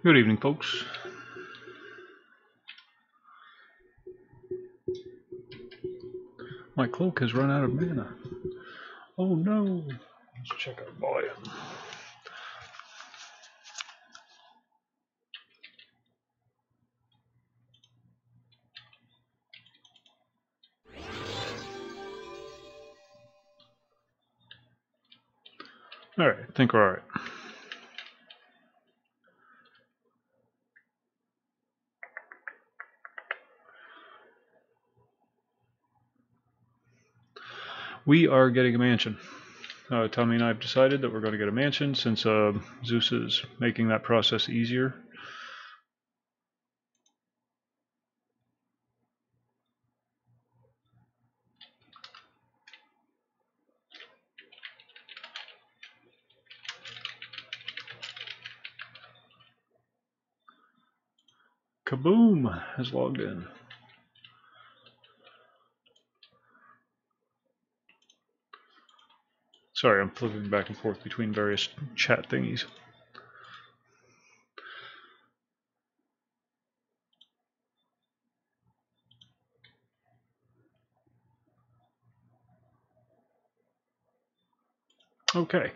Good evening, folks. My cloak has run out of mana. Oh no! Let's check our volume. Alright, I think we're alright. We are getting a mansion. Tommy and I have decided that we're going to get a mansion since Zeus is making that process easier. Kaboom has logged in. Sorry, I'm flipping back and forth between various chat thingies. Okay.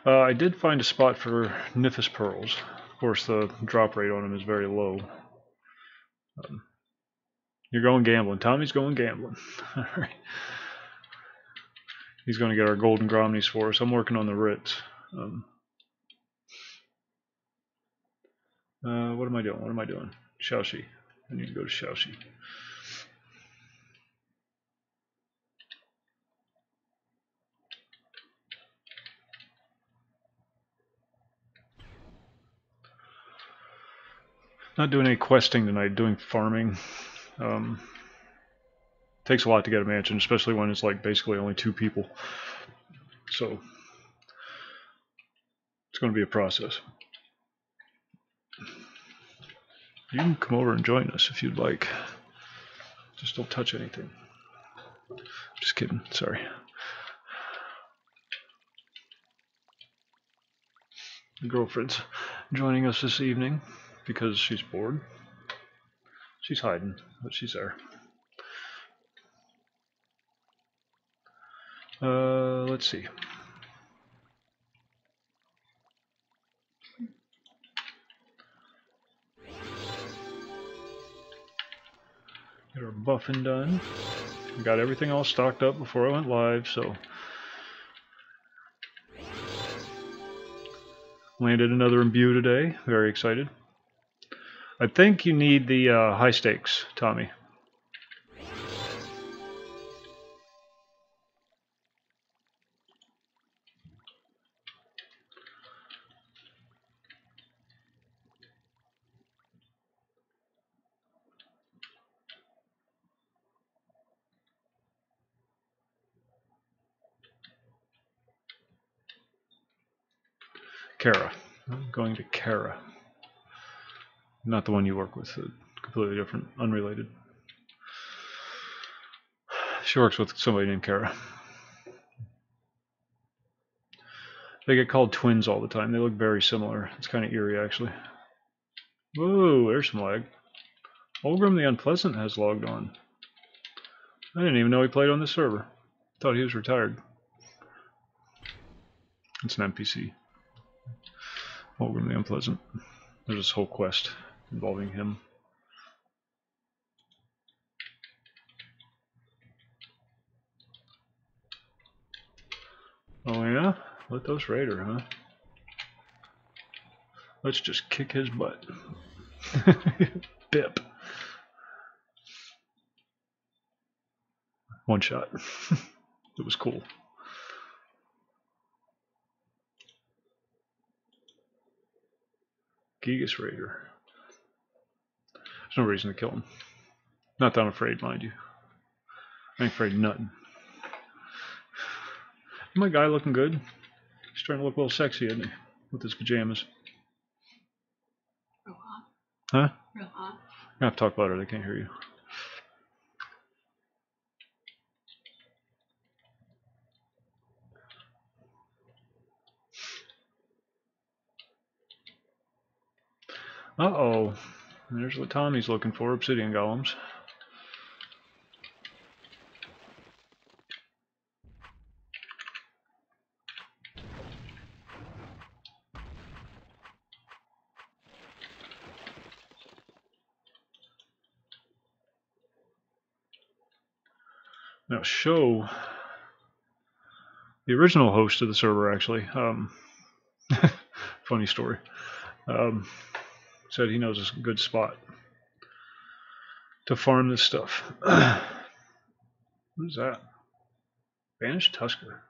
I did find a spot for Nifus Pearls. Of course, the drop rate on them is very low. You're going gambling. Tommy's going gambling. Alright. He's going to get our golden gromnies for us. I'm working on the Ritz. What am I doing? What am I doing? Shaoxi. I need to go to Shaoxi. Not doing any questing tonight, doing farming. Takes a lot to get a mansion, especially when it's like basically only 2 people. So it's going to be a process. You can come over and join us if you'd like. Just don't touch anything. Just kidding, sorry. The girlfriend's joining us this evening because she's bored. She's hiding, but she's there. Let's see. Get our buffing done. We got everything all stocked up before I went live, so landed another imbue today. Very excited. I think you need the high stakes, Tommy. Kara. I'm going to Kara. Not the one you work with, completely different, unrelated. She works with somebody named Kara. They get called twins all the time. They look very similar. It's kind of eerie, actually. Whoa, there's some lag. Olgrim the Unpleasant has logged on. I didn't even know he played on this server. Thought he was retired. It's an NPC. Olgrim the Unpleasant. There's this whole quest involving him. Oh yeah? Let those raider, huh? Let's just kick his butt. Bip. One shot. It was cool. Gigas Raider. There's no reason to kill him. Not that I'm afraid, mind you. I ain't afraid of nothing. My guy looking good. He's trying to look a little sexy, isn't he? With his pajamas. Real hot. Huh? Real hot. I have to talk louder, they can't hear you. Uh-oh. There's what Tommy's looking for, obsidian golems. Now, show the original host of the server, actually. Funny story. Said he knows a good spot to farm this stuff. What is that? Banished Tusker.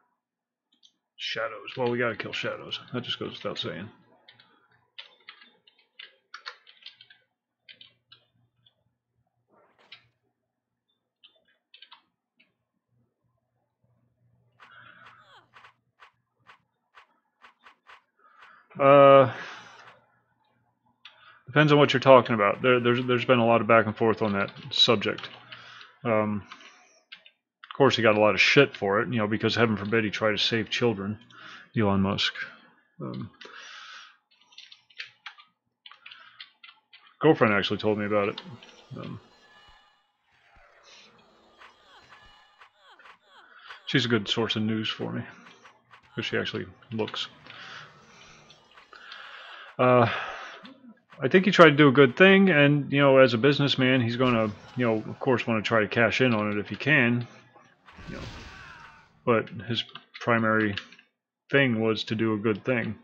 Shadows. Well, we gotta kill shadows. That just goes without saying. Depends on what you're talking about. There's been a lot of back and forth on that subject. Of course, he got a lot of shit for it, because heaven forbid he tried to save children, Elon Musk. Girlfriend actually told me about it. She's a good source of news for me, because she actually looks. I think he tried to do a good thing, and as a businessman, he's going to, of course, want to try to cash in on it if he can. But his primary thing was to do a good thing.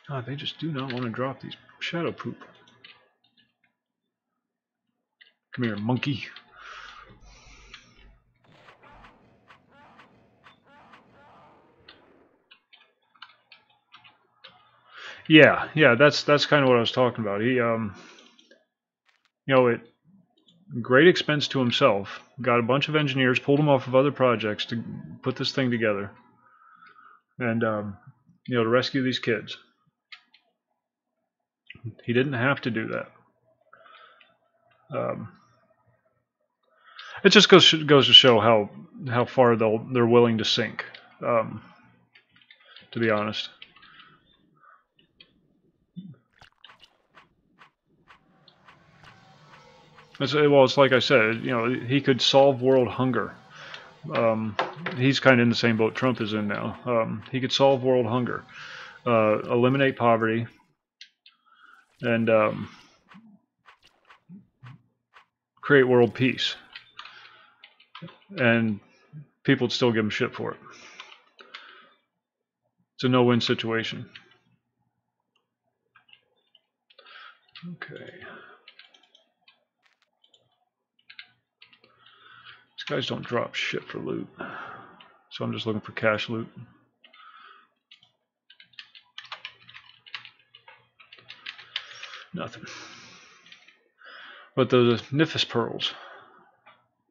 God, they just do not want to drop these shadow poop. Come here, monkey. Yeah, that's kind of what I was talking about. He, at great expense to himself, got a bunch of engineers, pulled them off of other projects to put this thing together, and to rescue these kids. He didn't have to do that. It just goes to show how far they're willing to sink. To be honest. It's like I said, he could solve world hunger. He's kind of in the same boat Trump is in now. He could solve world hunger, eliminate poverty, and create world peace. And people would still give him shit for it. It's a no-win situation. Okay. These guys don't drop shit for loot. So I'm just looking for cash loot. Nothing. But the Nifis pearls.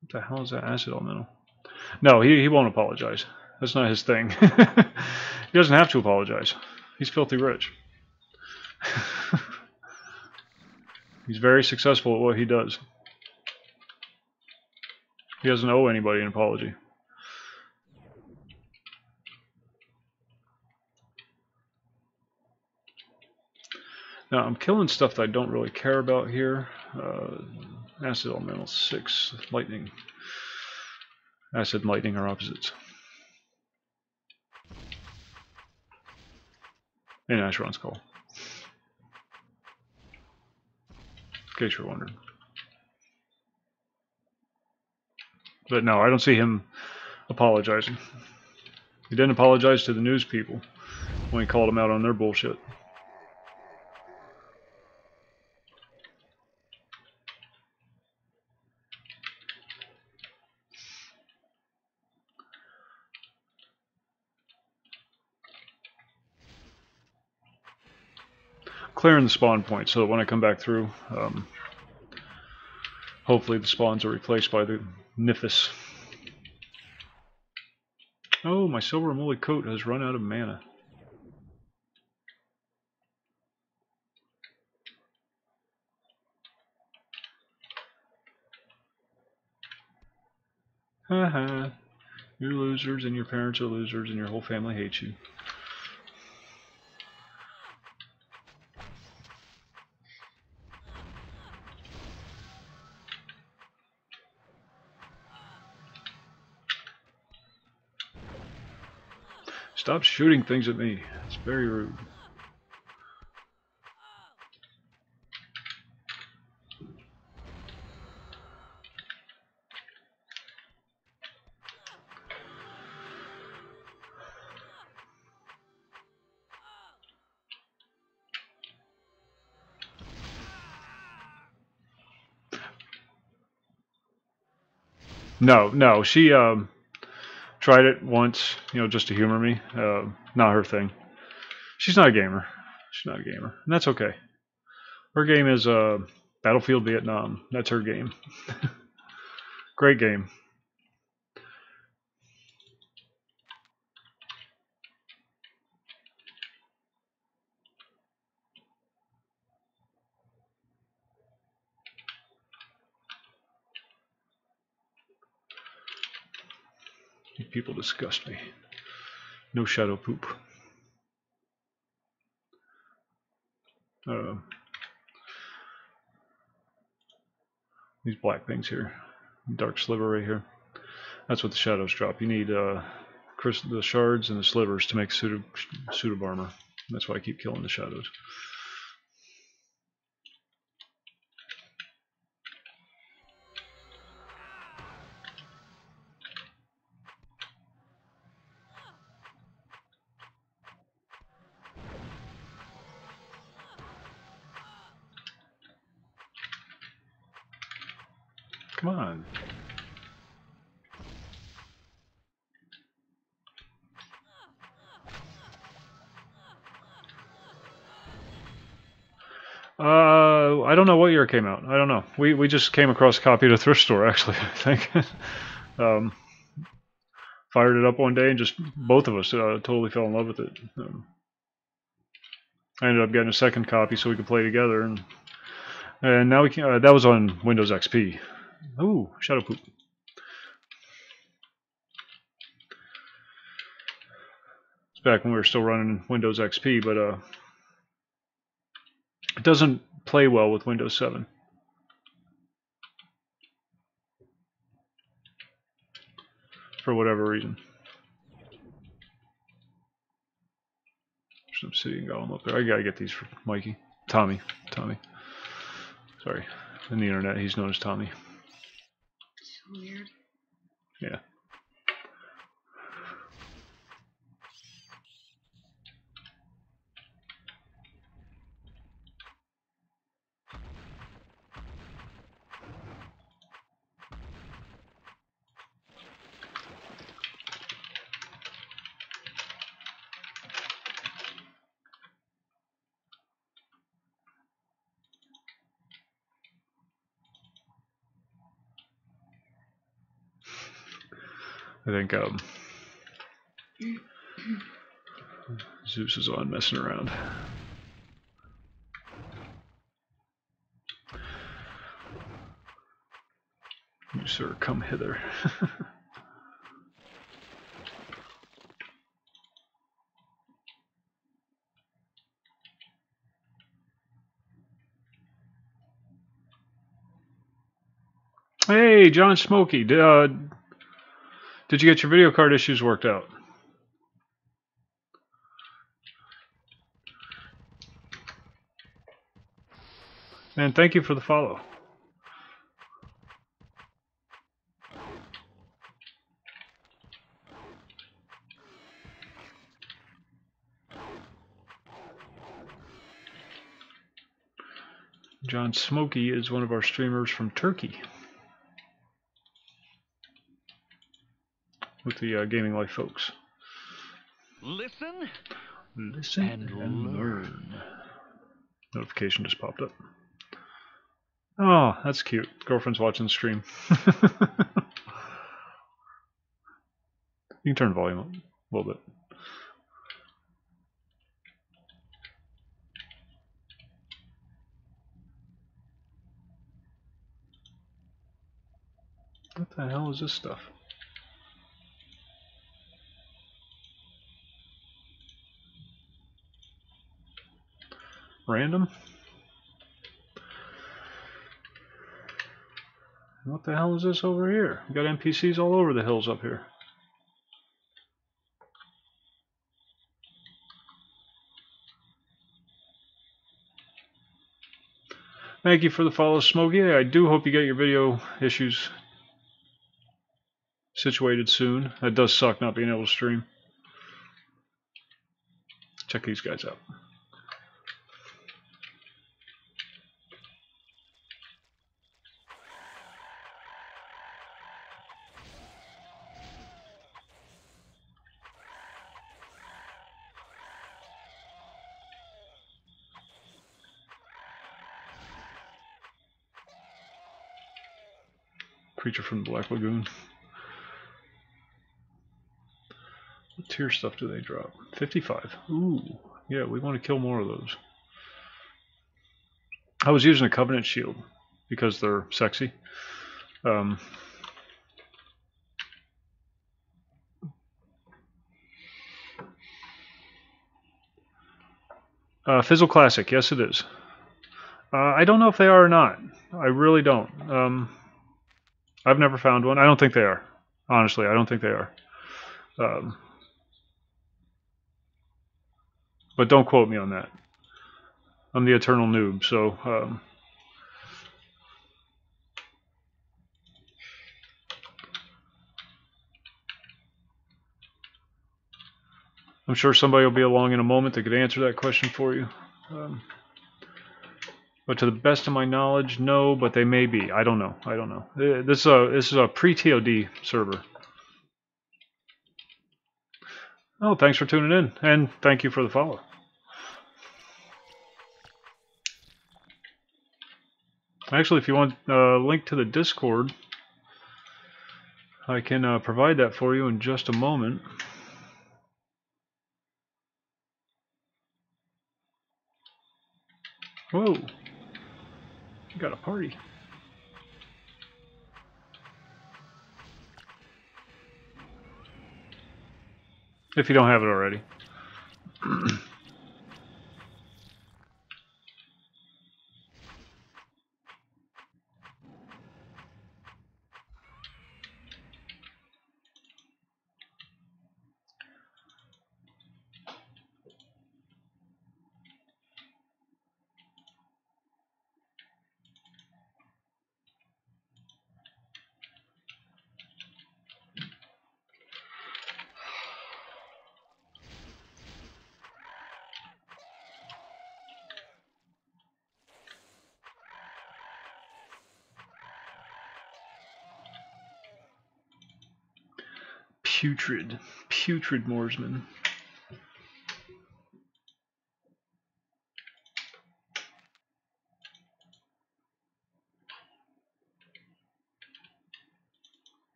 What the hell is that? Acid elemental? No, he won't apologize. That's not his thing. He doesn't have to apologize. He's filthy rich. He's very successful at what he does. He doesn't owe anybody an apology. Now, I'm killing stuff that I don't really care about here. Acid elemental 6, lightning. Acid and lightning are opposites. In Asheron's Call. In case you're wondering. But no, I don't see him apologizing. He didn't apologize to the news people when he called them out on their bullshit. Clearing the spawn point so that when I come back through, hopefully the spawns are replaced by the Nifis. Oh, my silver moly coat has run out of mana. Haha. You're losers, and your parents are losers, and your whole family hates you. Stop shooting things at me. It's very rude. No, she tried it once, just to humor me. Not her thing. She's not a gamer. She's not a gamer, and that's okay. Her game is Battlefield Vietnam. That's her game. Great game. People disgust me. No shadow poop. These black things here. Dark sliver right here. That's what the shadows drop. You need the shards and the slivers to make suit of armor. That's why I keep killing the shadows. Come on. I don't know what year it came out. I don't know. We just came across a copy at a thrift store, actually, I think. Fired it up one day and just both of us totally fell in love with it. I ended up getting a second copy so we could play together, and now we can. That was on Windows XP. Ooh, shadow poop. It's back when we were still running Windows XP, but it doesn't play well with Windows 7. For whatever reason. There's some obsidian golem up there. I gotta get these for Mikey. Tommy. Sorry. In the internet, he's known as Tommy. So weird. Yeah. I think Zeus is on messing around. You, sir, come hither. Hey, John Smokey, did you get your video card issues worked out? And thank you for the follow. John Smokey is one of our streamers from Turkey. With the Gaming Life folks. Listen and learn. Notification just popped up. Oh, that's cute. Girlfriend's watching the stream. You can turn the volume up a little bit. What the hell is this stuff? Random? What the hell is this over here? We got NPCs all over the hills up here. Thank you for the follow, Smokey. I do hope you get your video issues situated soon. That does suck not being able to stream. Check these guys out. Creature from the Black Lagoon. What tier stuff do they drop? 55. Ooh, yeah, we want to kill more of those. I was using a Covenant Shield because they're sexy. Fizzle Classic, yes it is. I don't know if they are or not. I really don't. I've never found one. I don't think they are. Honestly, I don't think they are. But don't quote me on that. I'm the eternal noob, so... I'm sure somebody will be along in a moment that could answer that question for you. But to the best of my knowledge, no, but they may be. I don't know. I don't know. This is a pre-TOD server. Oh, thanks for tuning in, and thank you for the follow. Actually, if you want a link to the Discord, I can provide that for you in just a moment. Whoa, you got a party. If you don't have it already. Putrid. Putrid Moorsman.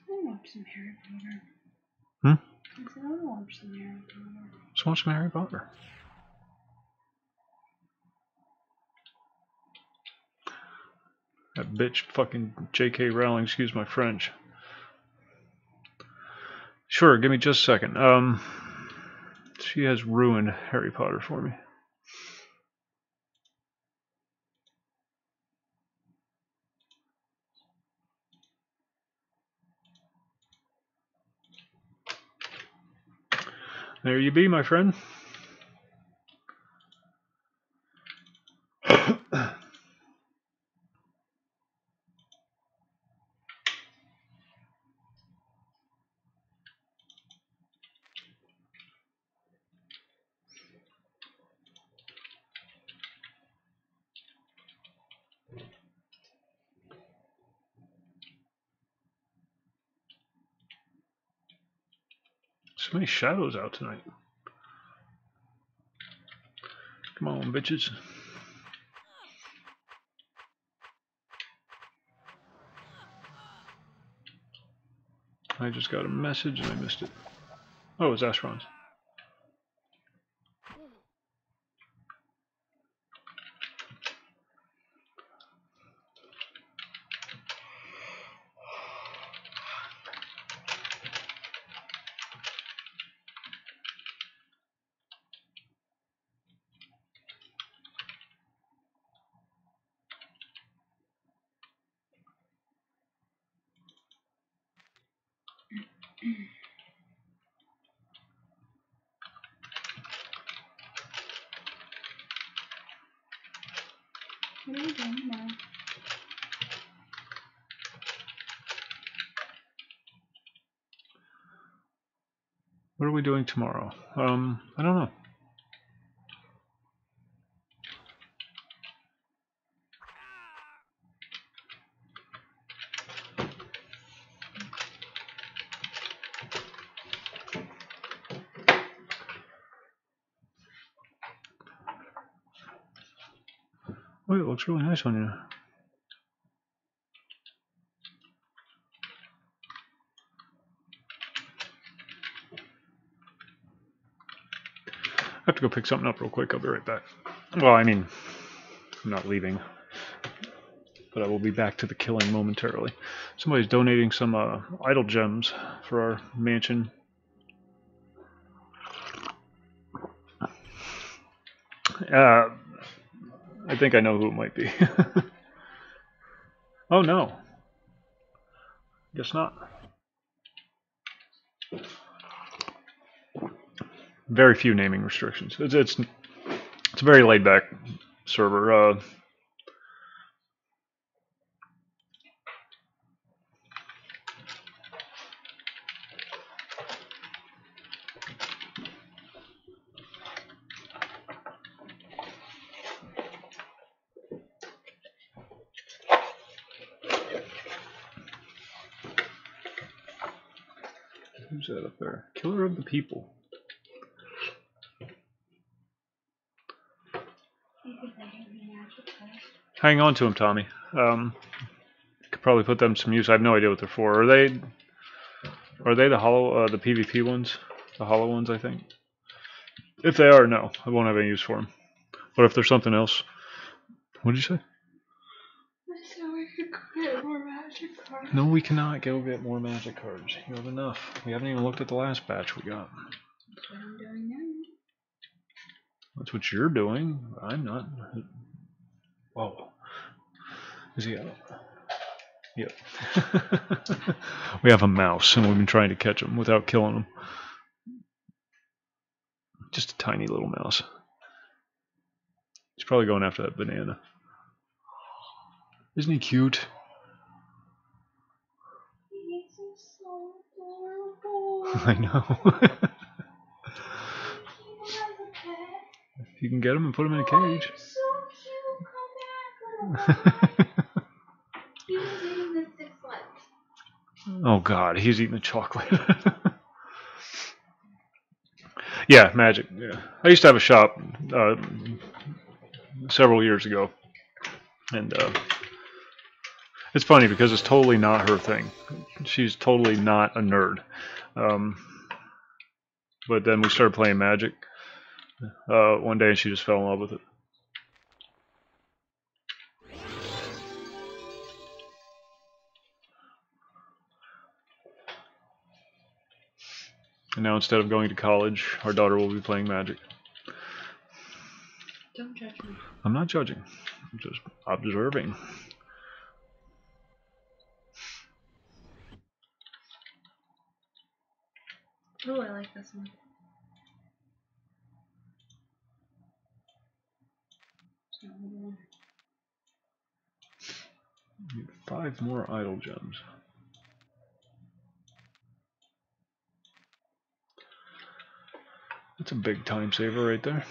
I'll watch some Harry Potter. Hmm? I said I'll watch some Harry Potter. Let's watch some Harry Potter. That bitch fucking J.K. Rowling, excuse my French. Sure, give me just a second. She has ruined Harry Potter for me. There you be, my friend. So many shadows out tonight. Come on, bitches. I just got a message and I missed it. Oh, it's Ashron's. What are we doing now? What are we doing tomorrow? I don't know. Oh, it looks really nice on you. I have to go pick something up real quick. I'll be right back. Well, I mean, I'm not leaving, but I will be back to the killing momentarily. Somebody's donating some idle gems for our mansion. I think I know who it might be. Oh no. Guess not. Very few naming restrictions. It's a very laid back server. Who's that up there? Killer of the people. Hang on to them, Tommy. Could probably put them to some use. I have no idea what they're for. Are they the hollow, the PvP ones? The hollow ones, I think. If they are, no, I won't have any use for them. But if there's something else, what did you say? So we could get more magic cards. No, we cannot go get more magic cards. You have enough. We haven't even looked at the last batch we got. That's what I'm doing now. That's what you're doing. I'm not. Whoa. Is he out? Yep. We have a mouse, and we've been trying to catch him without killing him. Just a tiny little mouse. He's probably going after that banana. Isn't he cute? He's so adorable. I know. If you can get him and put him in a cage. So cute. Come back, little boy. He was eating the 6 legs. Oh god, he's eating the chocolate. Yeah, magic. Yeah, I used to have a shop several years ago, and it's funny because it's totally not her thing. She's totally not a nerd. But then we started playing Magic one day, and she just fell in love with it. And now instead of going to college, our daughter will be playing Magic. Don't judge me. I'm not judging. I'm just observing. Oh, I like this one. Need 5 more idle gems. That's a big time saver right there.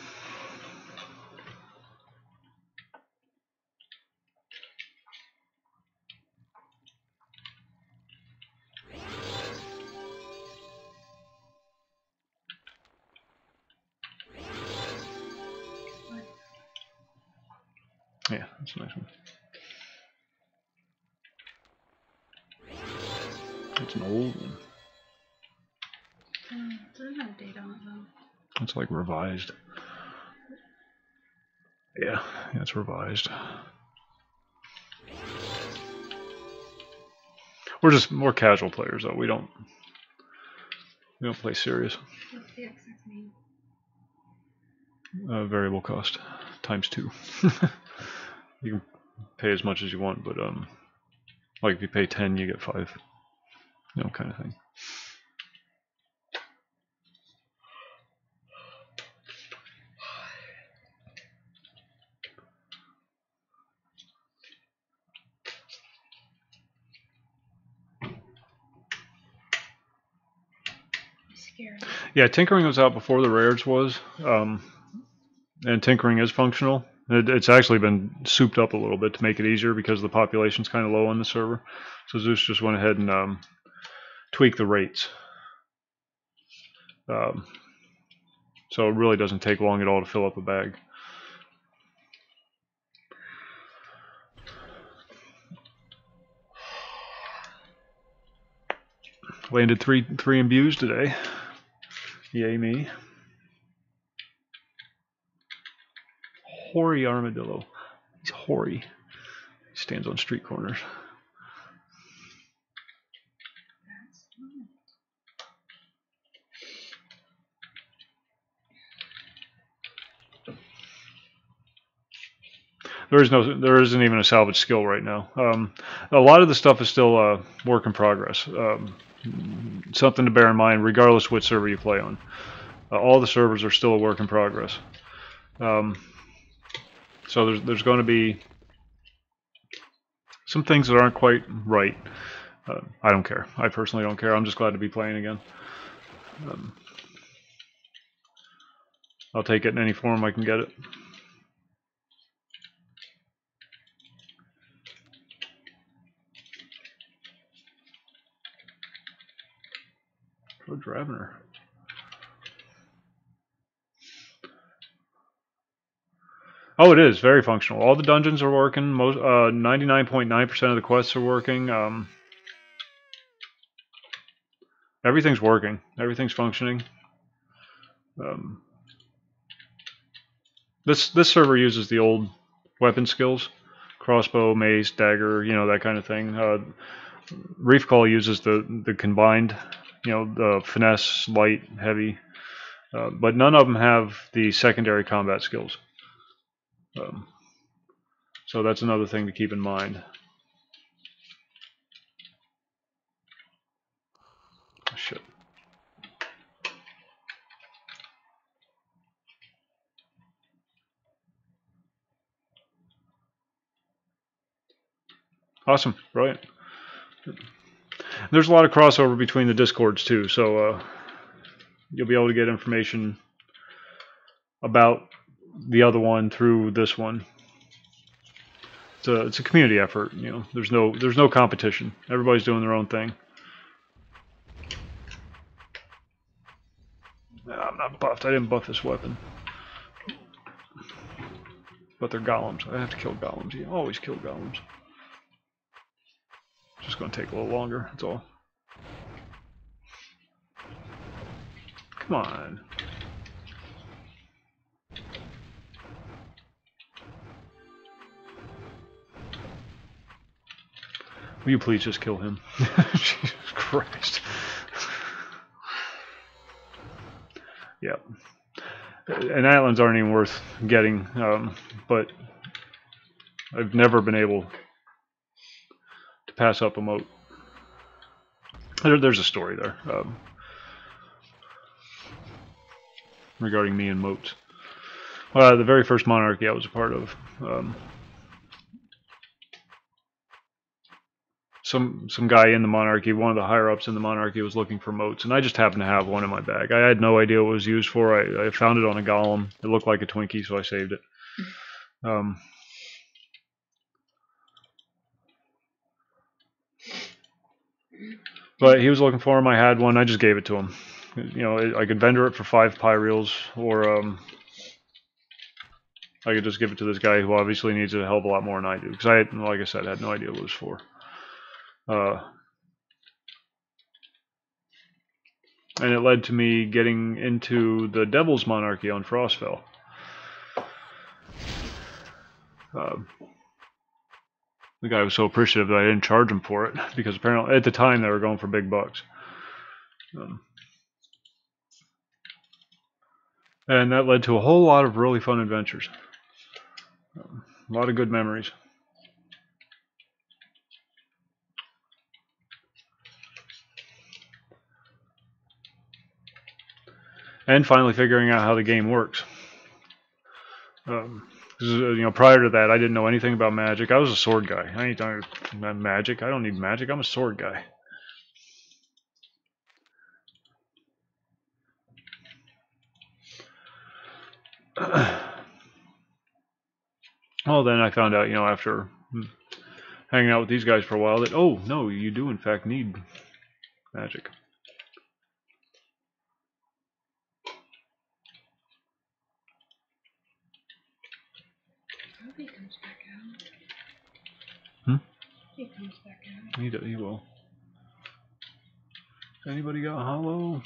Yeah, that's a nice one. It's an old one. There's no date on it though. It's like revised. Yeah, it's revised. We're just more casual players though. We don't play serious. What's the XX mean? Variable cost times 2. You can pay as much as you want, but like if you pay 10, you get 5. You know, kind of thing. scary. Yeah, tinkering was out before the rares was, and tinkering is functional. It's actually been souped up a little bit to make it easier because the population's kind of low on the server. So Zeus just went ahead and tweaked the rates. So it really doesn't take long at all to fill up a bag. Landed three imbues today. Yay me. Hoary armadillo. He's hoary. He stands on street corners. There isn't even a salvage skill right now. A lot of the stuff is still a work in progress. Something to bear in mind, regardless which server you play on. All the servers are still a work in progress. So there's going to be some things that aren't quite right. I don't care. I personally don't care. I'm just glad to be playing again. I'll take it in any form I can get it. George Ravener. Oh, it is very functional. All the dungeons are working. Most 99.9% of the quests are working. Everything's working. Everything's functioning. This server uses the old weapon skills: crossbow, mace, dagger, that kind of thing. Reef Call uses the combined, the finesse, light, heavy, but none of them have the secondary combat skills. So that's another thing to keep in mind. Oh, shit. Awesome, brilliant. There's a lot of crossover between the Discords too, so you'll be able to get information about the other one through this one. It's a community effort. There's no competition. Everybody's doing their own thing. I'm not buffed. I didn't buff this weapon. But they're golems. I have to kill golems. You always kill golems. It's just going to take a little longer. That's all. Come on. Will you please just kill him? Jesus Christ. Yep. And Atlan's aren't even worth getting, but I've never been able to pass up a moat. There's a story there regarding me and moats. The very first monarchy I was a part of, some guy in the monarchy, one of the higher ups in the monarchy, was looking for moats, and I just happened to have one in my bag. I had no idea what it was used for. I found it on a golem. It looked like a Twinkie, so I saved it. But he was looking for him. I had one. I just gave it to him. I could vendor it for 5 pyreals, or I could just give it to this guy who obviously needs it a hell of a lot more than I do, because like I said, had no idea what it was for. And it led to me getting into the Devil's Monarchy on Frostfell. The guy was so appreciative that I didn't charge him for it, because apparently at the time they were going for big bucks. And that led to a whole lot of really fun adventures. A lot of good memories. And finally figuring out how the game works. Prior to that, I didn't know anything about magic. I was a sword guy. I ain't talking about magic. I don't need magic. I'm a sword guy. Well, then I found out, you know, after hanging out with these guys for a while that, oh, no, you do in fact need magic. I hope he comes back out. Hmm? He comes back out. He will. Anybody got hollow?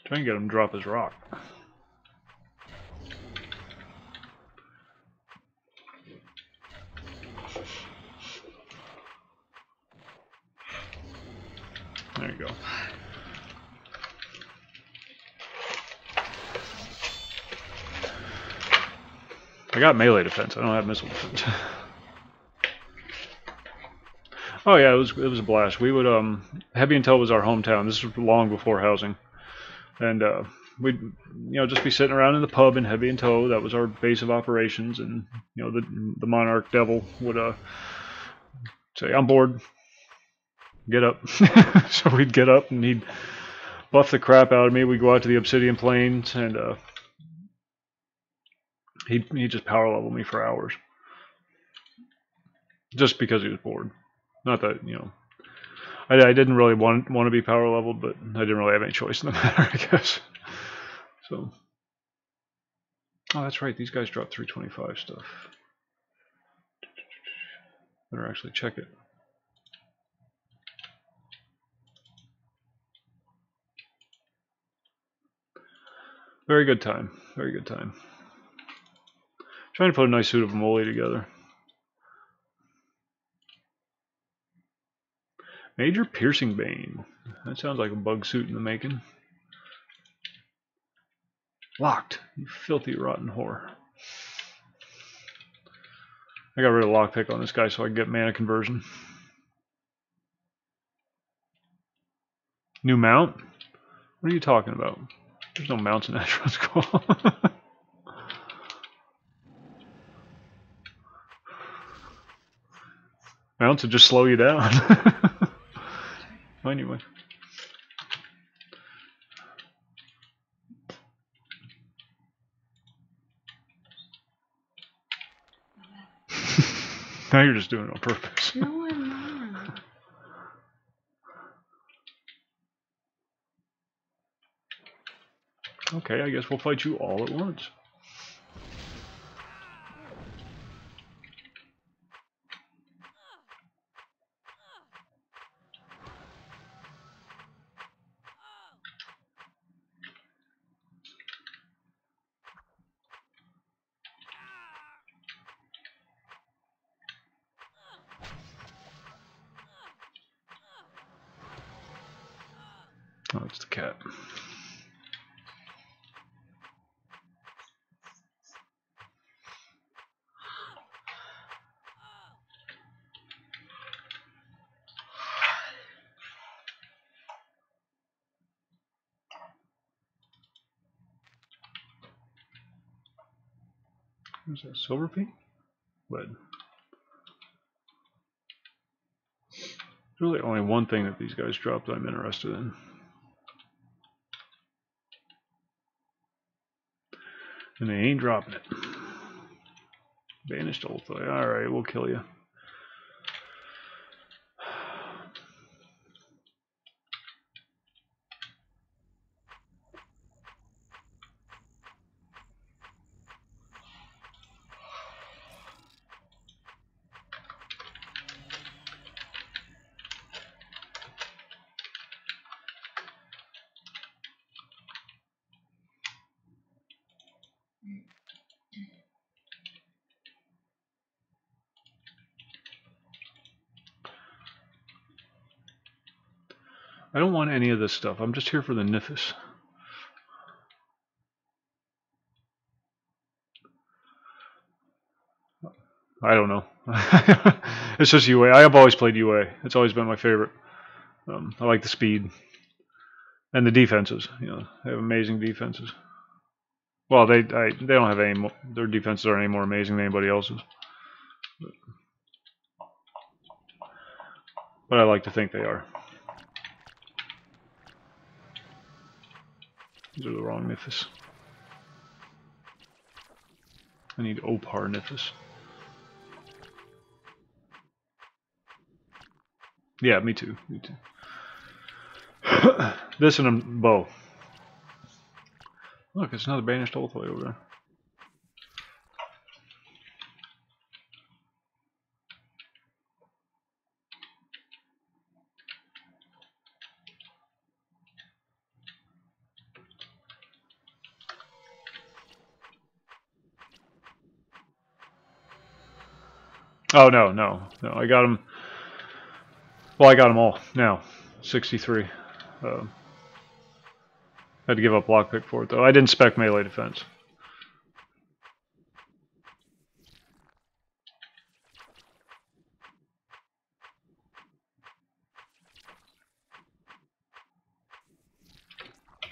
Try and get him to drop his rock. There you go. I got melee defense. I don't have missile defense. Oh yeah, it was a blast. We would Heavy Intel was our hometown. This was long before housing, and we'd just be sitting around in the pub in Heavy Intel. That was our base of operations, and the Monarch Devil would say, "I'm bored. Get up." So we'd get up and he'd buff the crap out of me. We'd go out to the Obsidian Plains and he'd just power level me for hours, just because he was bored. Not that I didn't really want to be power leveled, but I didn't really have any choice in the matter, I guess. So, oh, that's right. These guys dropped 325 stuff. Better actually check it. Very good time. Very good time. Trying to put a nice suit of Mole together. Major Piercing Bane. That sounds like a bug suit in the making. Locked. You filthy, rotten whore. I got rid of lockpick on this guy so I can get mana conversion. New mount? What are you talking about? There's no mounts in Ashron School. Mounts would just slow you down. Anyway. Now you're just doing it on purpose. No, I'm not. Okay, I guess we'll fight you all at once. Oh, it's the cat. What's that? Silver pink? Lead. There's really only one thing that these guys dropped that I'm interested in. And they ain't dropping it. Banished Ulti. Alright, we'll kill you. I don't want any of this stuff. I'm just here for the Nifis. I don't know. It's just UA. I have always played UA. It's always been my favorite. I like the speed. And the defenses, you know, they have amazing defenses. Well, they don't have any more, their defenses aren't any more amazing than anybody else's. But I like to think they are. These are the wrong Nifis. I need Opar Nifis. Yeah, me too. Me too. This and a bow. Look, it's another banished ultimately over there. Oh no. I got them. Well, I got them all now. 63. Had to give up lockpick for it though. I didn't spec melee defense.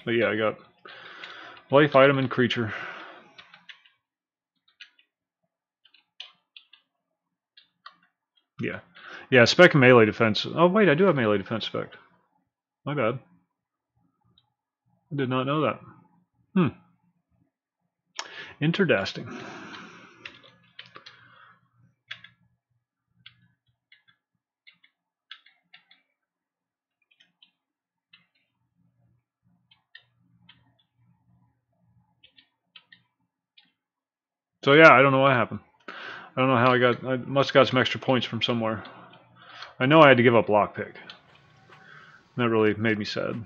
But yeah, I got life, item, and creature. Yeah, spec and melee defense. Oh wait, I do have melee defense spec. My bad. I did not know that. Interdasting. So yeah, I don't know what happened. I don't know how I must have got some extra points from somewhere. I know I had to give up lockpick. That really made me sad.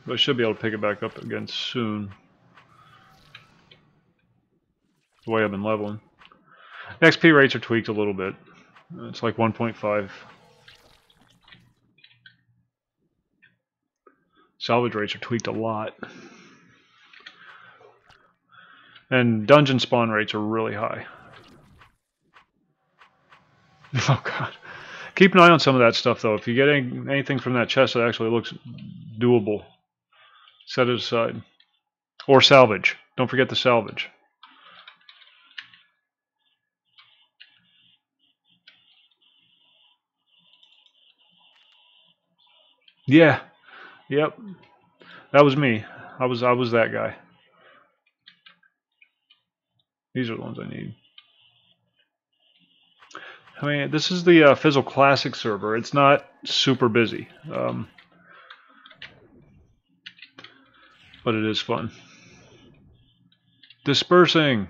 But I should be able to pick it back up again soon. The way I've been leveling. XP rates are tweaked a little bit. It's like 1.5. Salvage rates are tweaked a lot. And dungeon spawn rates are really high. Oh god. Keep an eye on some of that stuff though. If you get anything from that chest that actually looks doable, set it aside. Or salvage. Don't forget the salvage. Yeah. Yep. That was me. I was that guy. These are the ones I need. I mean, this is the Fizzle Classic server. It's not super busy. But it is fun. Dispersing.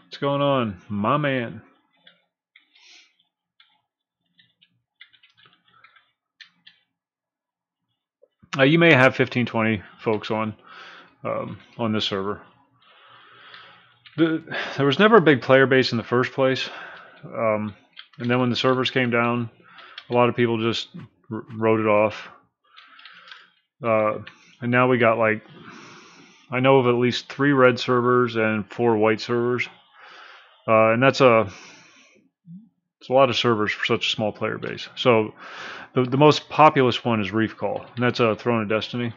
What's going on? My man. You may have 15, 20 folks on this server. There was never a big player base in the first place. And then when the servers came down, a lot of people just wrote it off. And now we got like, I know of at least 3 red servers and 4 white servers. And it's a lot of servers for such a small player base. So the most populous one is Reef Call, and that's a Throne of Destiny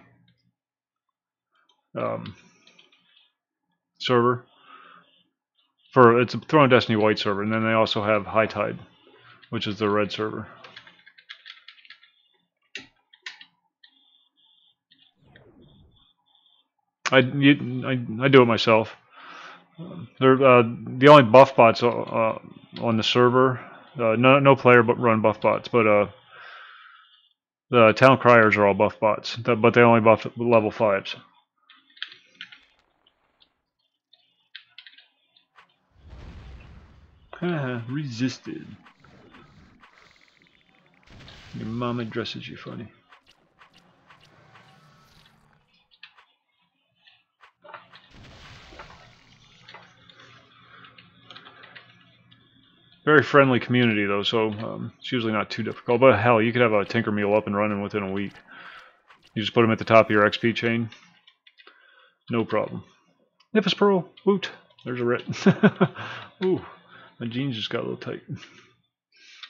server. It's a Throne of Destiny white server, and then they also have High Tide, which is the red server. I do it myself. They're the only buff bots on the server. No player but run buff bots, but the town criers are all buff bots, but they only buff level 5s. Resisted. Your mama dresses you funny. Very friendly community though, so it's usually not too difficult. But hell, you could have a Tinker Mule up and running within a week. You just put them at the top of your XP chain. No problem. Nifis Pearl, woot. There's a writ. Ooh, my jeans just got a little tight.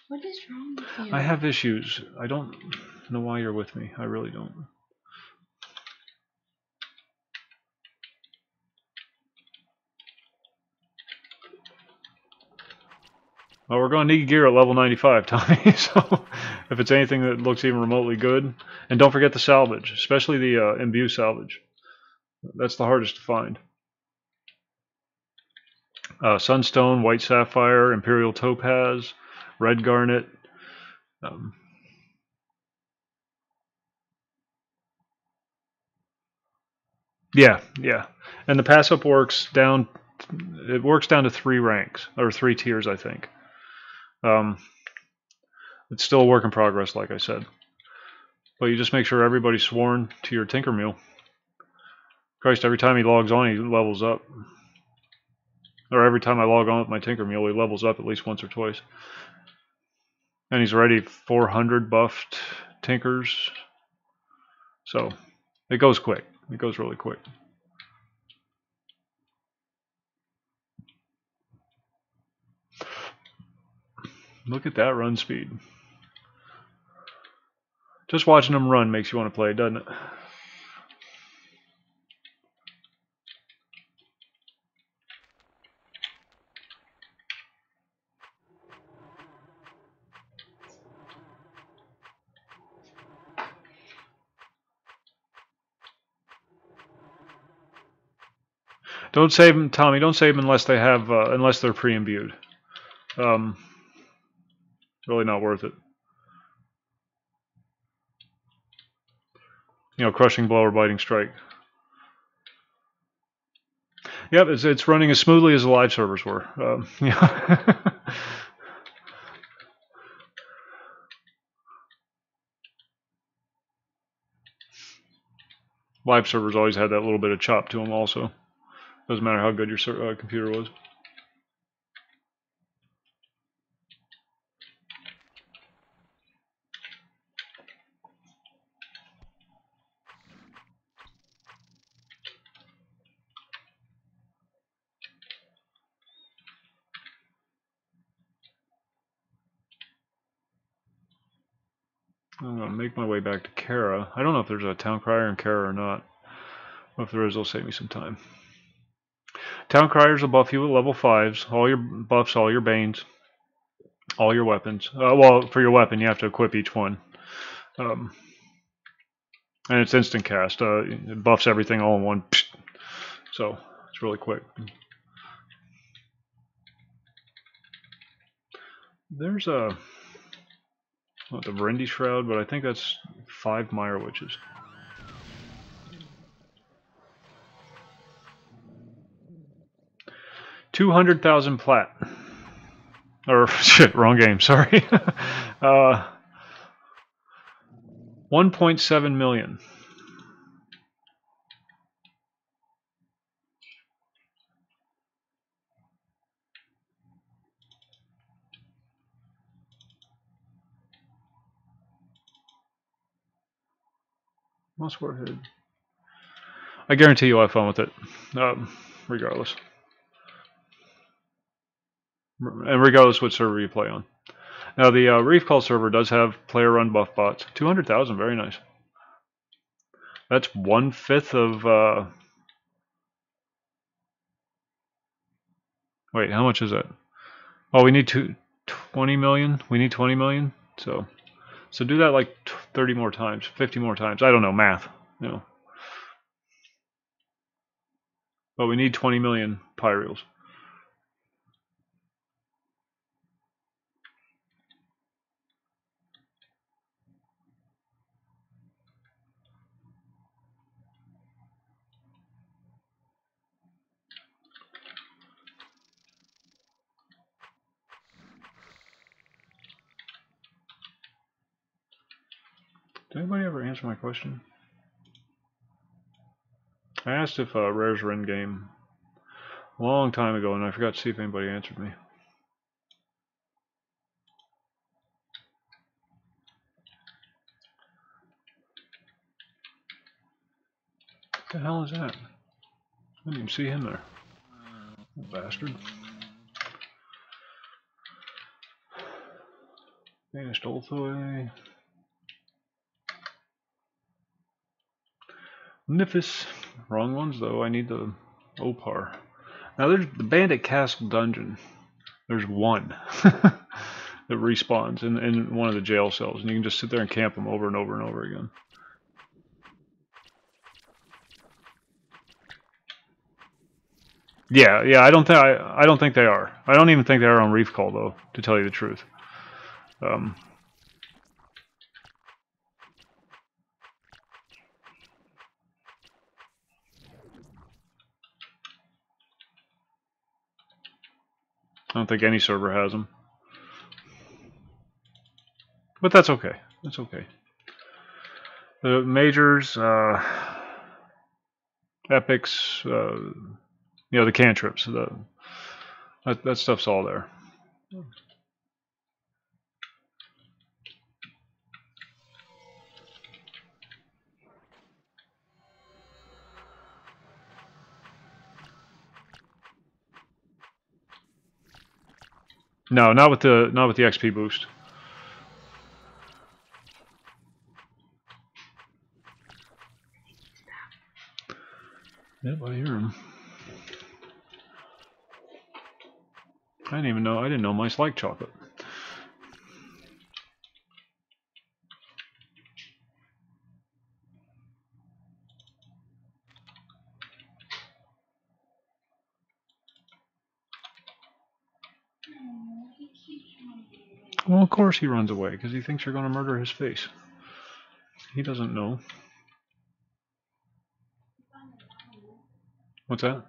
What is wrong with you? I have issues. I don't know why you're with me. I really don't. Well, we're going to need gear at level 95, Tommy, so if it's anything that looks even remotely good. And don't forget the salvage, especially the imbue salvage. That's the hardest to find. Sunstone, white sapphire, imperial topaz, red garnet. Yeah, yeah. And the pass up works down. It works down to 3 ranks or 3 tiers, I think. It's still a work in progress, like I said. But you just make sure everybody's sworn to your Tinker Mule. Christ, every time he logs on, he levels up. Or every time I log on with my Tinker Mule, he levels up at least once or twice. And he's already 400 buffed Tinkers. So, it goes quick. It goes really quick. Look at that run speed. Just watching them run makes you want to play, doesn't it? Don't save them, Tommy. Don't save them unless they have, unless they're pre-imbued. It's really not worth it. You know, crushing blow or biting strike. Yep, it's running as smoothly as the live servers were. Yeah. Live servers always had that little bit of chop to them also. Doesn't matter how good your computer was. I'm going to make my way back to Kara. I don't know if there's a town crier in Kara or not. Well, if there is, it'll save me some time. Town criers will buff you at level 5s. All your buffs, all your banes, all your weapons. Well, for your weapon, you have to equip each one. And it's instant cast. It buffs everything all in one. So, it's really quick. There's a... Not the Verendi Shroud, but I think that's 5 Mire Witches. $200,000 plat. Or, shit, wrong game, sorry. 1.7 million. Most warhead. I guarantee you'll have fun with it, regardless. And regardless what server you play on. Now the Reef Call server does have player-run buff bots. 200,000, very nice. That's 1/5 of. Wait, how much is that? Oh, we need 20 million. We need 20 million. So do that like 30 more times, 50 more times. I don't know math, you know. But we need 20 million Pyreals. Did anybody ever answer my question? I asked if rares were in game a long time ago, and I forgot to see if anybody answered me. What the hell is that? I didn't even see him there. Bastard. Vanished Ulthoi. Nifis. Wrong ones though. I need the Opar. Now there's the Bandit Castle dungeon. There's one. that respawns in one of the jail cells, and you can just sit there and camp them over and over and over again. Yeah, yeah. I don't think they are. I don't even think they are on Reef Call though, to tell you the truth. I don't think any server has them. But that's okay. That's okay. The majors, epics, the cantrips, that stuff's all there. No, not with the XP boost. Yep, I hear him. I didn't know mice like chocolate. Well, of course he runs away, because he thinks you're going to murder his face. He doesn't know. What's that?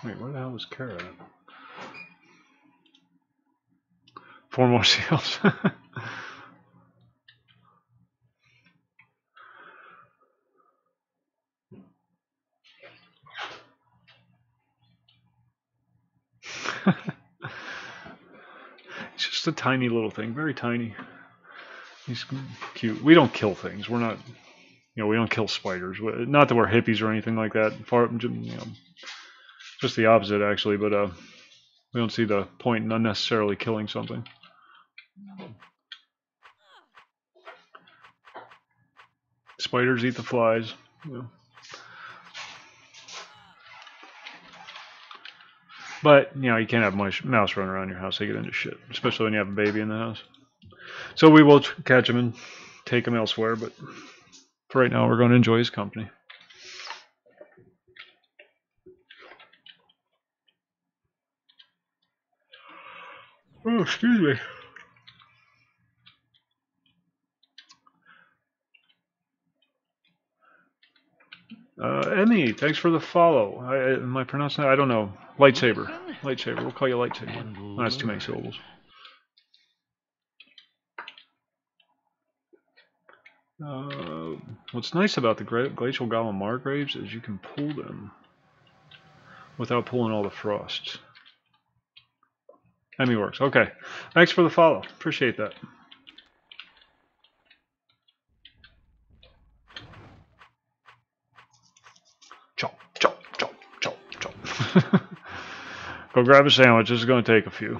Wait, where the hell is Kara at? 4 more seals. It's just a tiny little thing, very tiny. He's cute. We don't kill things. We're not, we don't kill spiders. Not that we're hippies or anything like that. Just the opposite actually. But we don't see the point in unnecessarily killing something. Spiders eat the flies. But, you can't have mouse running around your house. They get into shit, especially when you have a baby in the house. So we will catch him and take him elsewhere, but for right now we're going to enjoy his company. Oh, excuse me. Emmy, thanks for the follow. Am I pronouncing that? I don't know. Lightsaber. Lightsaber. We'll call you Lightsaber. Oh, that's too many syllables. What's nice about the Glacial Golem Margraves is you can pull them without pulling all the frosts. Emmy works. Okay. Thanks for the follow. Appreciate that. Chop, chop, chop, chop, chop. Go grab a sandwich. This is going to take a few.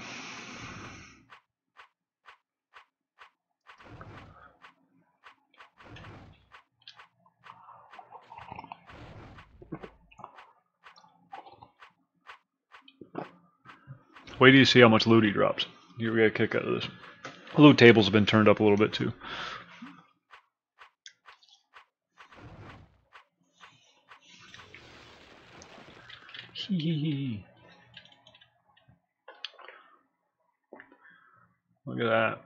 Wait till you see how much loot he drops. You're going to get a kick out of this. The loot tables have been turned up a little bit too. Look at that.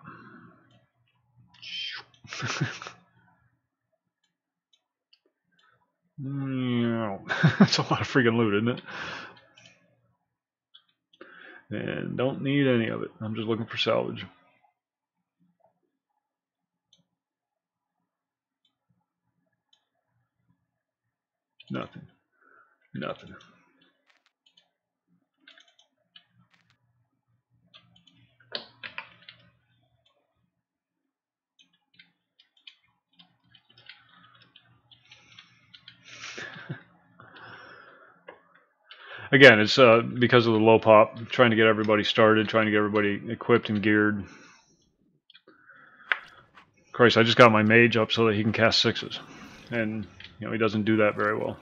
That's a lot of freaking loot, isn't it? And don't need any of it. I'm just looking for salvage. Nothing. Nothing. Again, it's because of the low pop, trying to get everybody started, trying to get everybody equipped and geared. Christ, I just got my mage up so that he can cast sixes, and he doesn't do that very well.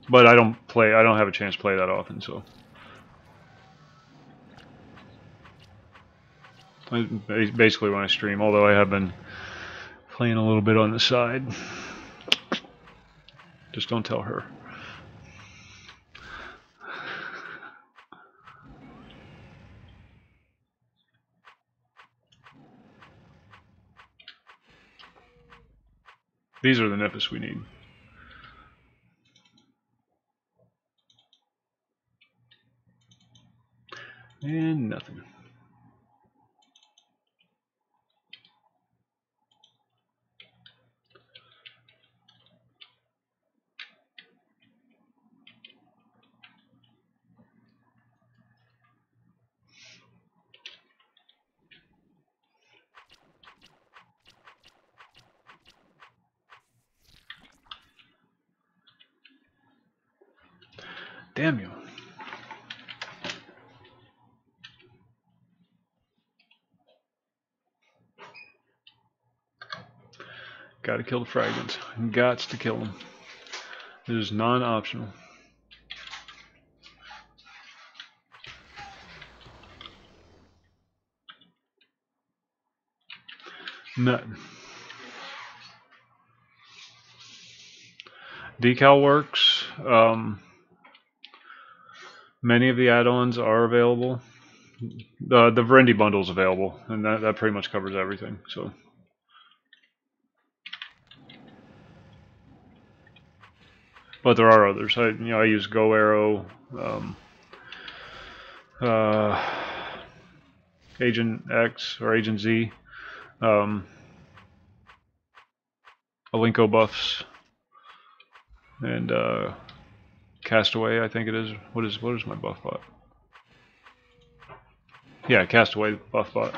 But I don't have a chance to play that often, so basically when I stream. Although I have been playing a little bit on the side. Just don't tell her. These are the Nippus we need. And nothing. Damn you. Gotta kill the fragments. Gots to kill them. It is non-optional. Nothing. Decal works. Many of the add-ons are available. The Verendi bundle is available, and that pretty much covers everything. So, but there are others. I use Go Arrow, Agent X or Agent Z, Alinko buffs, and Castaway. I think it is. What is my buff bot? Yeah, Castaway buff bot.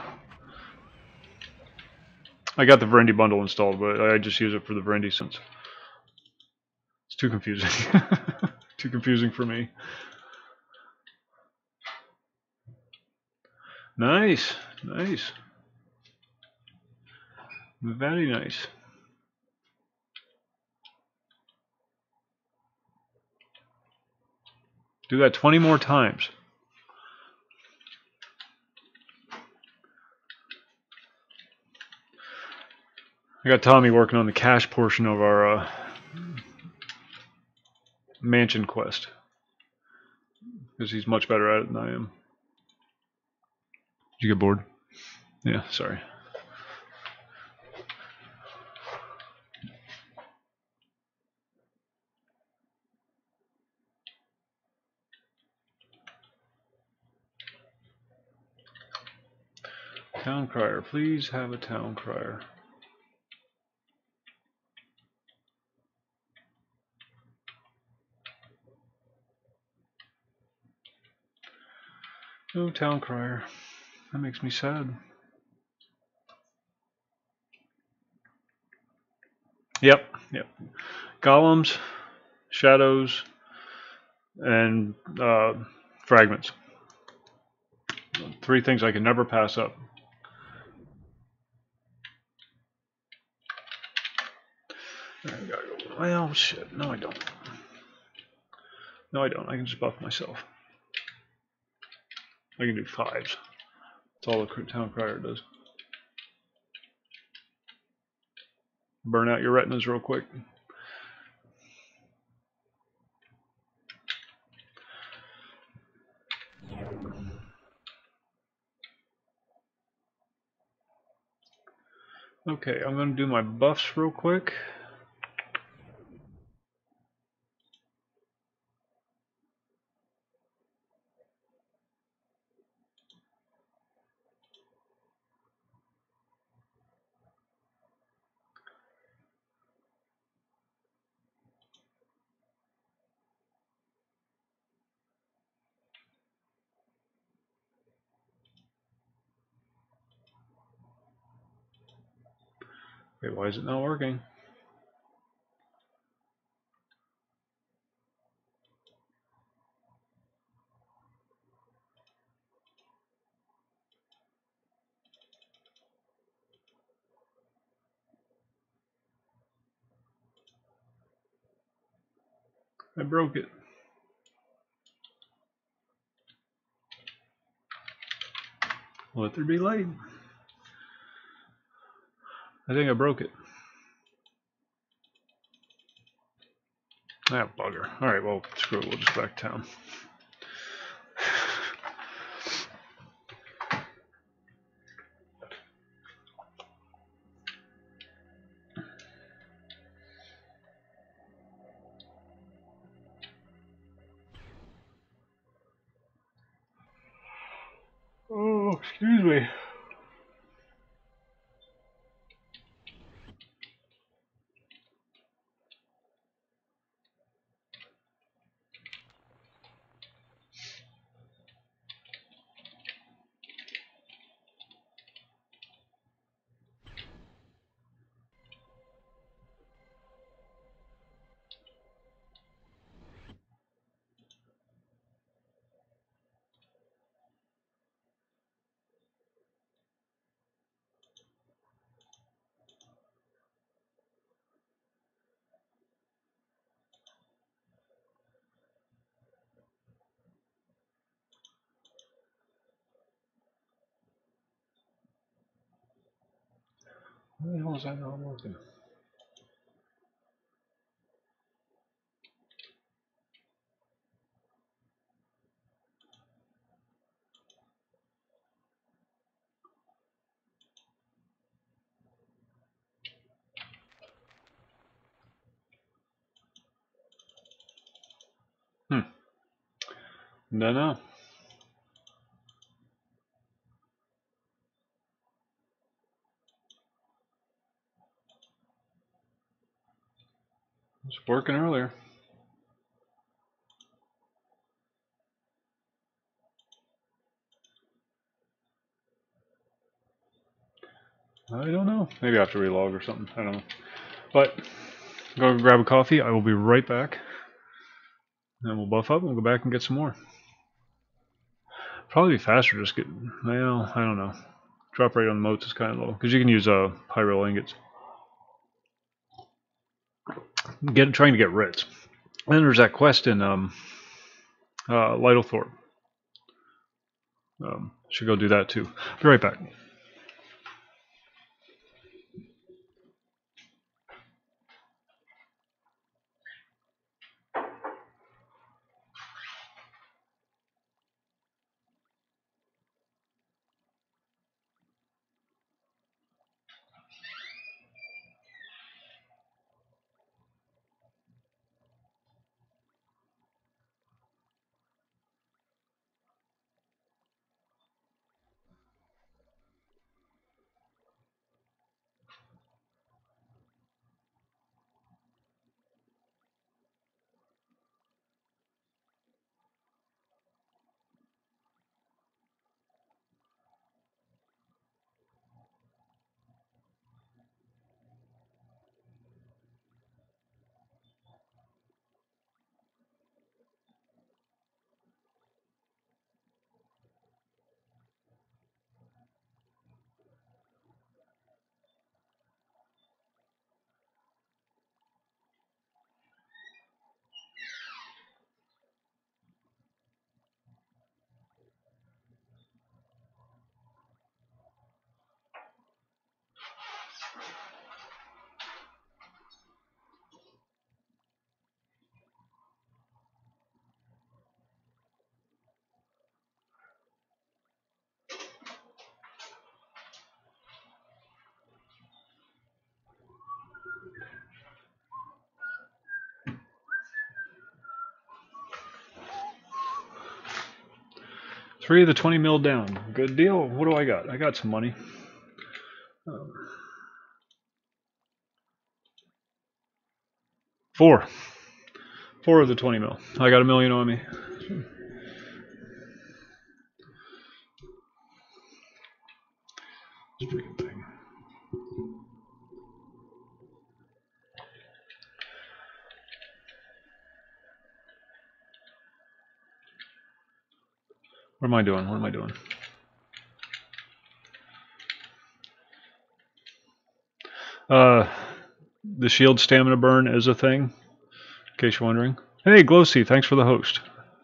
I got the Verendi bundle installed, but I just use it for the Verendi since it's too confusing. Too confusing for me. Nice, nice. Very nice. Do that 20 more times. I got Tommy working on the cash portion of our mansion quest, because he's much better at it than I am. Did you get bored? Yeah, sorry. Town crier, please have a town crier. No town crier. That makes me sad. Yep. Golems, shadows, and fragments. 3 things I can never pass up. Well, shit. No, I don't. No, I don't. I can just buff myself. I can do 5s. That's all the town crier does. Burn out your retinas real quick. Okay, I'm going to do my buffs real quick. Wait, why is it not working? I broke it. Let there be light. I think I broke it. Ah, bugger. Alright, well, screw it. We'll just go back to town. Oh, excuse me. Why the hell is that not working? Don't know. It was working earlier. I don't know. Maybe I have to relog or something. I don't know. But go grab a coffee. I will be right back. And we'll buff up and we'll go back and get some more. Probably be faster just get, well, I don't know. Drop rate on the motes is kind of low. Because you can use pyro ingots. Trying to get writs. And then there's that quest in Lytlethorpe. Should go do that too. Be right back. Three of the 20 mil down. Good deal. What do I got? I got some money. Four of the 20 mil. I got $1 million on me. This freaking thing. What am I doing? What am I doing? The shield stamina burn is a thing, in case you're wondering. Hey, Glowsy, thanks for the host.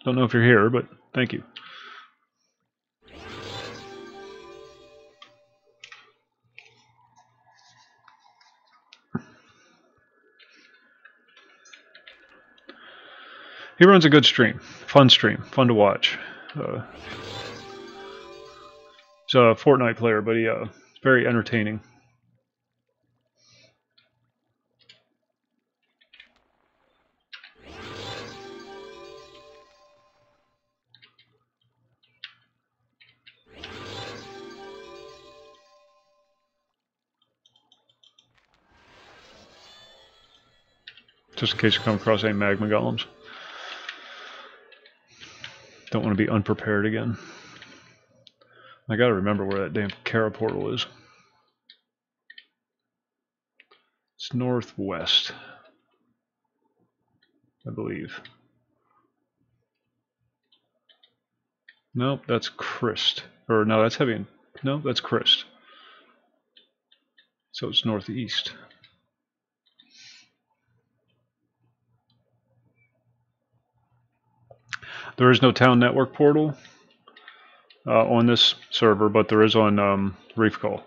Don't know if you're here, but thank you. He runs a good stream, fun to watch. He's a Fortnite player, but he's very entertaining. Just in case you come across any magma golems. Don't want to be unprepared again. I gotta remember where that damn Kara portal is. It's northwest, I believe. Nope, that's Christ. Or no, that's heavy. No, that's Christ. So it's northeast. There is no town network portal on this server, but there is on Reef Call.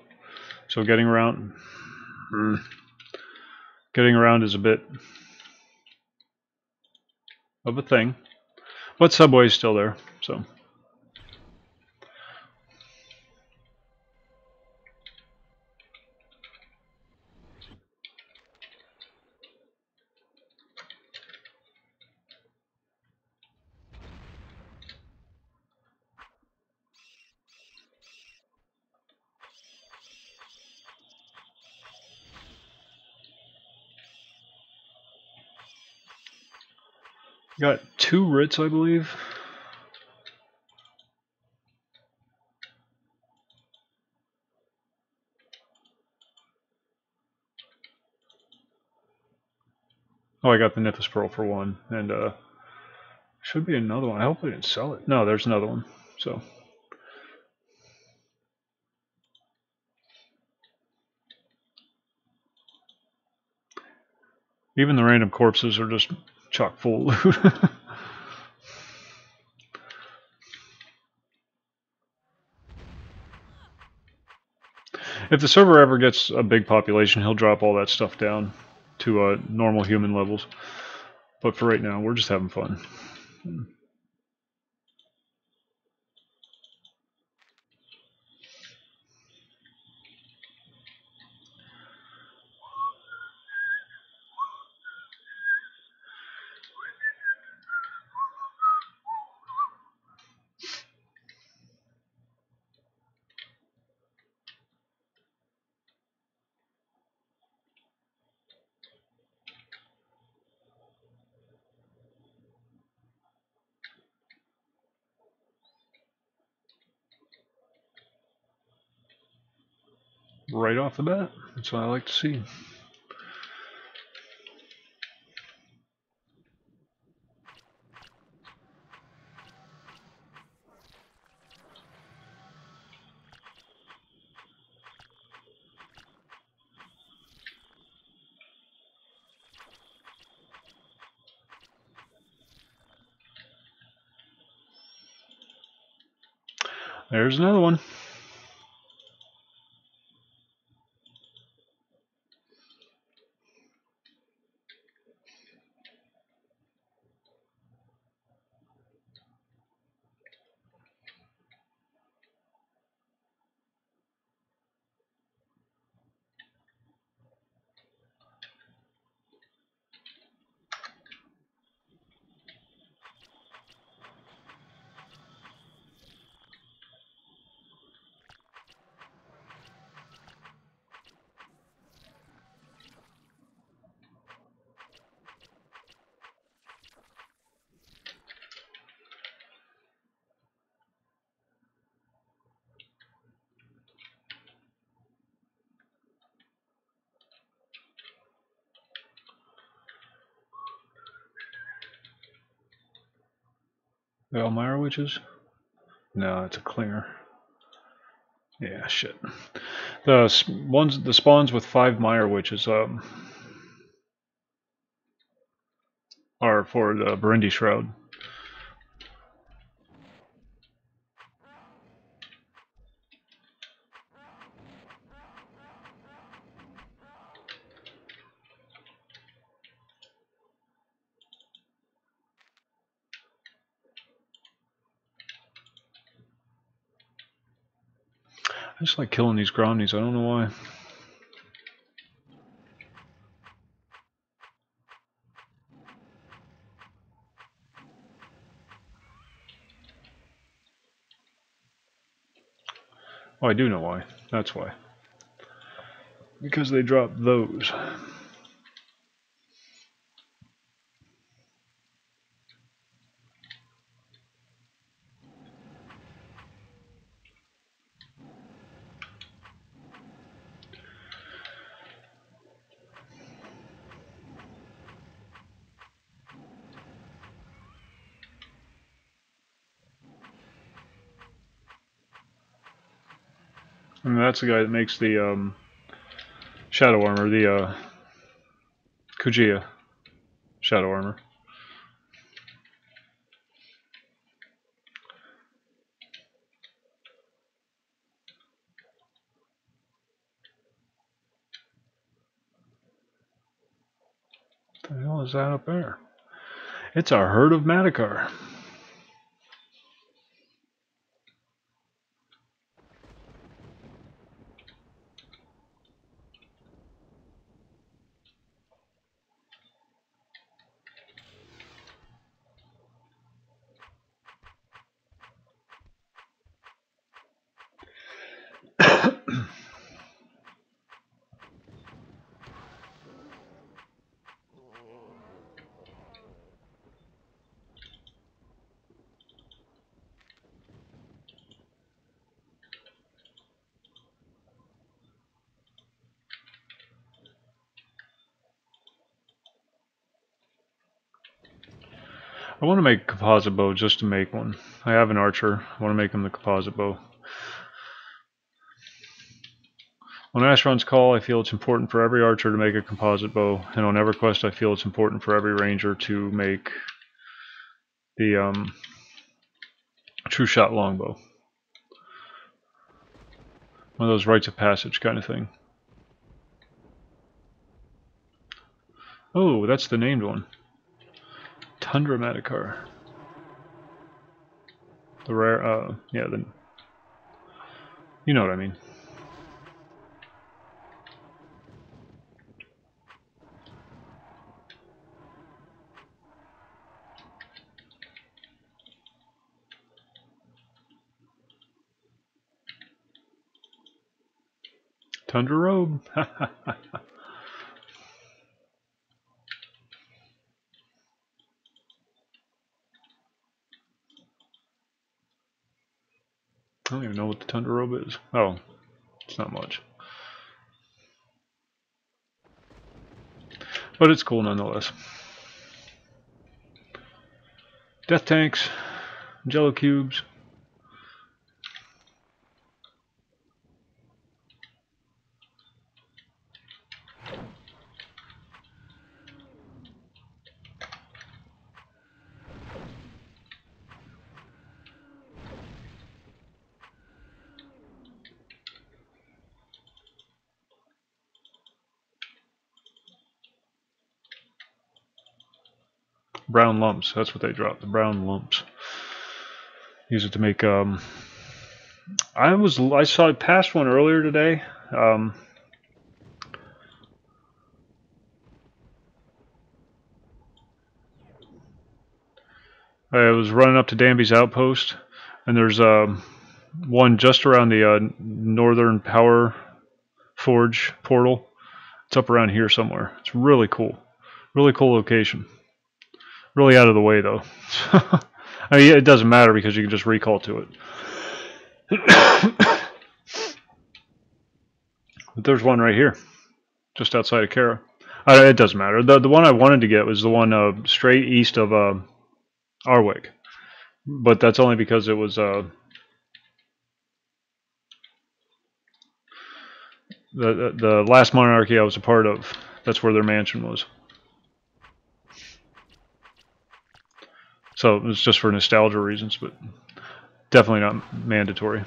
So getting around is a bit of a thing, but subway is still there. So got 2 writs, I believe. Oh, I got the Nithis Pearl for 1, and should be another one. I hope I didn't sell it. No, there's another one. So even the random corpses are just chock full of loot. If the server ever gets a big population, he'll drop all that stuff down to normal human levels. But for right now, we're just having fun. Right off the bat, that's what I like to see. There's another one. The Elmira witches? No, it's a clinger. Yeah, shit. The spawns with 5 Mire witches. Or for the Burundi Shroud. I just like killing these Gromnies, I don't know why. Oh, I do know why. That's why. Because they drop those. And that's the guy that makes the shadow armor, the Kujia shadow armor. What the hell is that up there? It's a herd of Madakar. I want to make a composite bow just to make one. I have an archer. I want to make him the composite bow. On Asheron's Call, I feel it's important for every archer to make a composite bow, and on EverQuest, I feel it's important for every ranger to make the true shot longbow. One of those rites of passage kind of thing. Oh, that's the named one. Tundra Madakar. The rare, yeah, you know what I mean. Tundra robe. I don't even know what the Tundra robe is. Oh, it's not much. But it's cool nonetheless. Death tanks, jello cubes. Brown lumps, that's what they drop, the brown lumps. Use it to make, I saw it past one earlier today. I was running up to Danby's outpost, and there's one just around the northern power forge portal. It's up around here somewhere. It's really cool location. Really out of the way though. I mean, it doesn't matter because you can just recall to it. But there's one right here, just outside of Kara. It doesn't matter. The one I wanted to get was the one straight east of Arwick, but that's only because it was the last monarchy I was a part of. That's where their mansion was. So it's just for nostalgia reasons, but definitely not mandatory.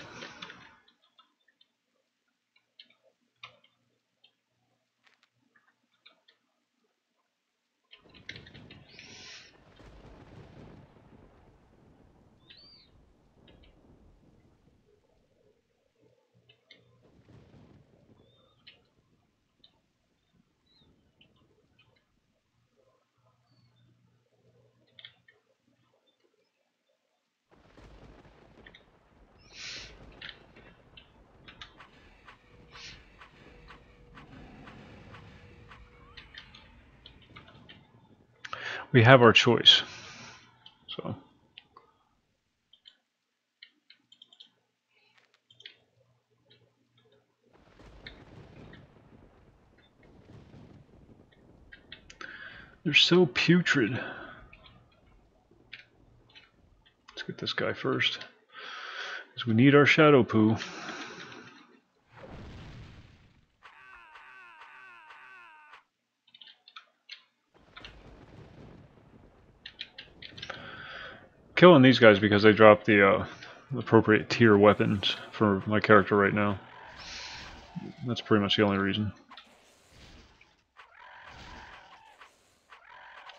We have our choice. So they're so putrid. Let's get this guy first, because we need our shadow poo. Killing these guys because they drop the appropriate tier weapons for my character right now. That's pretty much the only reason.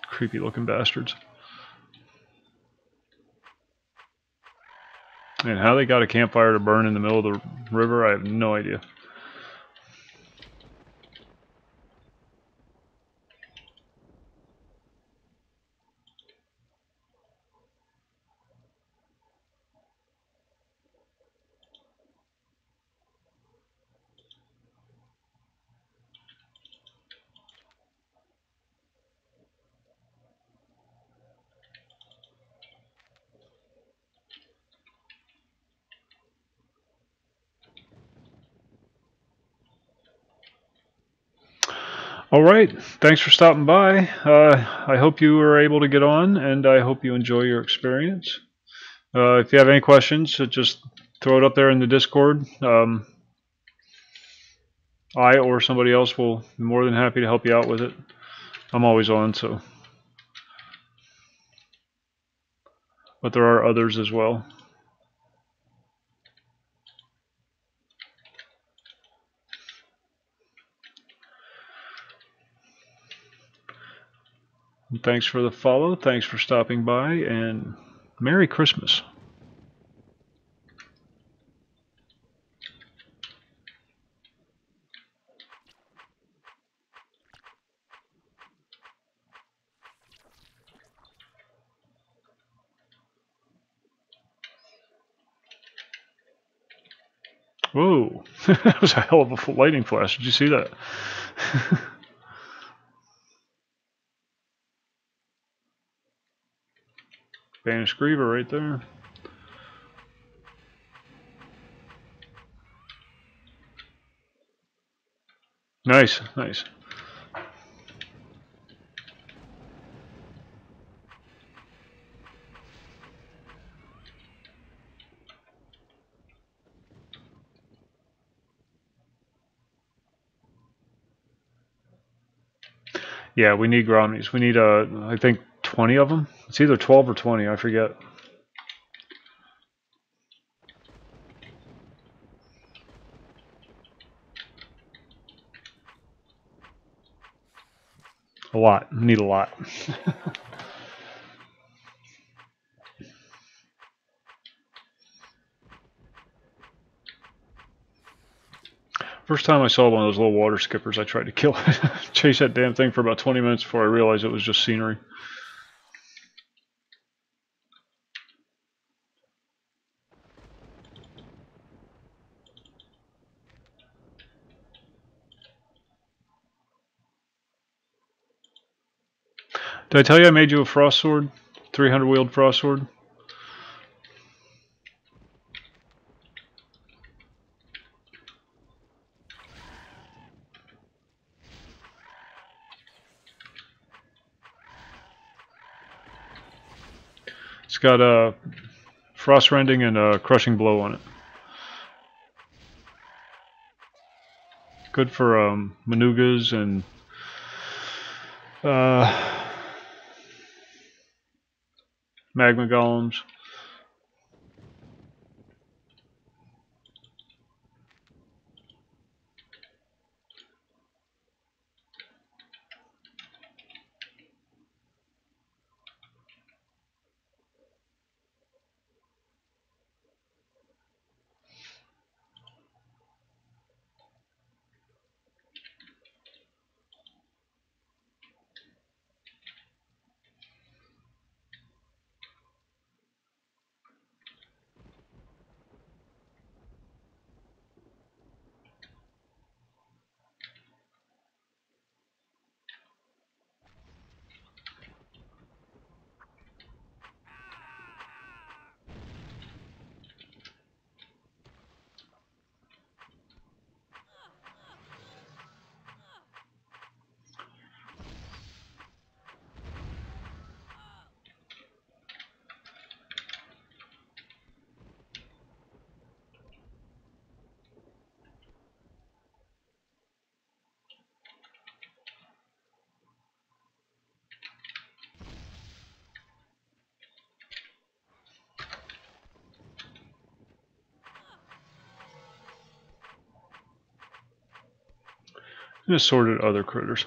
Creepy looking bastards. And how they got a campfire to burn in the middle of the river, I have no idea. Alright, thanks for stopping by. I hope you were able to get on, and I hope you enjoy your experience. If you have any questions, just throw it up there in the Discord. I or somebody else will be more than happy to help you out with it. I'm always on, so. But there are others as well. And thanks for the follow, thanks for stopping by, and Merry Christmas. Whoa, that was a hell of a lightning flash. Did you see that? Banished Griever right there. Nice, nice. Yeah, we need Armies. We need, I think, 20 of them. It's either 12 or 20, I forget. A lot. We need a lot. First time I saw one of those little water skippers, I tried to kill it. Chase that damn thing for about 20 minutes before I realized it was just scenery. Did I tell you I made you a frost sword? 300 wheeled frost sword? It's got a frost rending and a crushing blow on it. Good for manugas and magma golems. And assorted other critters.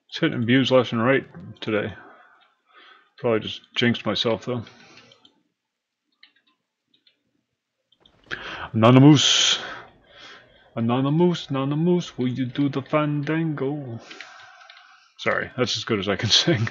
It's hitting views left and right today. Probably just jinxed myself though. Anonymous. Anonymous, will you do the fandango? Sorry, that's as good as I can sing.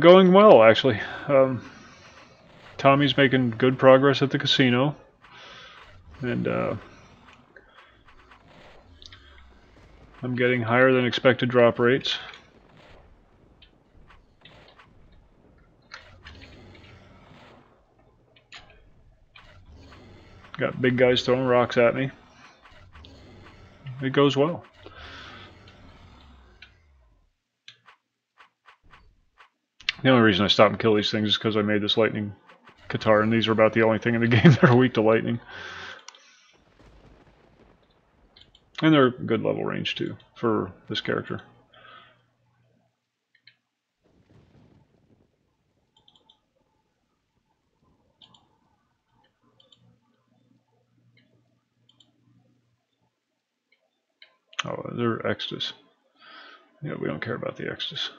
Going well, actually. Tommy's making good progress at the casino, and I'm getting higher than expected drop rates. Got big guys throwing rocks at me. It goes well. The only reason I stop and kill these things is because I made this lightning Gathorn, and these are about the only thing in the game that are weak to lightning. And they're good level range too, for this character. Oh, they're Extus. Yeah, we don't care about the Extus.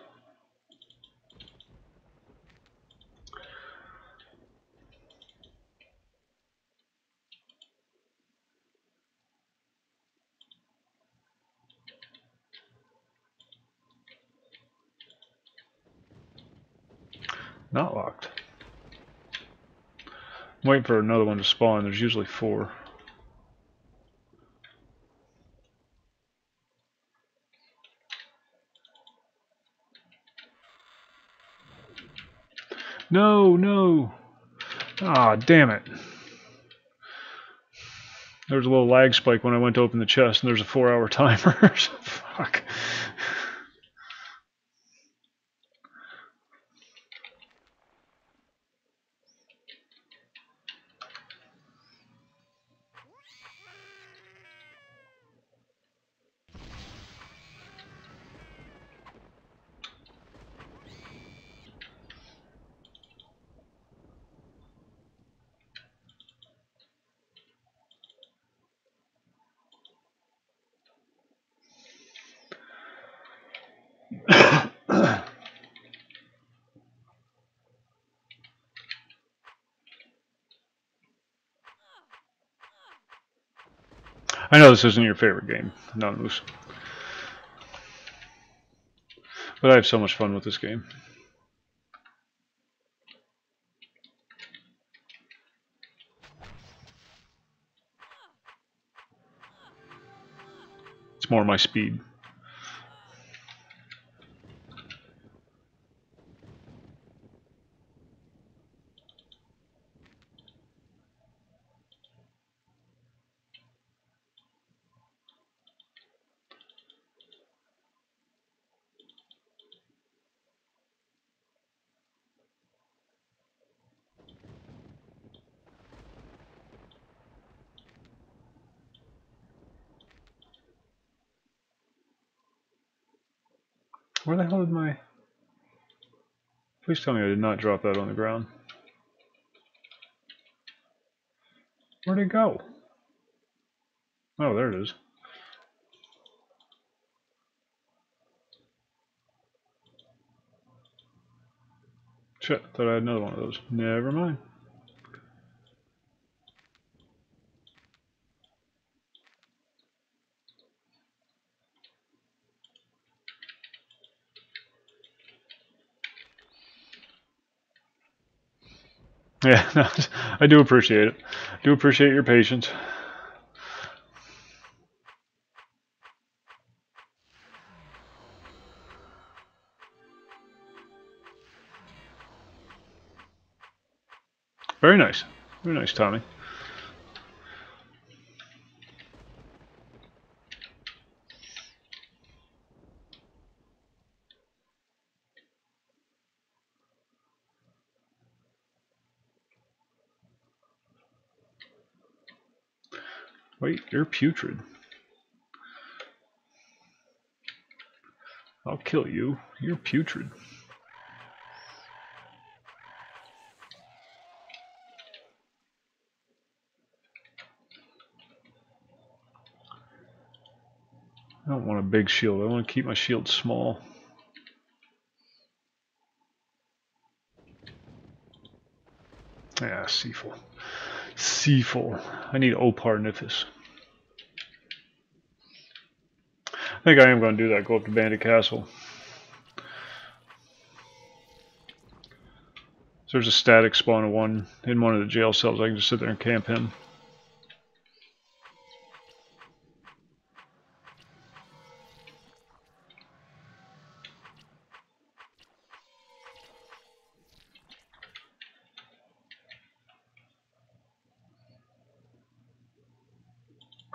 Not locked. I'm waiting for another one to spawn. There's usually 4. No, no. Ah, damn it. There was a little lag spike when I went to open the chest, and there's a 4-hour timer. Fuck. I know this isn't your favorite game, Anonymous, but I have so much fun with this game. It's more my speed. Where the hell did my... Please tell me I did not drop that on the ground. Where'd it go? Oh, there it is. Shit, thought I had another one of those. Never mind. Yeah, no, I do appreciate it. Do appreciate your patience. Very nice. Very nice, Tommy. Wait, you're putrid. I'll kill you. You're putrid. I don't want a big shield. I want to keep my shield small. Yeah, Seaful. Seaful. I need Oparnifus. I think I am going to do that. Go up to Bandit Castle. So there's a static spawn of one in one of the jail cells. I can just sit there and camp him.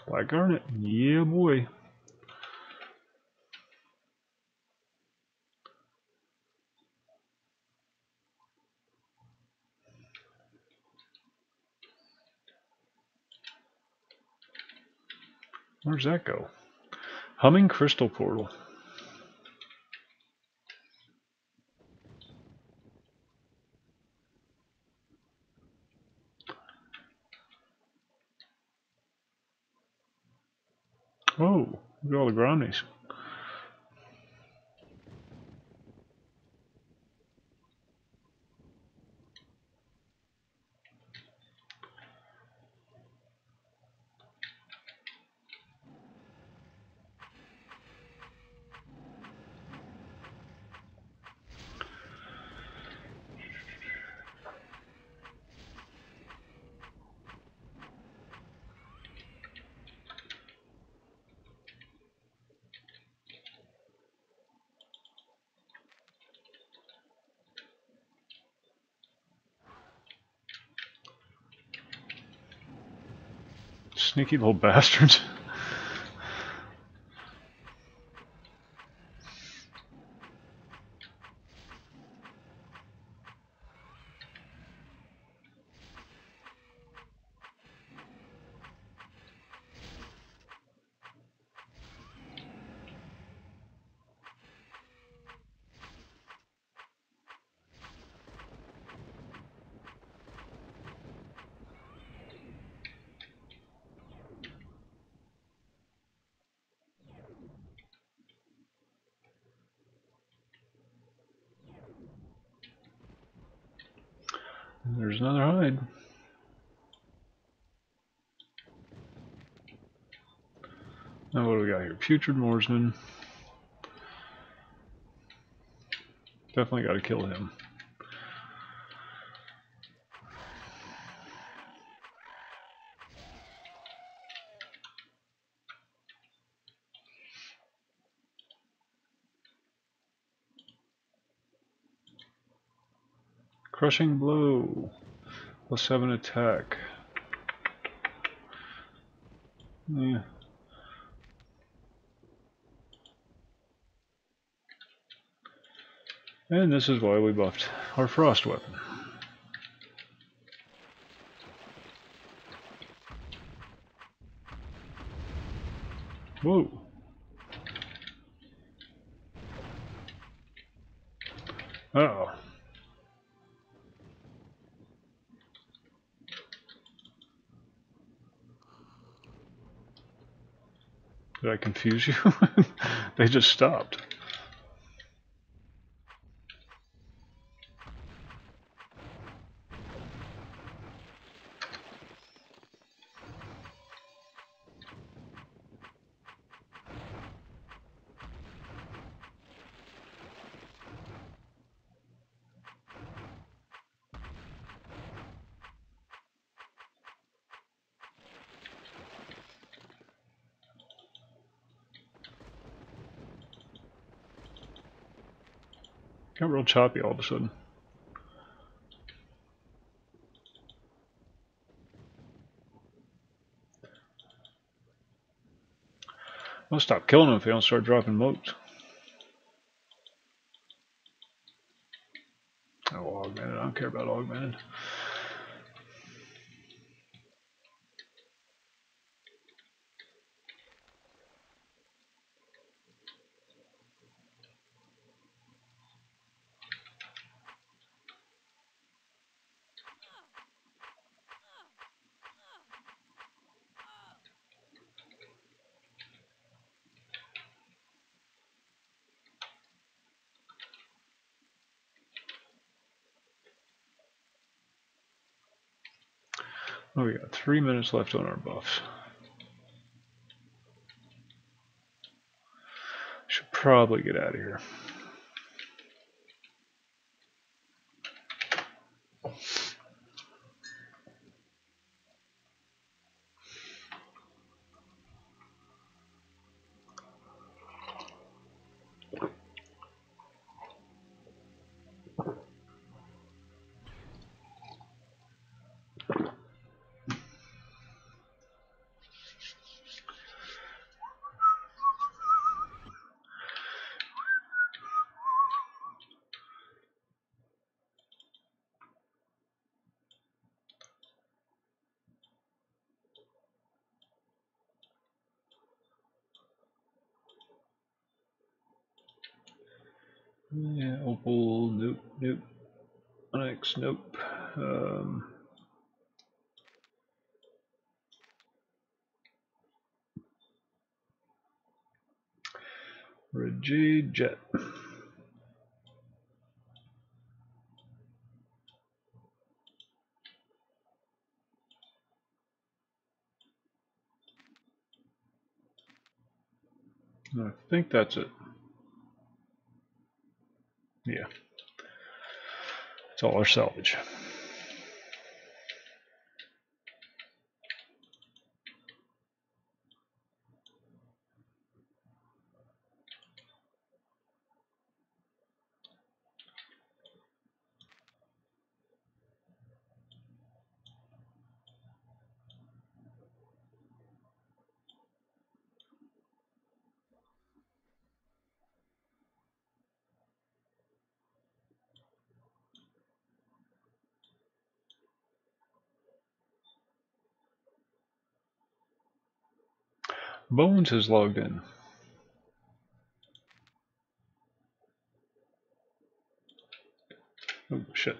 Black Garnet. Yeah, boy. Where's that go? Humming Crystal Portal. Oh, look at all the Grandes. Sneaky little bastards. There's another hide. Now what do we got here? Putrid Moorsman. Definitely got to kill him. Crushing Blow. +7 attack. Yeah. And this is why we buffed our frost weapon. Whoa. Uh-oh. Did I confuse you? They just stopped. Got real choppy all of a sudden. I'll stop killing them if they don't start dropping motes. Oh, augmented. I don't care about augmented. Oh, we got 3 minutes left on our buffs. Should probably get out of here. Yeah, opal, nope, nope. Onyx, nope. Red jade, jet. I think that's it. Yeah. It's all our salvage. Bones has logged in. Oh, shit.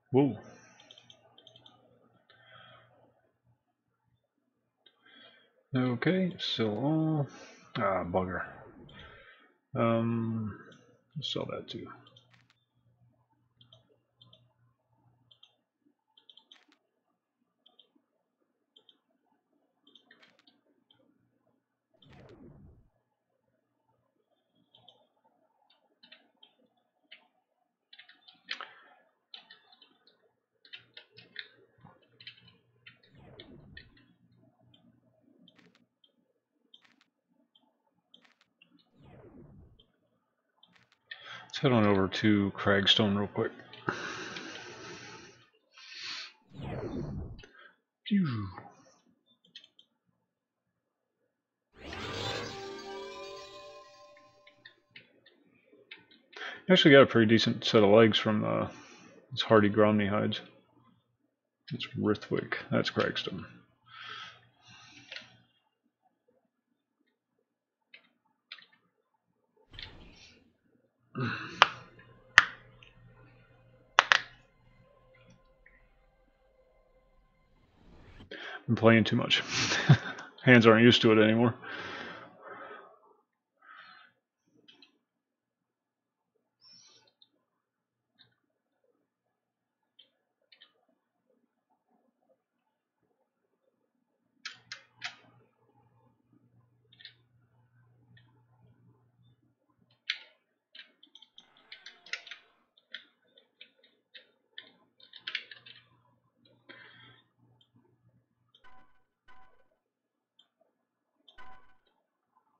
Whoa. Okay, still all. Ah, bugger. Let's sell that too. Let's head on over to Cragstone real quick. Phew. Actually got a pretty decent set of legs from these hardy Gromny hides. It's Rithwick. That's Cragstone. I'm playing too much. Hands aren't used to it anymore.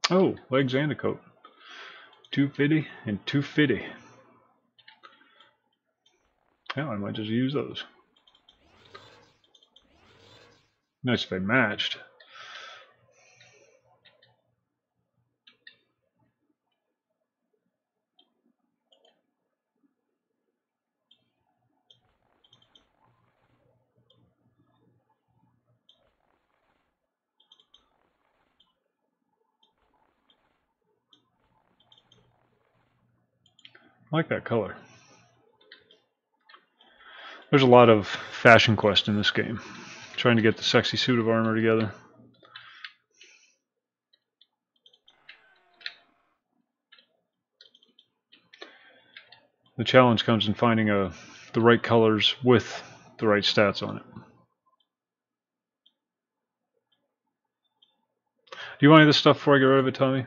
Oh, legs and a coat. 250 and 250. Yeah, I might just use those. Nice if they matched. I like that color. There's a lot of fashion quest in this game. Trying to get the sexy suit of armor together. The challenge comes in finding the right colors with the right stats on it. Do you want any of this stuff before I get rid of it, Tommy?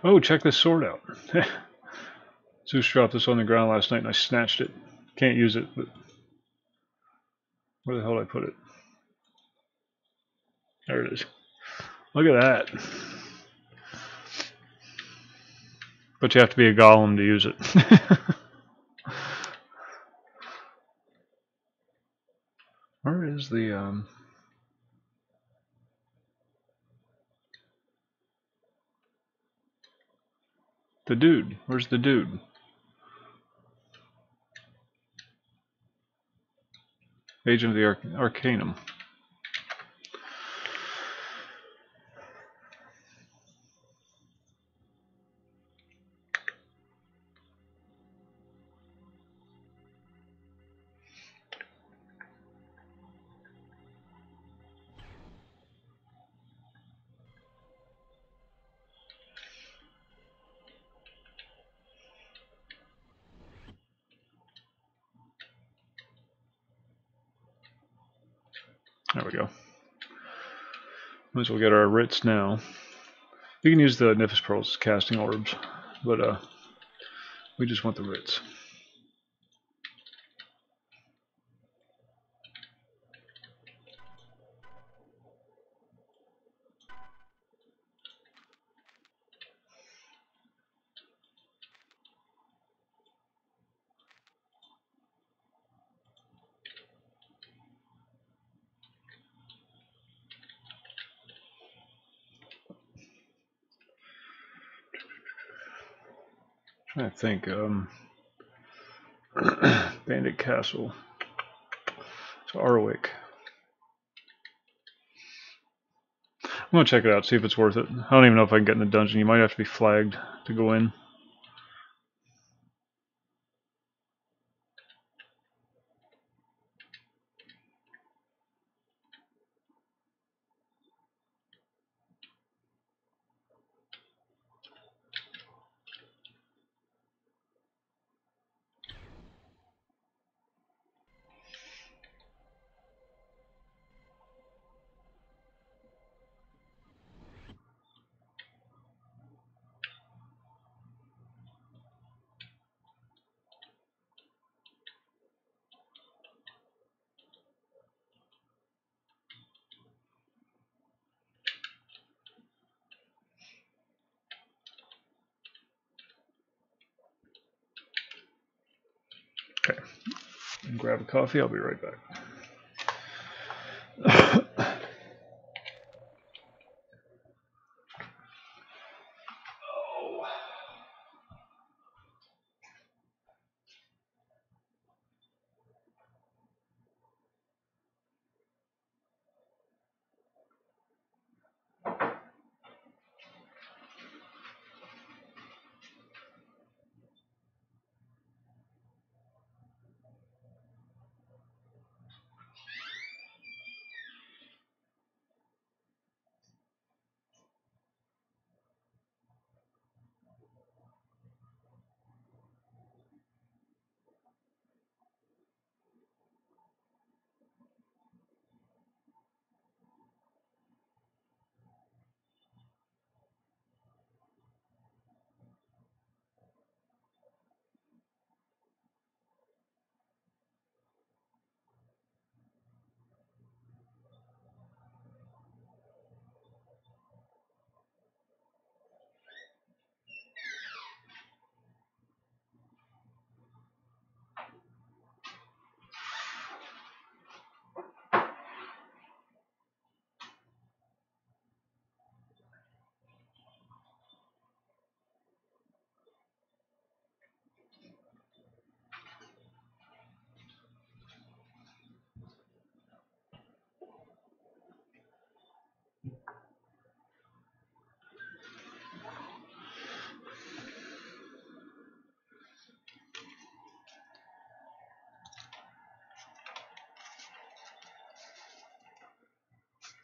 Oh, check this sword out. Zeus dropped this on the ground last night and I snatched it. Can't use it, but where the hell did I put it? There it is. Look at that. But you have to be a golem to use it. Where is the dude? Where's the dude? Agent of the Arcanum. There we go. Might as well get our writs now. We can use the Nifus Pearls as casting orbs, but we just want the writs. Trying to think. Bandit Castle. So Arwick. I'm gonna check it out, see if it's worth it. I don't even know if I can get in the dungeon. You might have to be flagged to go in. grab a coffee. I'll be right back.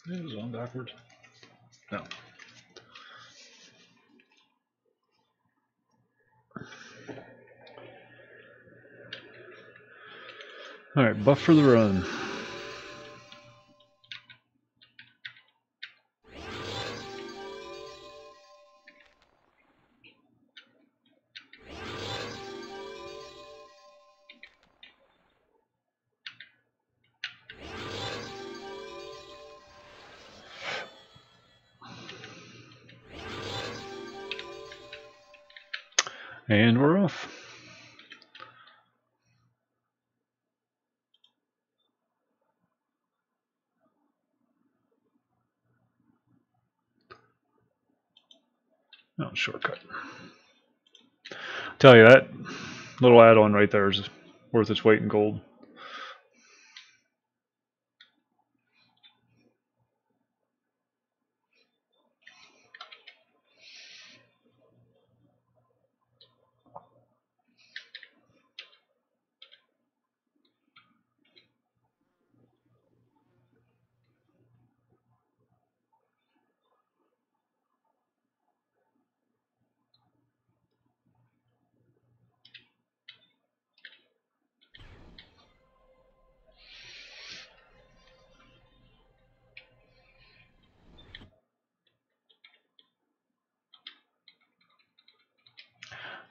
It was on backwards. No. Alright, buff for the run. And we're off. No, shortcut. Tell you, that little add-on right there is worth its weight in gold.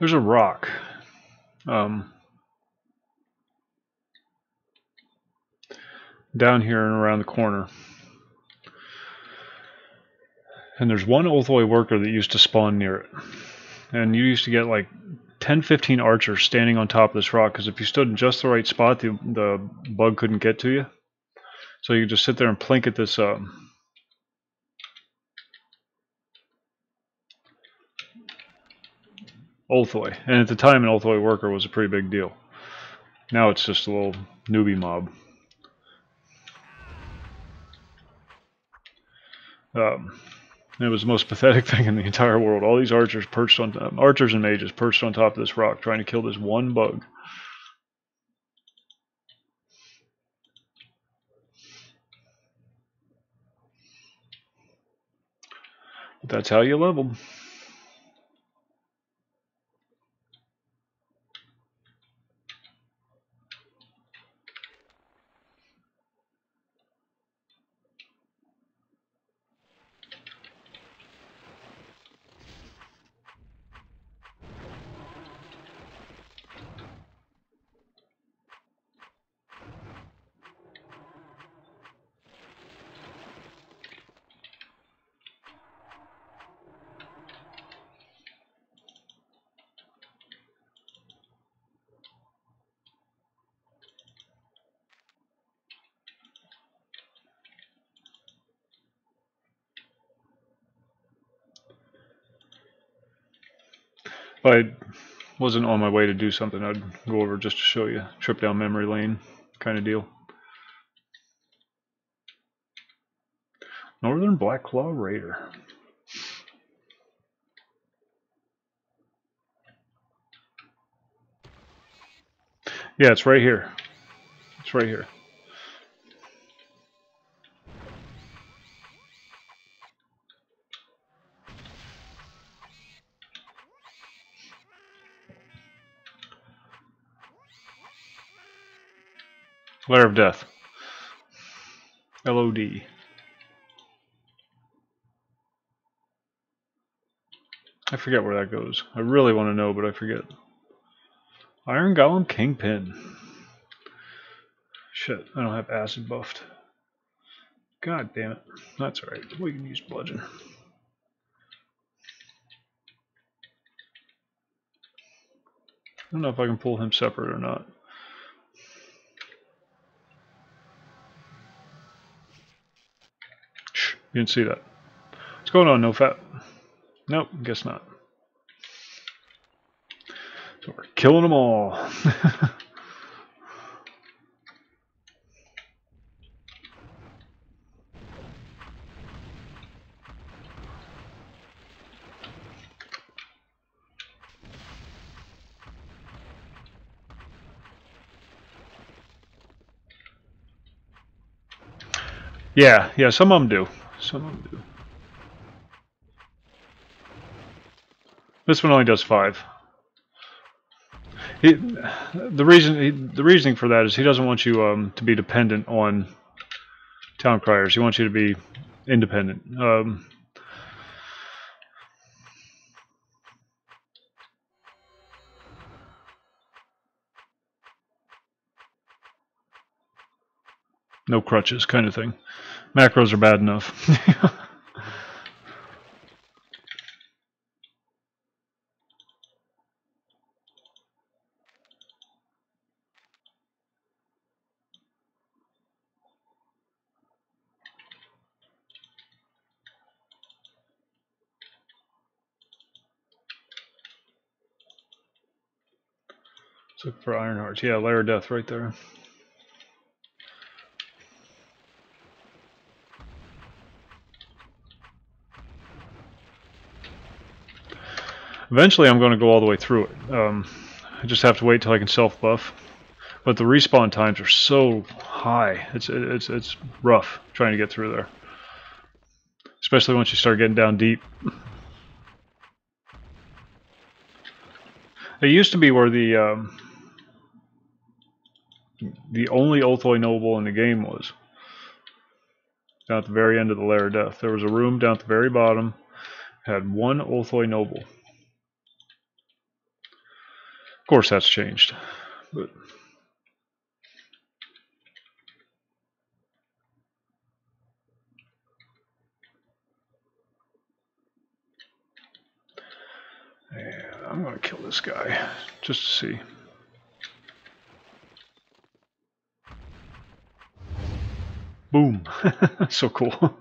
There's a rock. Down here and around the corner. And there's one Ulthoi worker that used to spawn near it. And you used to get like 10-15 archers standing on top of this rock, because if you stood in just the right spot, the bug couldn't get to you. So you just sit there and plink at this Ulthoi. And at the time, an Ulthoi worker was a pretty big deal. Now it's just a little newbie mob. It was the most pathetic thing in the entire world. All these archers perched on archers and mages perched on top of this rock, trying to kill this one bug. But that's how you leveled. If I wasn't on my way to do something, I'd go over just to show you. Trip down memory lane kind of deal. Northern Black Claw Raider. Yeah, it's right here. It's right here. Lair of Death. LOD. I forget where that goes. I really want to know, but I forget. Iron Golem Kingpin. Shit, I don't have acid buffed. God damn it. That's alright. We can use bludgeon. I don't know if I can pull him separate or not. Shh, you didn't see that. What's going on, no fat? Nope, guess not. So we're killing them all. Yeah, some of them do. Some of them do. This one only does 5. The reasoning for that is he doesn't want you to be dependent on town criers. He wants you to be independent. No crutches, kind of thing. Macros are bad enough. Let's look for Iron Hearts. Yeah, Lair of Death right there. Eventually I'm going to go all the way through it. I just have to wait till I can self-buff. But the respawn times are so high. It's rough trying to get through there. Especially once you start getting down deep. It used to be where the only Ulthoi noble in the game was. Down at the very end of the Lair of Death. There was a room down at the very bottom. Had one Ulthoi noble. Of course that's changed. But yeah, I'm going to kill this guy just to see. Boom. So cool.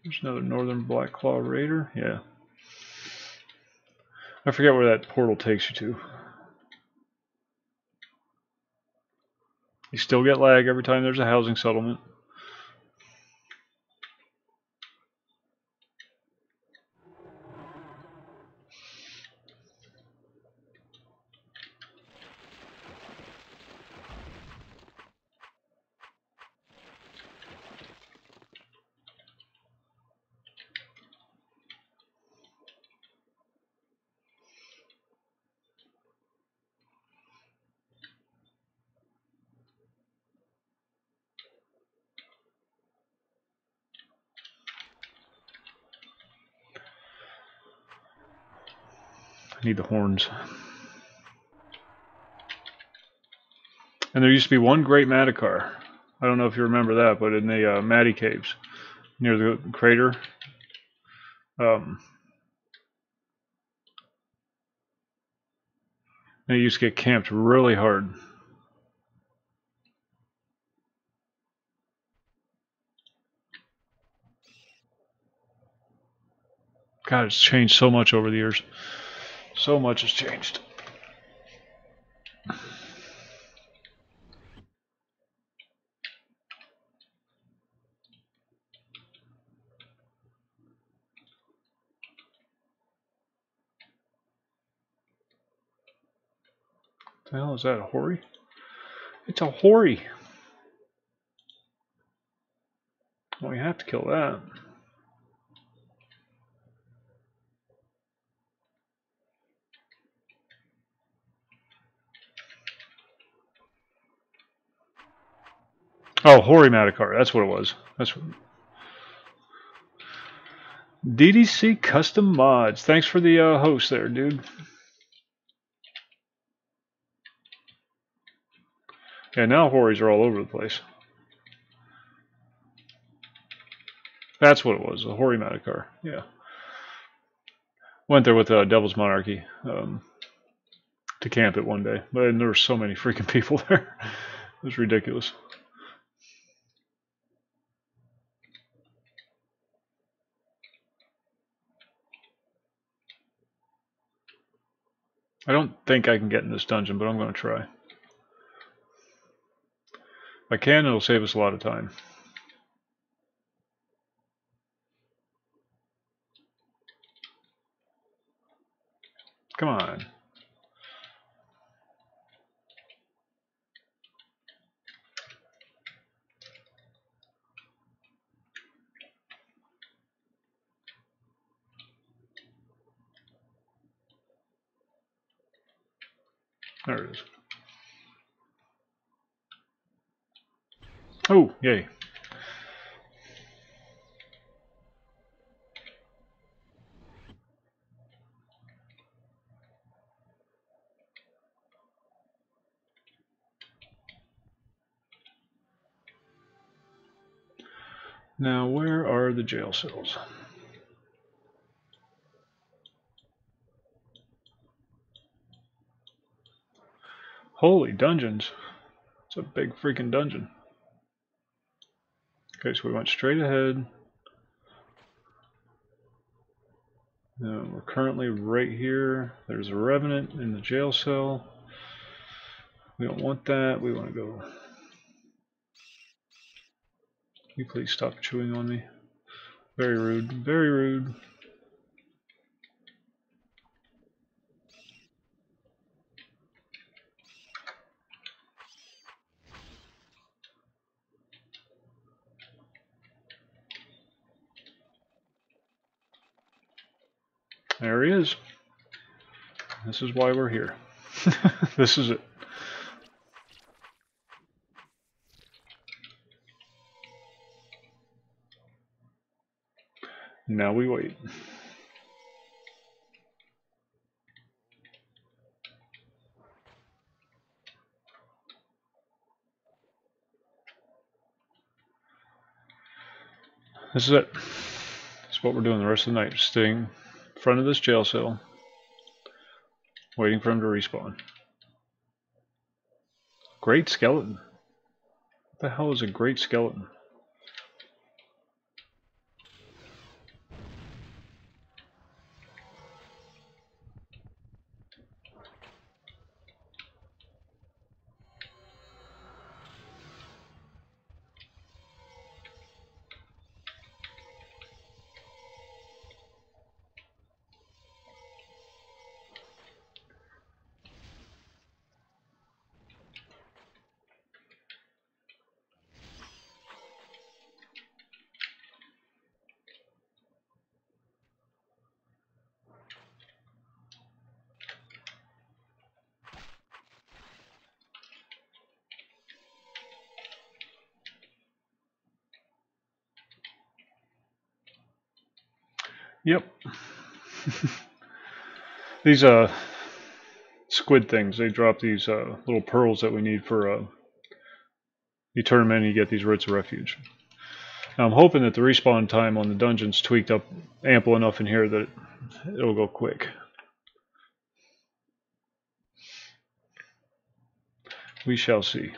There's another Northern Black Claw Raider. Yeah. I forget where that portal takes you to. You still get lag every time there's a housing settlement. I need the horns. And there used to be one great Madakar. I don't know if you remember that, but in the Maddie Caves, near the crater, they used to get camped really hard. God, it's changed so much over the years. So much has changed. What the hell is that, a hoary? It's a hoary! Well, we have to kill that. Oh, hoary Madakar, that's what it was. That's what... DDC Custom Mods. Thanks for the host there, dude. Yeah, now hoaries are all over the place. That's what it was, a hoary Madakar. Yeah. Went there with Devil's Monarchy to camp it one day, but there were so many freaking people there. It was ridiculous. I don't think I can get in this dungeon, but I'm going to try. If I can, it'll save us a lot of time. Come on. There it is. Oh, yay. Now, where are the jail cells? Holy dungeons. It's a big freaking dungeon. Okay, so we went straight ahead. We're currently right here. There's a revenant in the jail cell. We don't want that. We want to go. Can you please stop chewing on me? Very rude. Very rude. There he is. This is why we're here. This is it. Now we wait. This is it. That's what we're doing the rest of the night. Just staying in front of this jail cell, waiting for him to respawn. Great skeleton. What the hell is a great skeleton? Yep. These squid things, they drop these little pearls that we need for You turn them in and you get these writs of refuge. Now I'm hoping that the respawn time on the dungeon's tweaked up ample enough in here that it'll go quick. We shall see.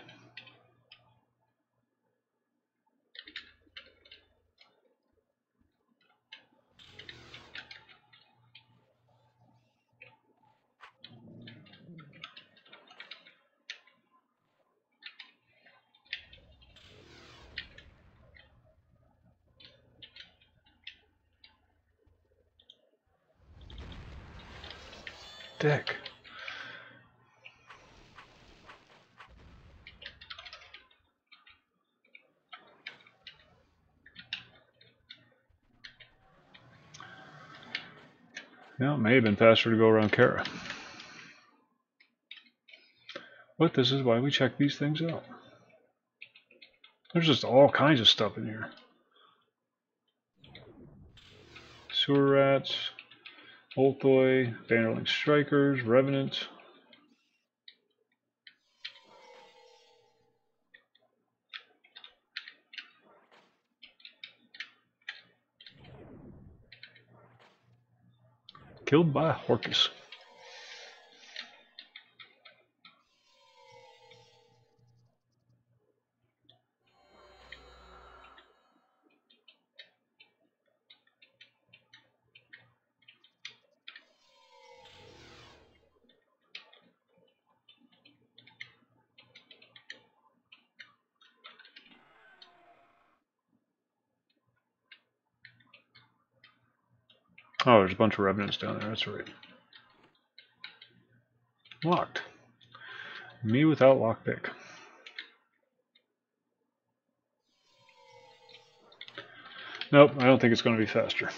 Dick. Yeah, it may have been faster to go around Kara. But this is why we check these things out. There's just all kinds of stuff in here. Sewer rats, Olthoi, Bannerling strikers, revenants. Killed by Horcus. Oh, there's a bunch of revenants down there, that's right. Locked. Me without lockpick. Nope, I don't think it's going to be faster.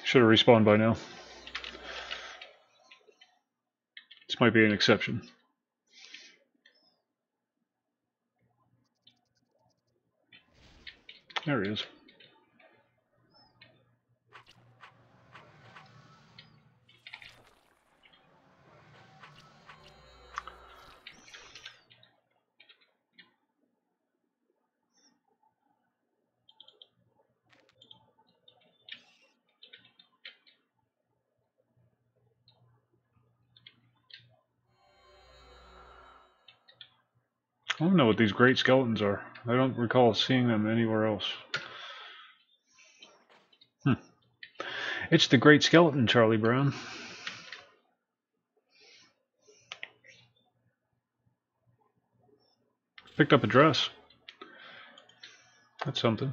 Should have respawned by now. This might be an exception. There he is. I don't know what these great skeletons are. I don't recall seeing them anywhere else. It's the great skeleton, Charlie Brown. Picked up a dress. That's something.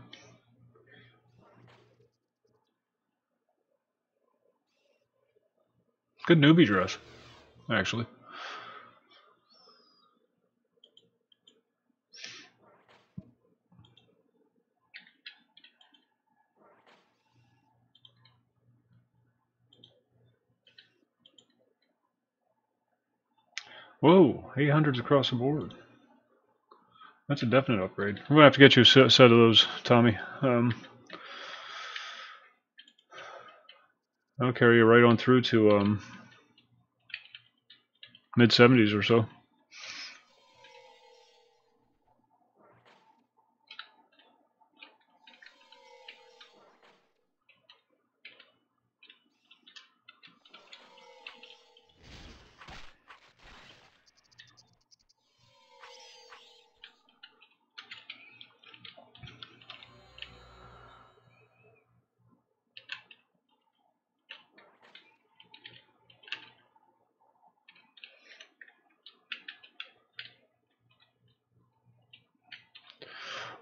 Good newbie dress, actually. Whoa, 800s across the board. That's a definite upgrade. I'm going to have to get you a set of those, Tommy. I'll carry you right on through to mid-70s or so.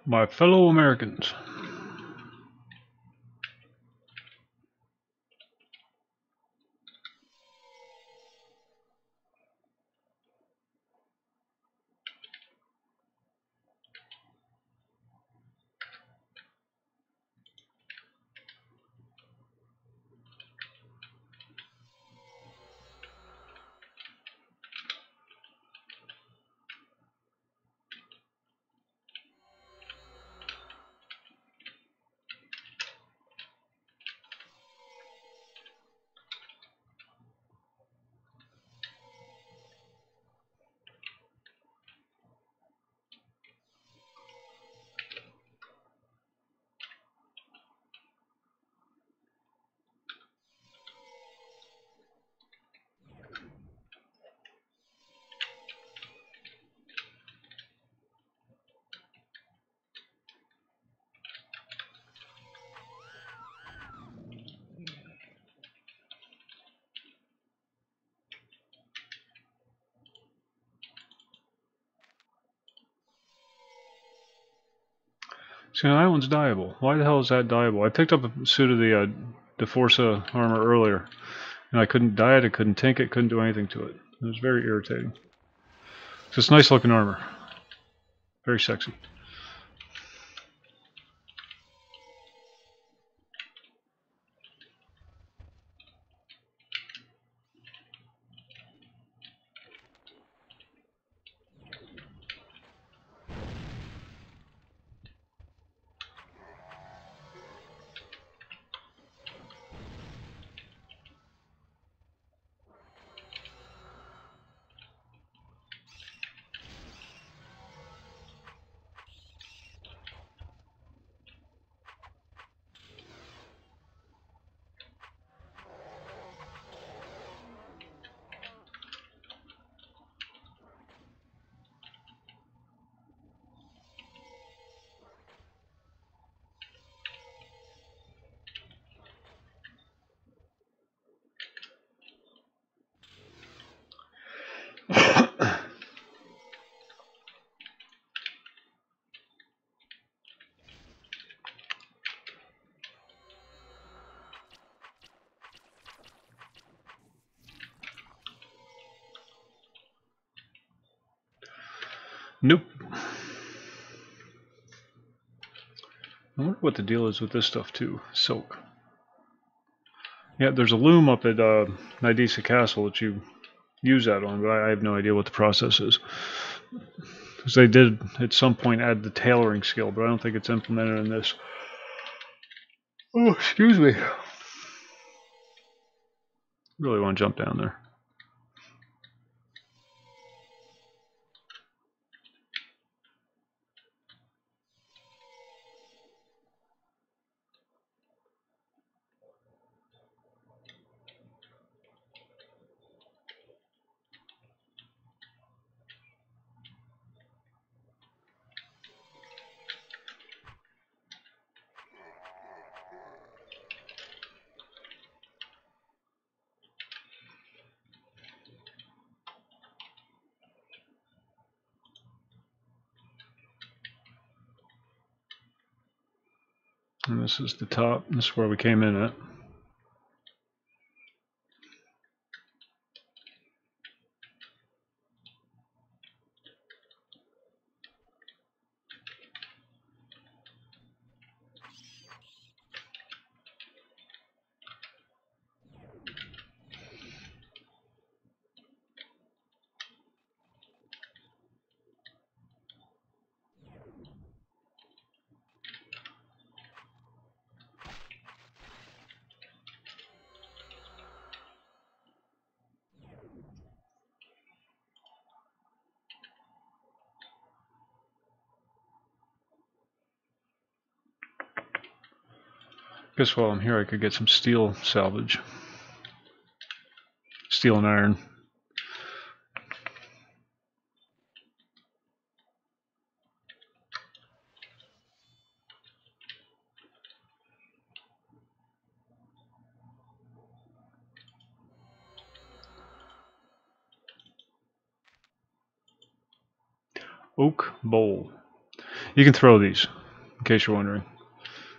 My fellow Americans. See, that one's dyeable. Why the hell is that dyeable? I picked up a suit of the Forza armor earlier, and I couldn't dye it, I couldn't tink it, couldn't do anything to it. It was very irritating. It's just nice looking armor. Very sexy. Nope. I wonder what the deal is with this stuff too. Silk. Yeah, there's a loom up at Nidesa Castle that you use that on, but I have no idea what the process is. Because they did at some point add the tailoring skill, but I don't think it's implemented in this. Oh, excuse me. Really want to jump down there. And this is the top. This is where we came in at. Guess while I'm here I could get some steel salvage. Steel and iron. Oak bowl. You can throw these, in case you're wondering.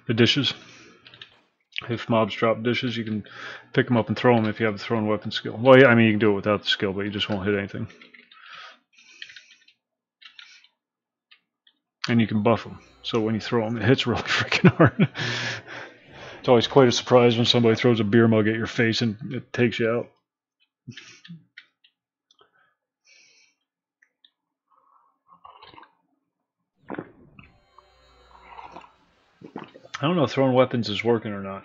The dishes. If mobs drop dishes, you can pick them up and throw them if you have a thrown weapon skill. Well, yeah, I mean, you can do it without the skill, but you just won't hit anything. And you can buff them, so when you throw them, it hits really freaking hard. It's always quite a surprise when somebody throws a beer mug at your face and it takes you out. I don't know if throwing weapons is working or not.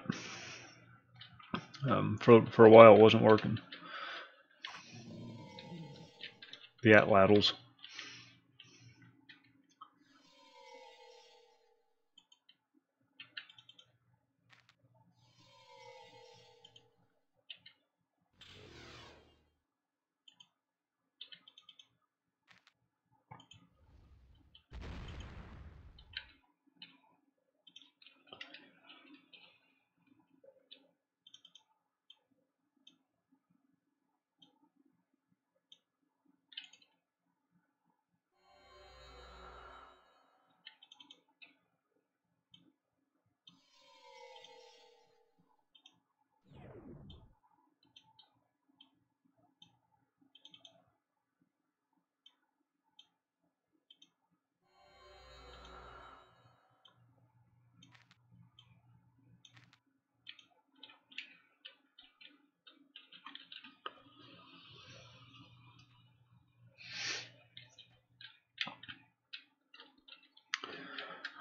For a while, it wasn't working. The atlatls.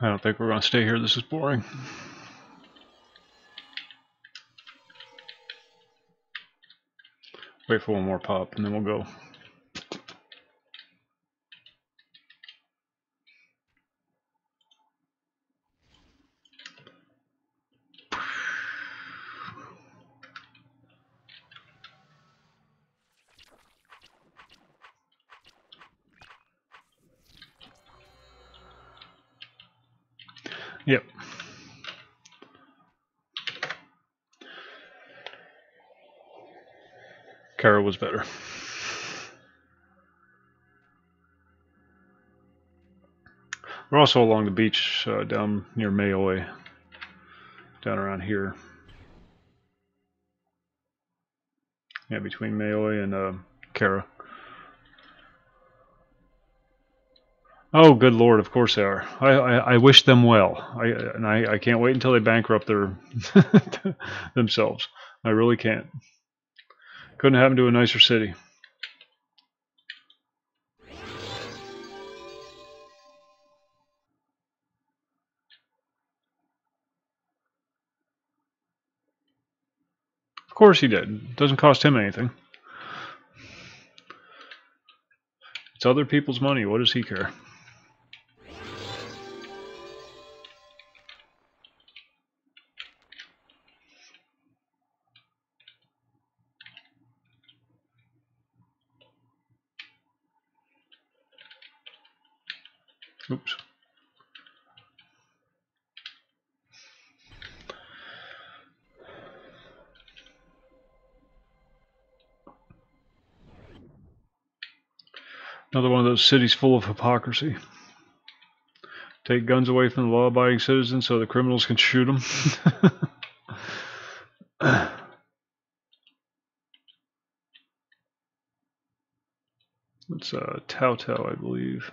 I don't think we're going to stay here. This is boring. Wait for one more pop, and then we'll go. Yep. Kara was better. We're also along the beach down near Mayoy, down around here. Yeah, between Mayoy and Kara. Oh, good lord! Of course they are. I wish them well. I can't wait until they bankrupt their themselves. I really can't. Couldn't happen to a nicer city. Of course he did. Doesn't cost him anything. It's other people's money. What does he care? Oops. Another one of those cities full of hypocrisy. Take guns away from the law-abiding citizens so the criminals can shoot them. It's Tao, I believe.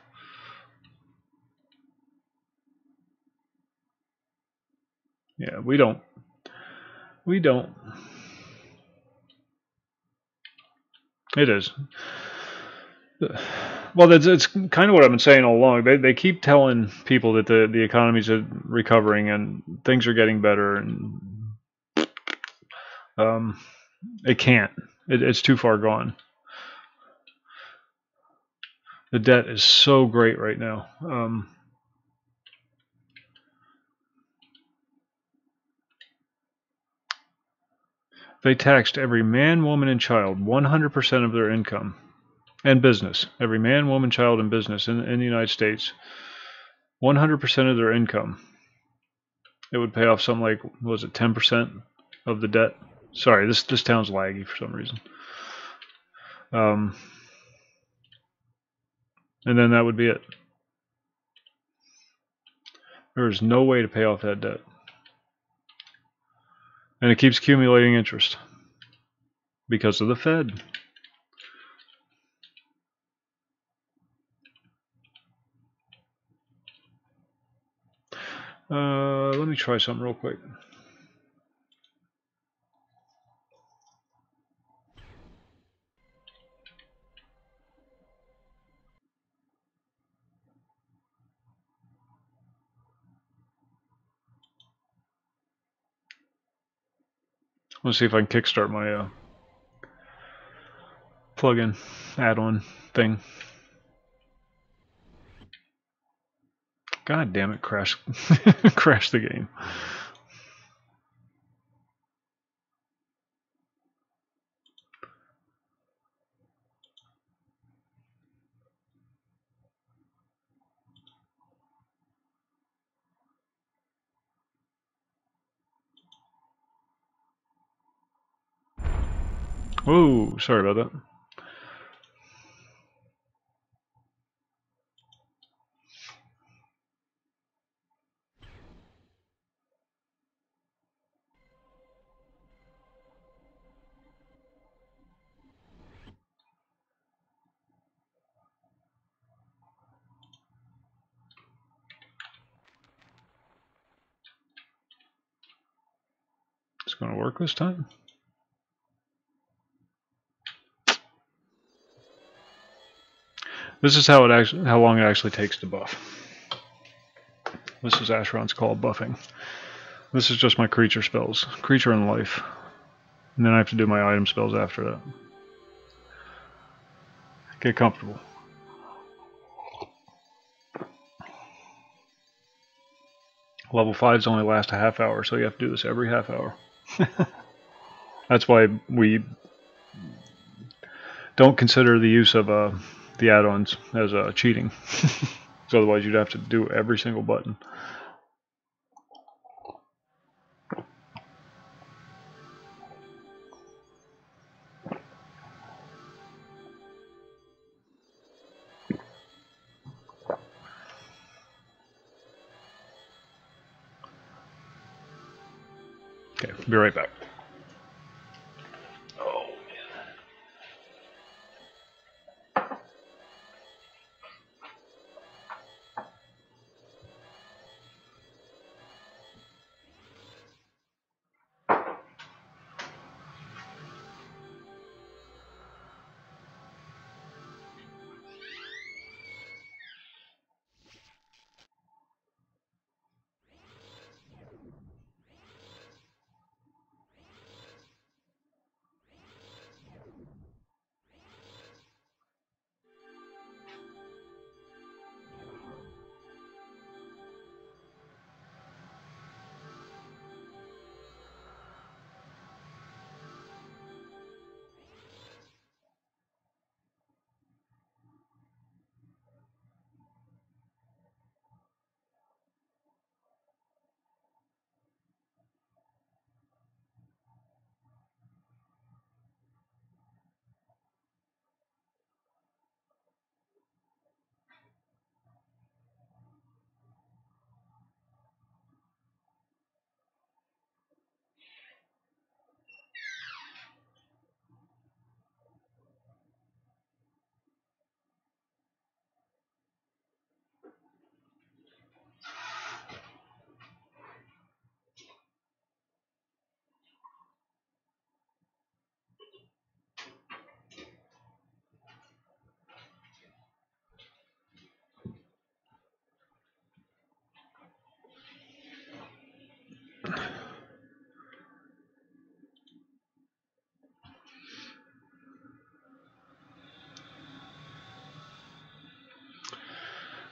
Yeah, we don't. We don't. It is. Well, it's kind of what I've been saying all along. They keep telling people that the economy's recovering and things are getting better, and it can't. It's too far gone. The debt is so great right now. They taxed every man, woman, and child 100% of their income. And business. Every man, woman, child, and business in the United States. 100% of their income. It would pay off something like, what was it, 10% of the debt? Sorry, this town's laggy for some reason. And then that would be it. There is no way to pay off that debt. And it keeps accumulating interest. Because of the Fed. Let me try something real quick. Let's see if I can kickstart my plugin add-on thing. God damn it, crash crash the game. Whoa, sorry about that. It's going to work this time. This is how long it actually takes to buff. This is Asheron's Call buffing. This is just my creature spells. Creature and life. And then I have to do my item spells after that. Get comfortable. Level 5s only last a half hour, so you have to do this every half hour. That's why we don't consider the use of the add-ons as cheating. So otherwise you'd have to do every single button. Okay, be right back. Oh,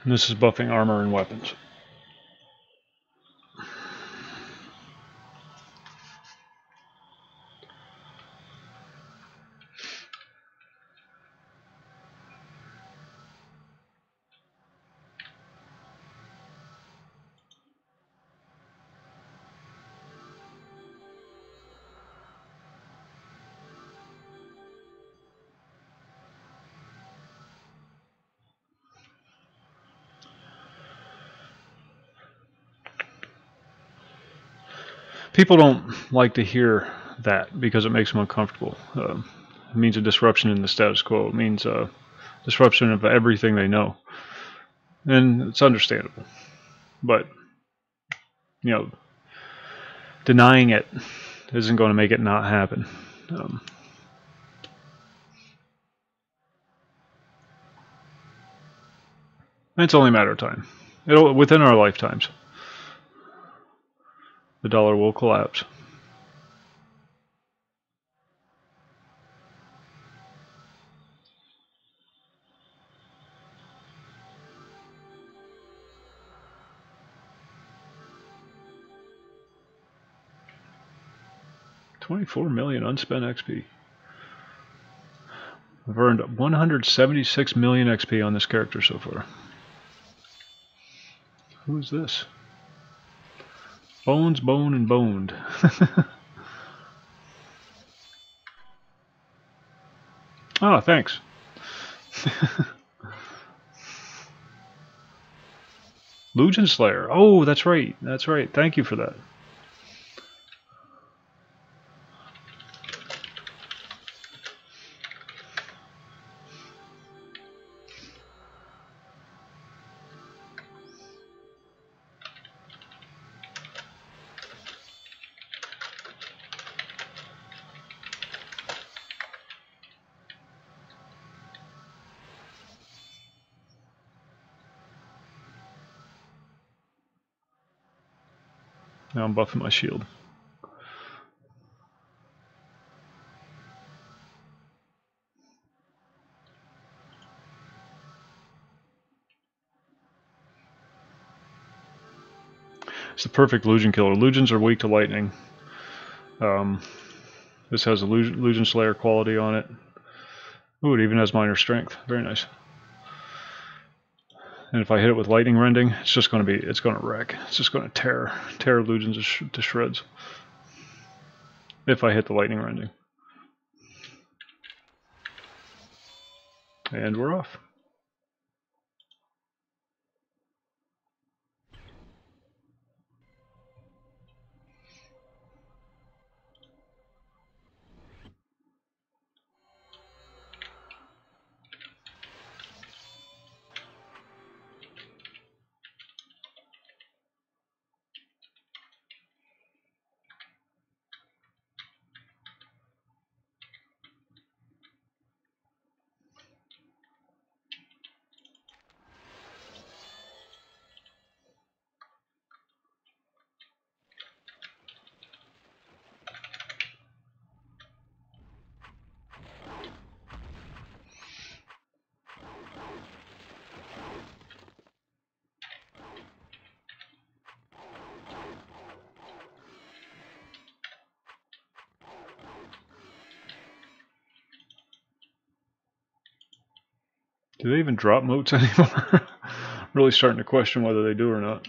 and this is buffing armor and weapons. People don't like to hear that because it makes them uncomfortable. It means a disruption in the status quo. It means a disruption of everything they know. And it's understandable. But, you know, denying it isn't going to make it not happen. It's only a matter of time. Within our lifetimes, the dollar will collapse. $24 million unspent XP. I've earned 176 million XP on this character so far. Who is this? Bones, bone, and boned. Oh, thanks. Legion Slayer. Oh, that's right. That's right. Thank you for that. Now I'm buffing my shield. It's the perfect Legion killer. Legions are weak to lightning. This has a Legion Slayer quality on it. Ooh, it even has minor strength. Very nice. And if I hit it with lightning rending, it's just going to wreck. It's just going to tear Legions to shreds. If I hit the lightning rending. And we're off. Do they even drop moats anymore? Really starting to question whether they do or not.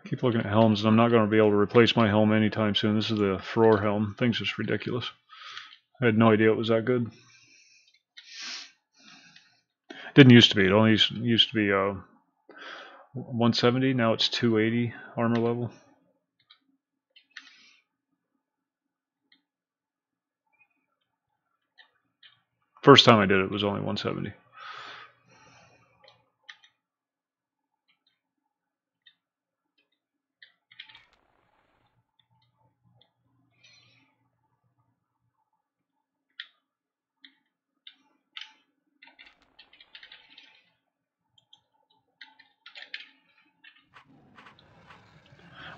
Keep looking at helms, and I'm not going to be able to replace my helm anytime soon. This is the Furor helm. Thing's just ridiculous. I had no idea it was that good. Didn't used to be. It only used to be 170. Now it's 280 armor level. First time I did it was only 170.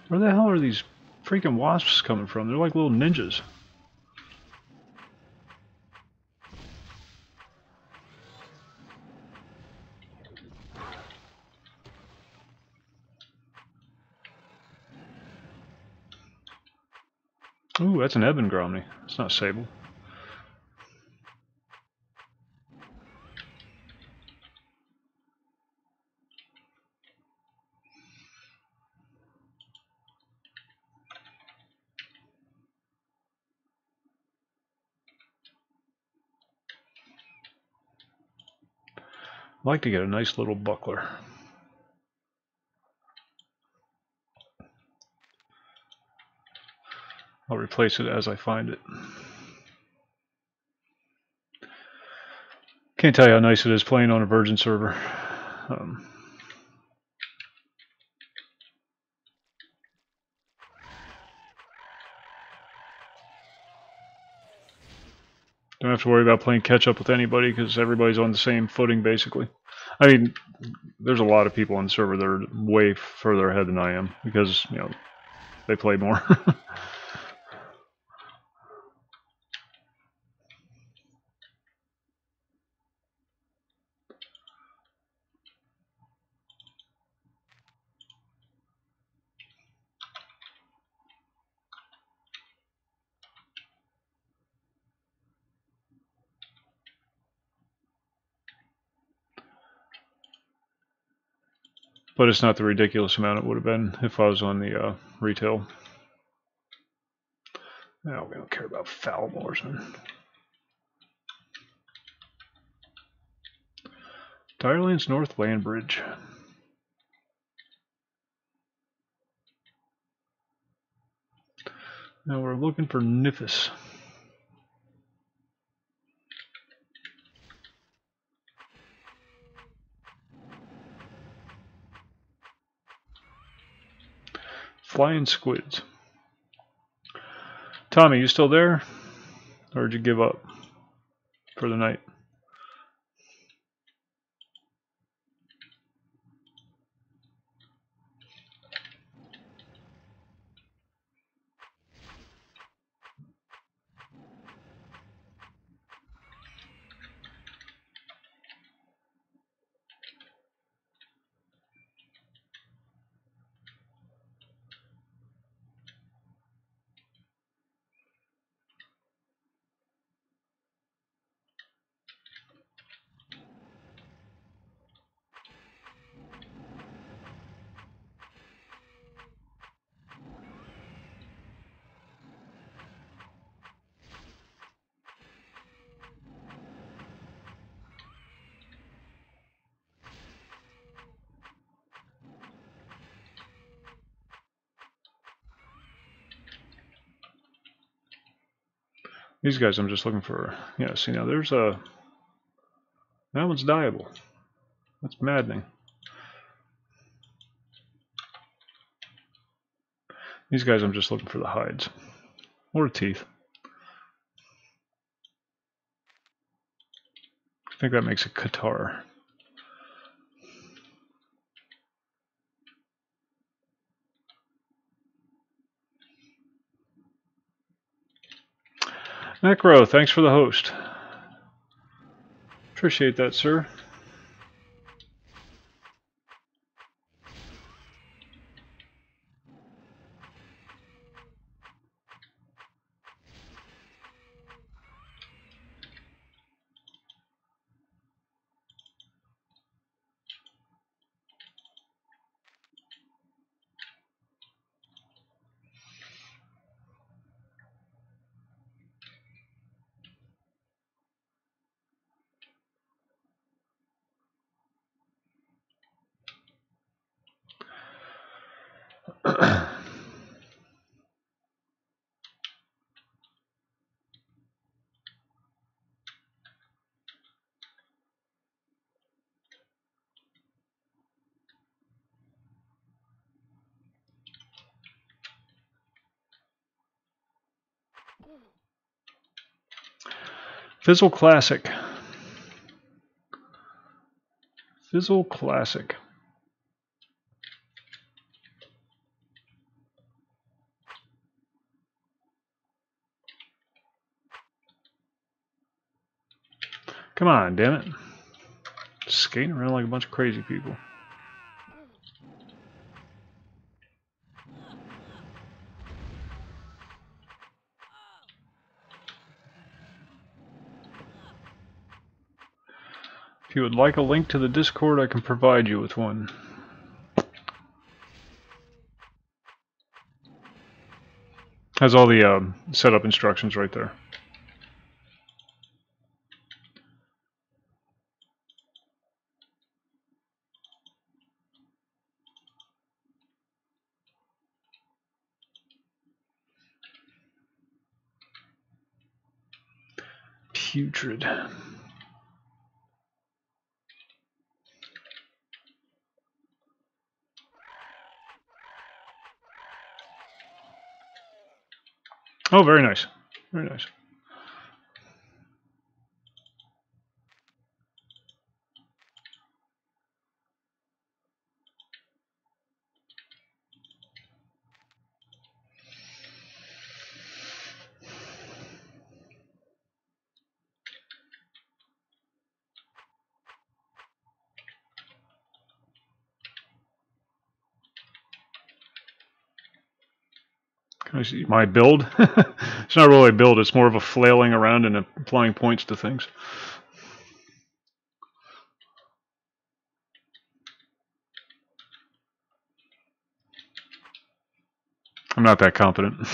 Where the hell are these freaking wasps coming from? They're like little ninjas. Ooh, that's an Ebon Gromny. It's not Sable. I'd like to get a nice little buckler. I'll replace it as I find it. Can't tell you how nice it is playing on a Virgin server. Don't have to worry about playing catch up with anybody because everybody's on the same footing basically. I mean, there's a lot of people on the server that are way further ahead than I am because, you know, they play more. But it's not the ridiculous amount it would have been if I was on the retail. No, we don't care about foul Moorsman. Direlands North Land Bridge. Now we're looking for Nifis. Flying squids. Tommy, you still there? Or did you give up for the night? These guys I'm just looking for. Yeah, see now there's a... That one's dyeable. That's maddening. These guys I'm just looking for the hides. Or teeth. I think that makes a Qatar. Macro, thanks for the host. Appreciate that, sir. Fizzle Classic. Fizzle Classic. Come on, damn it. Skating around like a bunch of crazy people. If you would like a link to the Discord, I can provide you with one. Has all the setup instructions right there. Putrid. Oh, very nice. Very nice. Can I see my build? It's not really a build, it's more of a flailing around and applying points to things. I'm not that competent.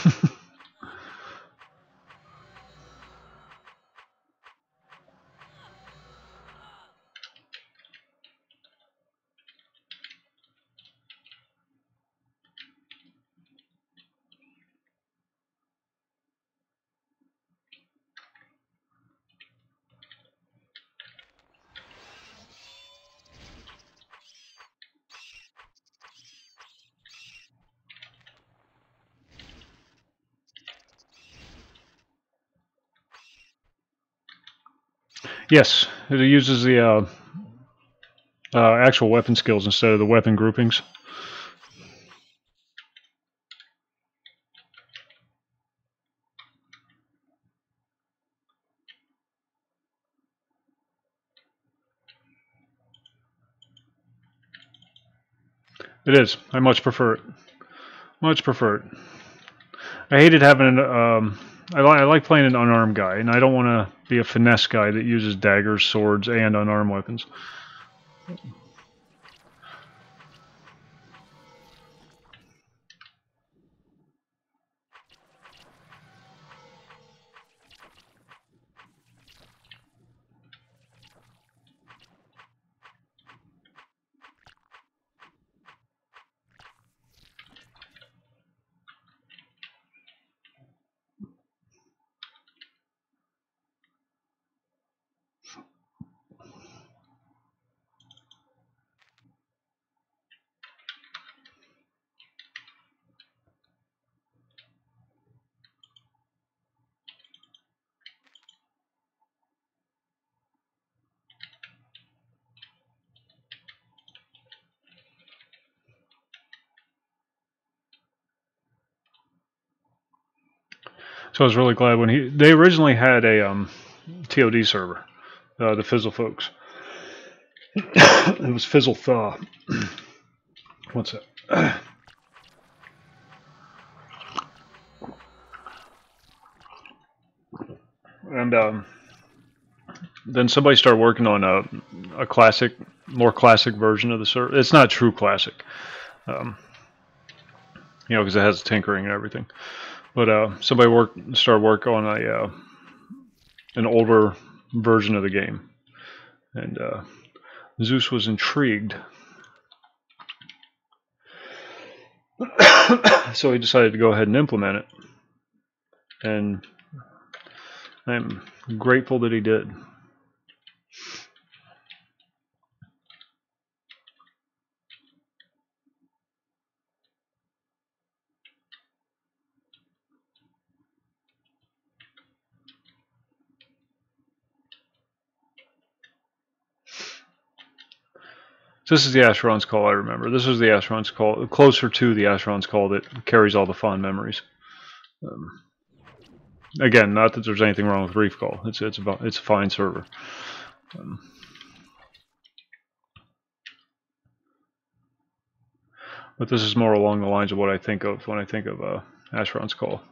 Yes, it uses the actual weapon skills instead of the weapon groupings. It is. I much prefer it. Much prefer it. I hated having an. I like playing an unarmed guy, and I don't want to be a finesse guy that uses daggers, swords, and unarmed weapons. So I was really glad when they originally had a TOD server, the Fizzle folks. It was Fizzle Thaw. What's that? And then somebody started working on a classic, more classic version of the server. It's not true classic, because it has tinkering and everything. But somebody started work on an older version of the game, and Zeus was intrigued, so he decided to go ahead and implement it, and I'm grateful that he did. So this is the Asheron's Call I remember. This is the Asheron's Call, closer to the Asheron's Call that carries all the fond memories. Again, not that there's anything wrong with Reef Call. It's a fine server. But this is more along the lines of what I think of when I think of Asheron's Call.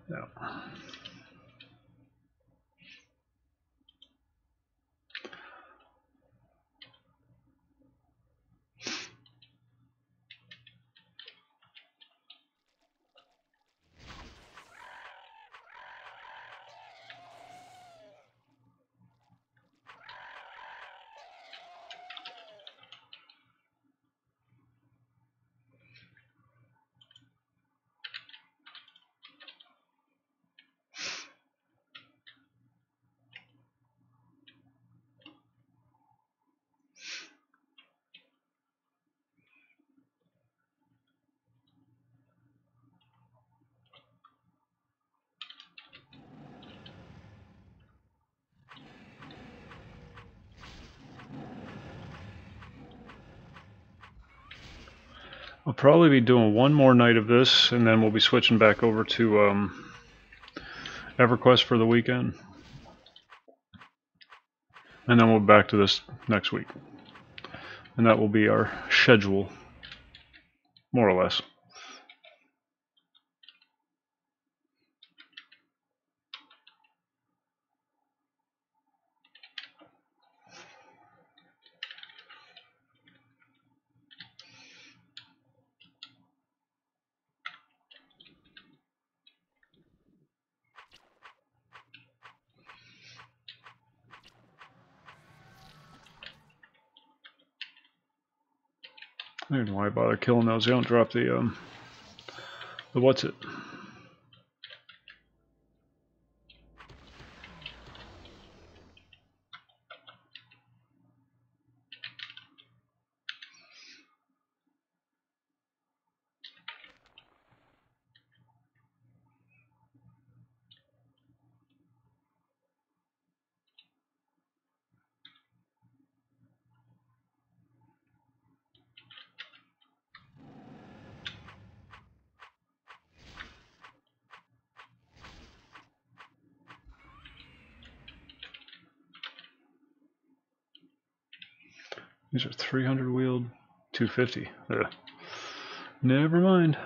Yeah. I'll probably be doing one more night of this, and then we'll be switching back over to EverQuest for the weekend. And then we'll be back to this next week. And that will be our schedule. more or less. I don't know why I bother killing those. They don't drop the what's it? These are 300 wheeled, 250. Ugh. Never mind.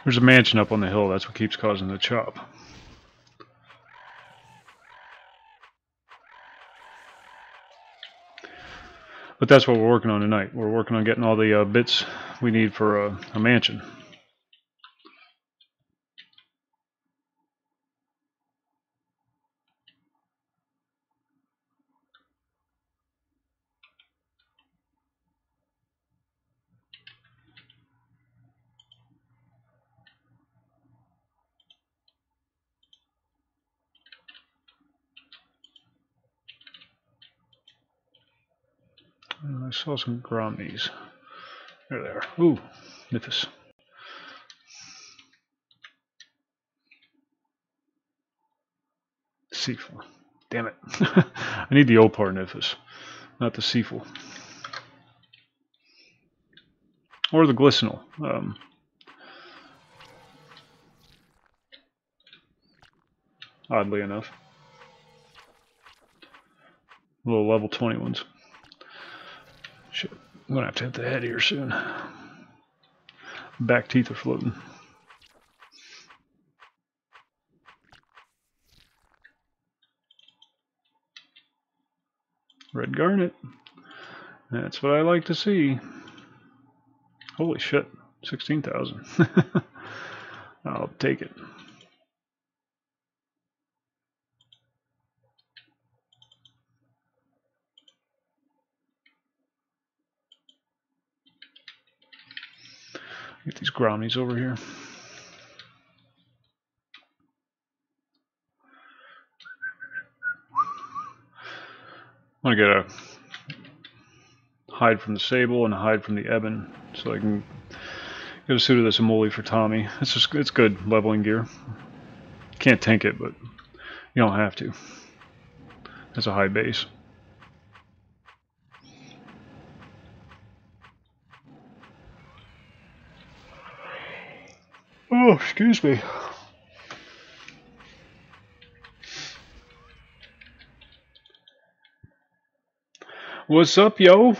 There's a mansion up on the hill. That's what keeps causing the chop. But that's what we're working on tonight. We're working on getting all the bits we need for a mansion. I saw some Armies. There they are. Ooh, Nifus. Seaful. Damn it. I need the Opar Nifus, not the Seaful. Or the Glistenal. Oddly enough. Little level 20 ones. Shit. I'm gonna have to hit the head here soon. Back teeth are floating. Red garnet. That's what I like to see. Holy shit. 16,000. I'll take it. Get these Grommies over here. I want to get a hide from the Sable and a hide from the Ebon, so I can get a suit of this Amoli for Tommy. It's good leveling gear. Can't tank it, but you don't have to. That's a high base. Oh, excuse me. What's up, yo?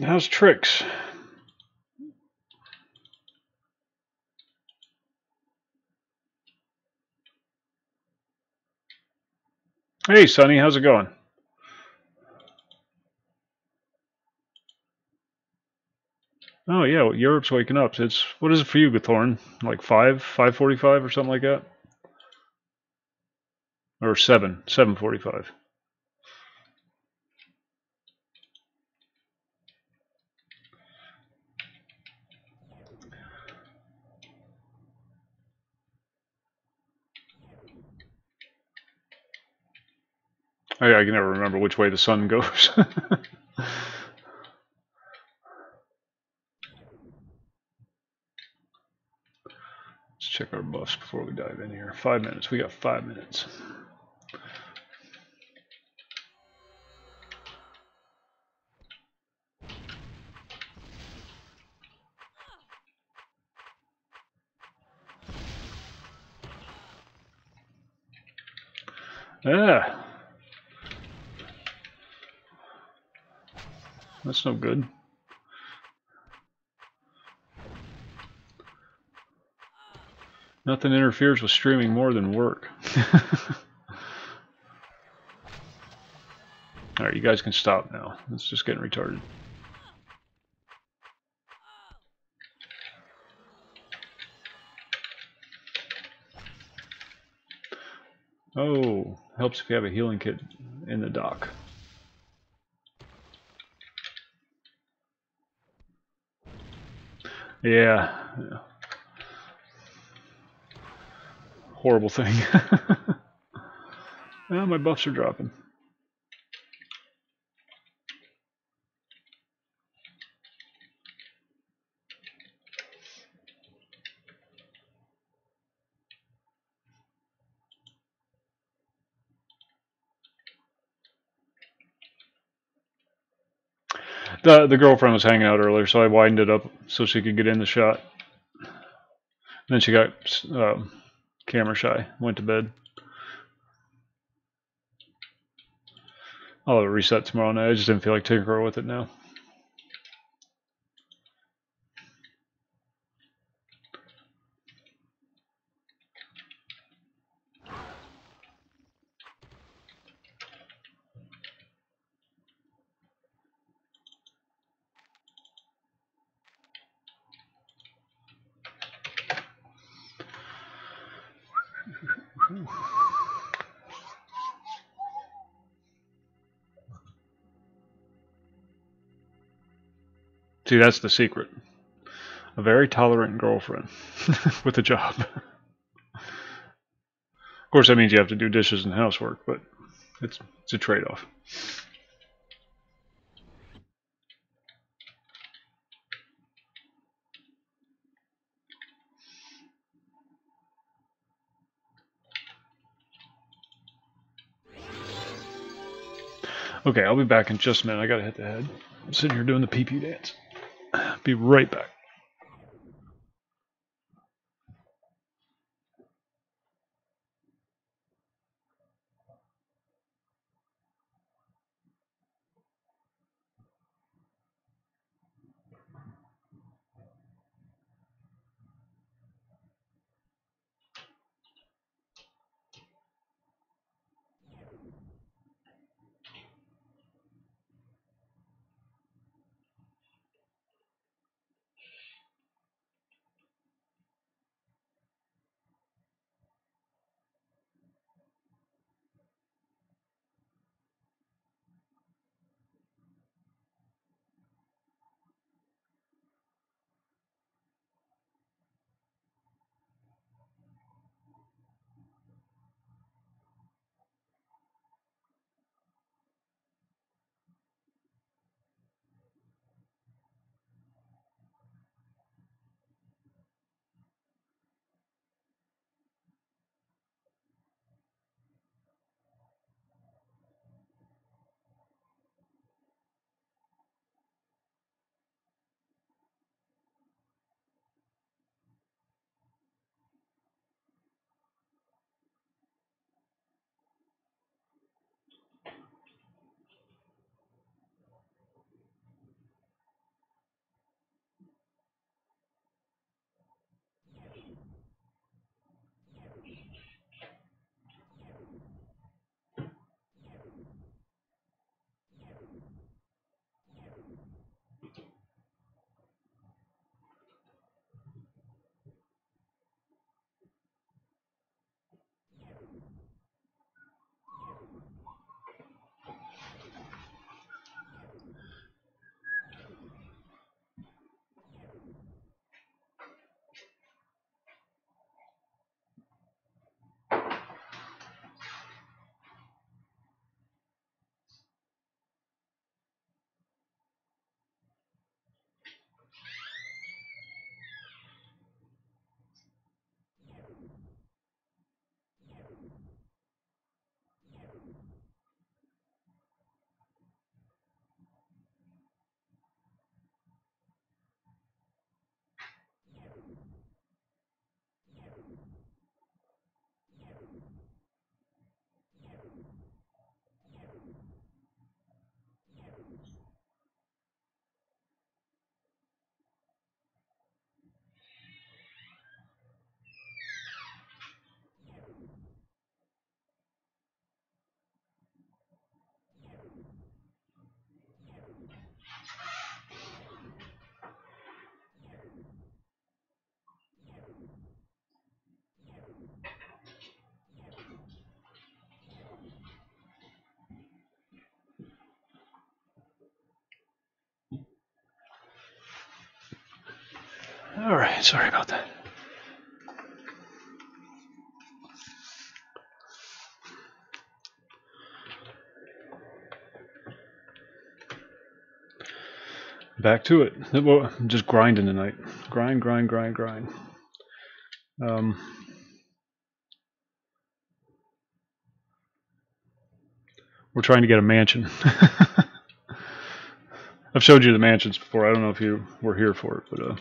How's Tricks? Hey, Sonny, how's it going? Oh yeah, well, Europe's waking up. It's what is it for you, Gathorn? Like 5:45 or something like that, or 7:45. I can never remember which way the sun goes. Let's check our buffs before we dive in here. 5 minutes. We got 5 minutes. Ah, that's no good. Nothing interferes with streaming more than work. Alright, you guys can stop now. It's just getting retarded. Oh, helps if you have a healing kit in the dock. Yeah. Horrible thing. Oh, my buffs are dropping. The girlfriend was hanging out earlier, so I widened it up so she could get in the shot. Then she got camera shy, went to bed. I'll have it reset tomorrow night. I just didn't feel like tinkering with it now. See, that's the secret. A very tolerant girlfriend with a job. Of course, that means you have to do dishes and housework, but it's a trade-off. Okay, I'll be back in just a minute. I gotta hit the head. I'm sitting here doing the pee-pee dance. Be right back. Sorry about that. Back to it. I'm just grinding tonight. Grind. We're trying to get a mansion. I've showed you the mansions before. I don't know if you were here for it, but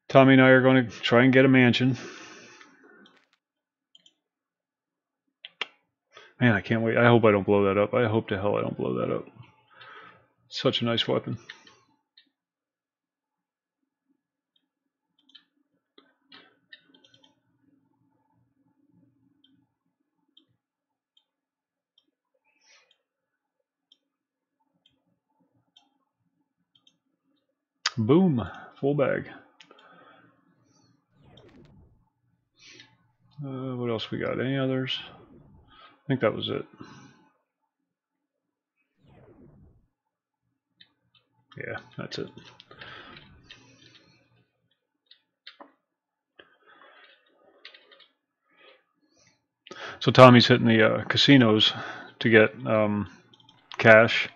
Tommy and I are going to try and get a mansion. Man, I can't wait. I hope I don't blow that up. I hope to hell I don't blow that up. Such a nice weapon. Boom. Full bag. What else we got? Any others? I think that was it. Yeah, that's it. So Tommy's hitting the casinos to get cash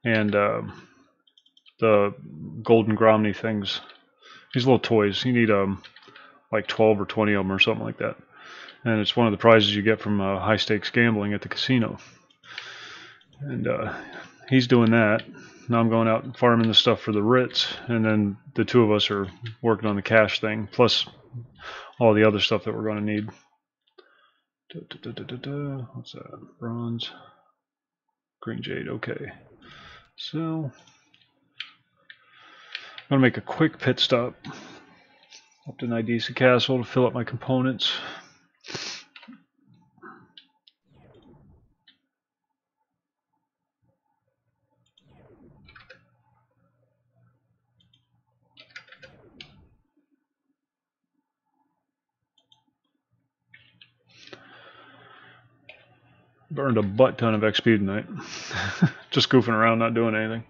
and the golden Gromny things. These little toys. You need like 12 or 20 of them or something like that. And it's one of the prizes you get from high stakes gambling at the casino. And he's doing that. Now I'm going out and farming the stuff for the Ritz, and then the two of us are working on the cash thing, plus all the other stuff that we're going to need. What's that? Bronze. Green jade, okay. So, I'm going to make a quick pit stop up to Nidesa Castle to fill up my components. Burned a butt ton of XP tonight. Just goofing around, not doing anything.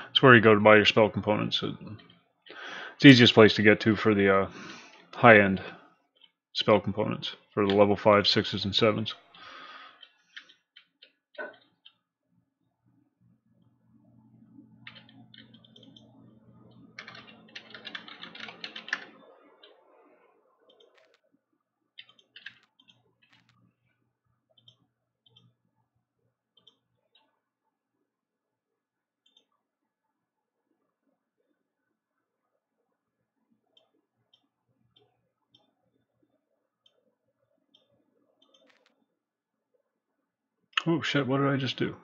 It's where you go to buy your spell components. It's the easiest place to get to for the high-end spell components for the level 5, 6s, and 7s. Oh shit, what did I just do?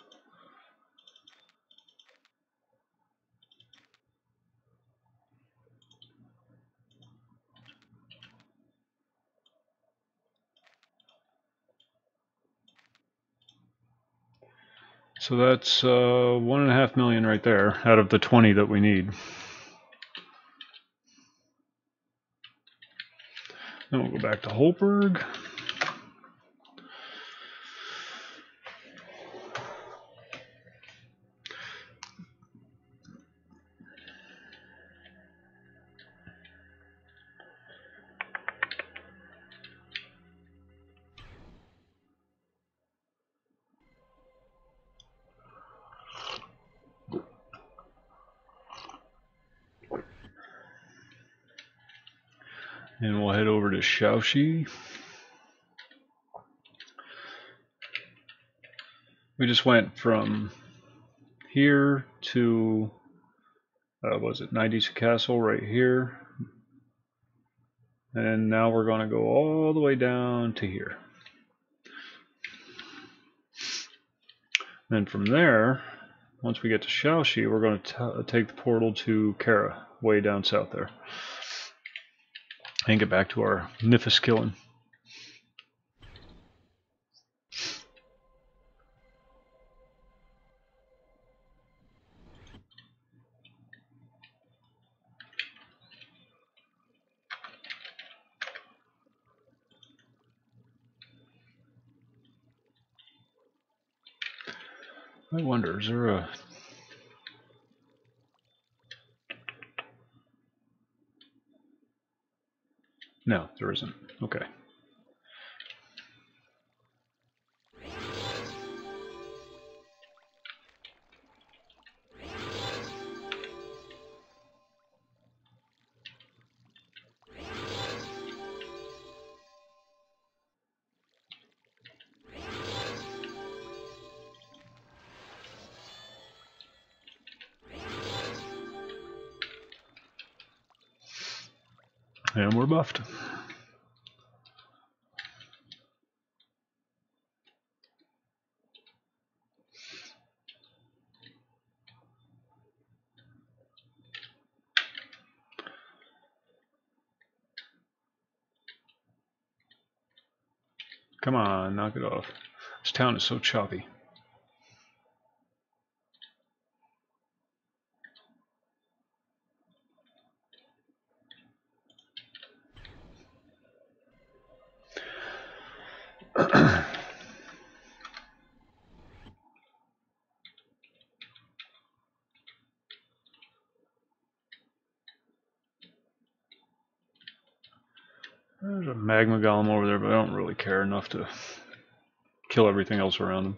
So that's 1.5 million right there out of the 20 that we need. Then we'll go back to Holberg. And we'll head over to Shaoxi. We just went from here to, was it Nidesa Castle right here? And now we're going to go all the way down to here. Then from there, once we get to Shaoxi, we're going to take the portal to Kara, way down south there. And get back to our Nifis killing. I wonder, is there a... No, there isn't. Okay. And we're buffed. Come on, knock it off. This town is so choppy. There's a magma golem over there, but I don't really care enough to kill everything else around him.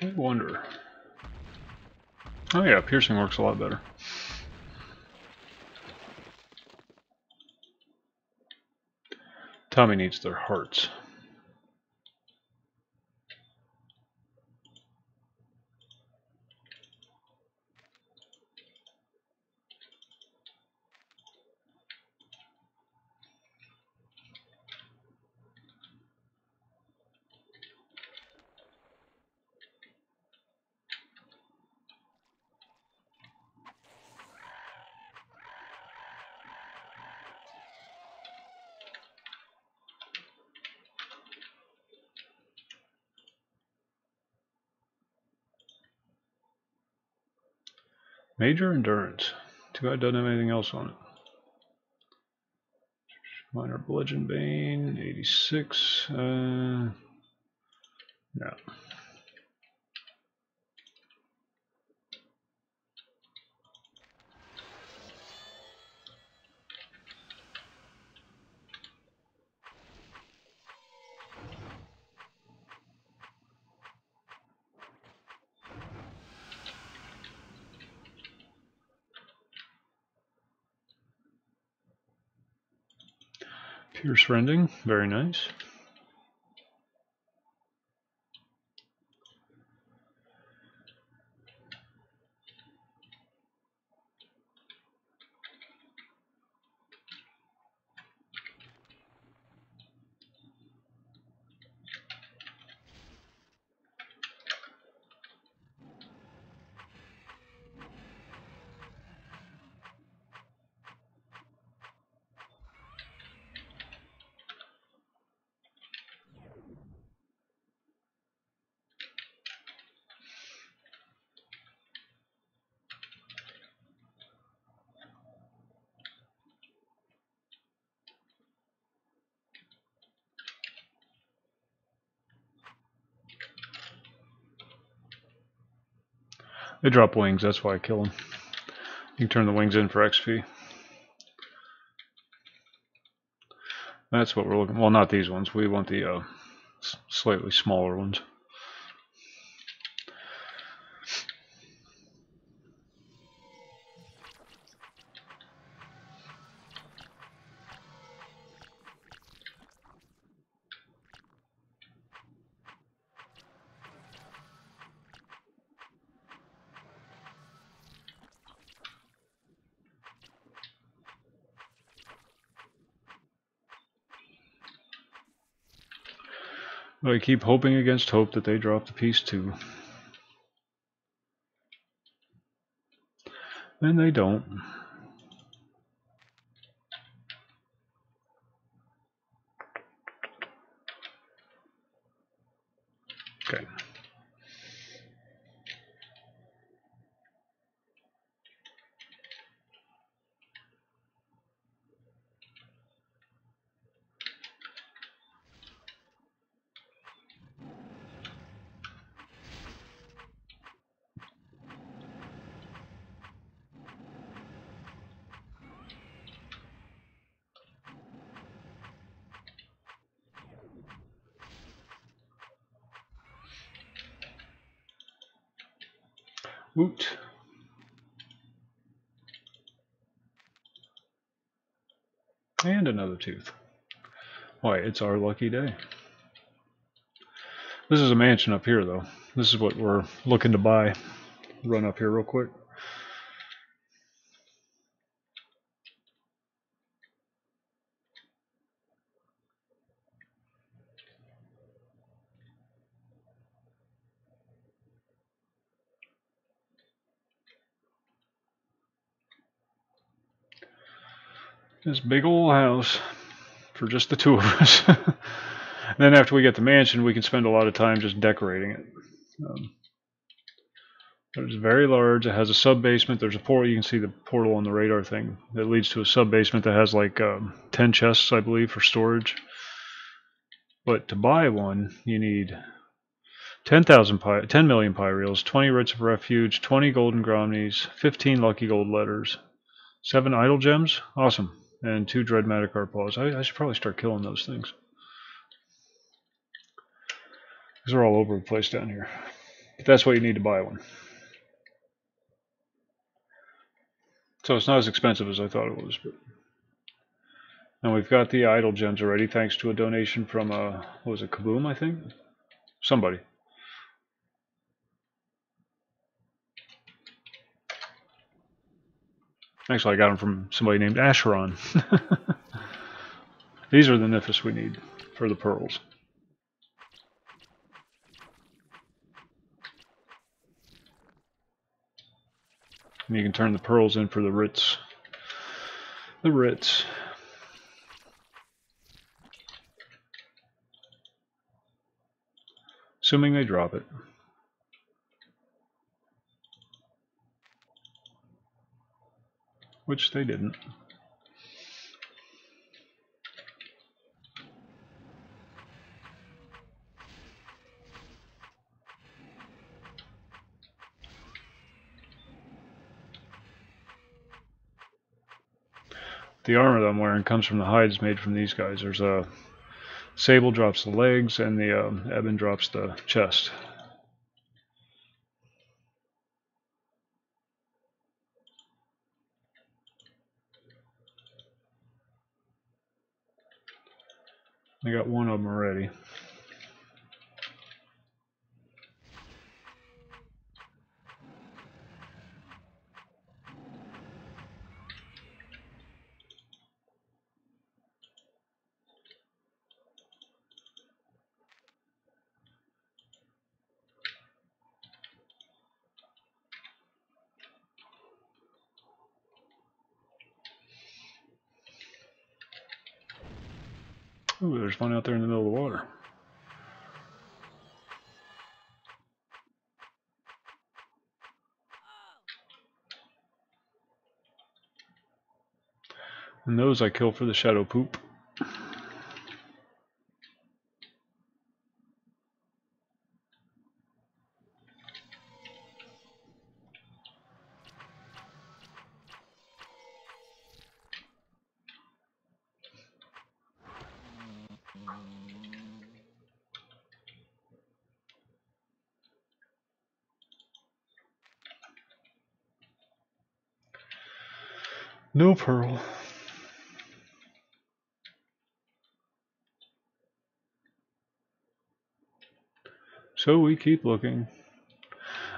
I wonder. Oh yeah, piercing works a lot better. Tommy needs their hearts. Major endurance. Too bad it doesn't have anything else on it. Minor bludgeon bane, 86. No. Pierce rending, very nice. They drop wings, that's why I kill them. You can turn the wings in for XP. That's what we're looking. Well, not these ones. We want the slightly smaller ones. I keep hoping against hope that they drop the piece too. And they don't. Okay. Woot. And another tooth. Why, it's our lucky day. This is a mansion up here, though. This is what we're looking to buy. Run up here real quick. This big old house for just the two of us. Then after we get the mansion, we can spend a lot of time just decorating it. But it's very large. It has a sub-basement. There's a portal. You can see the portal on the radar thing that leads to a sub-basement that has like 10 chests, I believe, for storage. But to buy one, you need 10 million pyreals, 20 writs of refuge, 20 golden gromnies, 15 lucky gold letters, 7 idle gems. Awesome. And 2 dread Madagar paws. I should probably start killing those things. Because they're all over the place down here. But that's what you need to buy one. So it's not as expensive as I thought it was. But and we've got the idle gems already, thanks to a donation from, what was it, Kaboom, I think? Somebody. Actually, I got them from somebody named Asheron. These are the Nifis we need for the pearls. And you can turn the pearls in for the writs. The writs. Assuming they drop it. Which they didn't. The armor that I'm wearing comes from the hides made from these guys. There's a Sable drops the legs, and the Ebon drops the chest. I got one of them already. Ooh, there's one out there in the middle of the water. And those I kill for the shadow poop. No pearl. So we keep looking.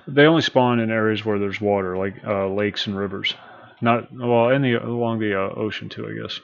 They only spawn in areas where there's water, like lakes and rivers. Not well, along the ocean too, I guess.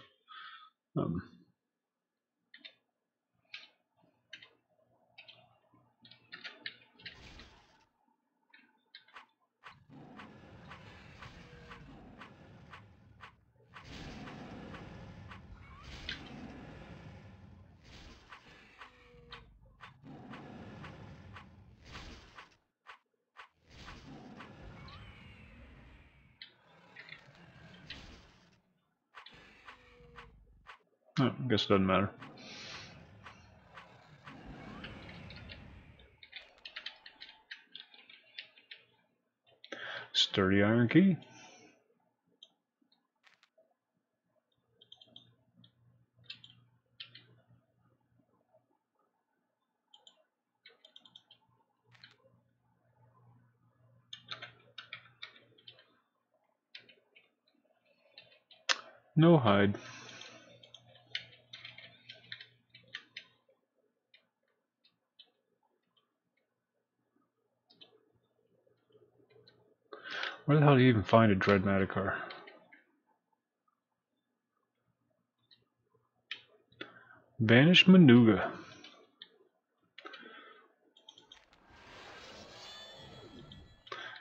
Oh, I guess it doesn't matter. Sturdy iron key. No hide. Where the hell do you even find a Dread Madacar? Vanished Manuga.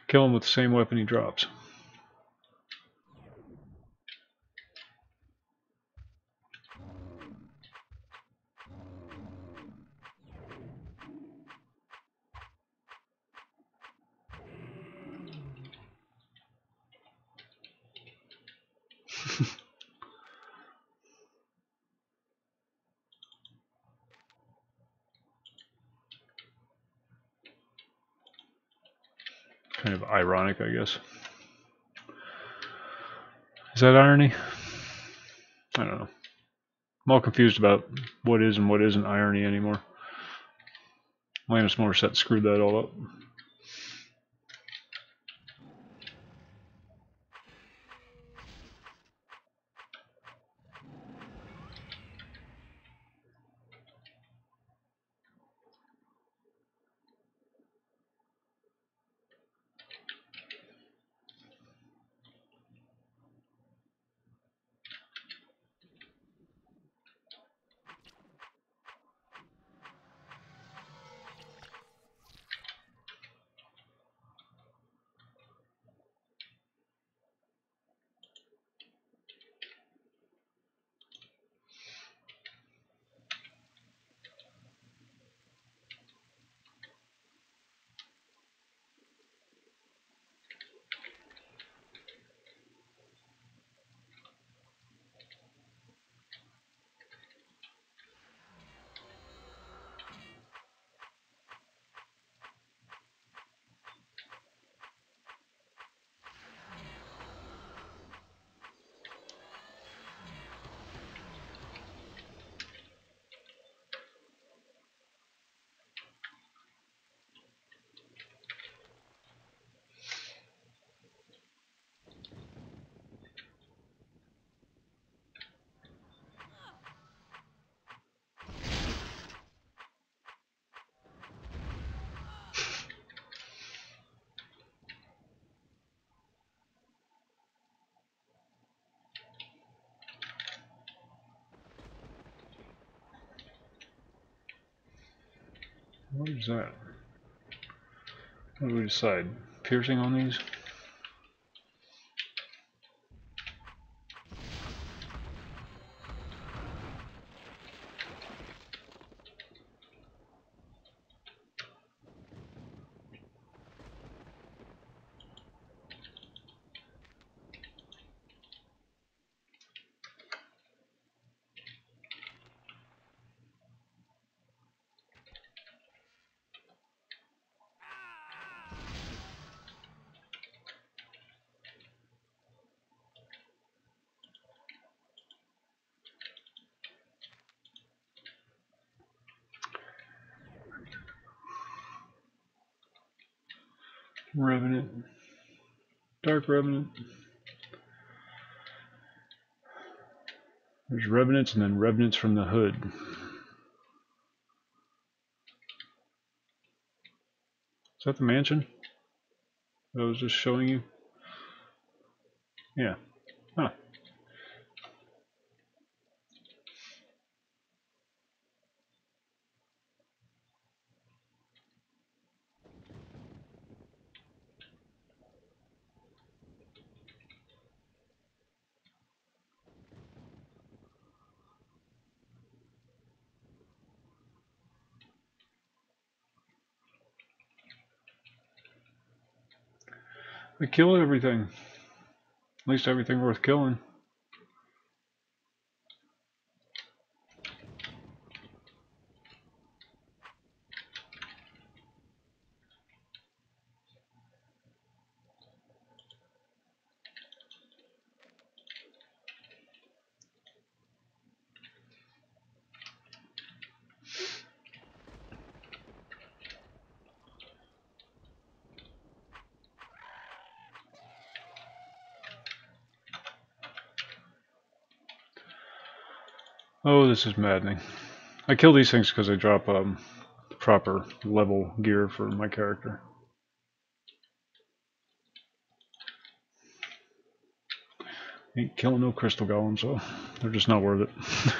Kill him with the same weapon he drops. Kind of ironic, I guess. Is that irony? I don't know. I'm all confused about what is and what isn't irony anymore. Lannis Morissette screwed that all up. What is that? What do we decide? Piercing on these? Revenant. Dark Revenant. There's Revenants and then Revenants from the Hood. Is that the mansion that I was just showing you? Yeah. Huh. We kill everything. At least everything worth killing. Oh, this is maddening. I kill these things because they drop proper level gear for my character. Ain't killing no crystal golems, so they're just not worth it.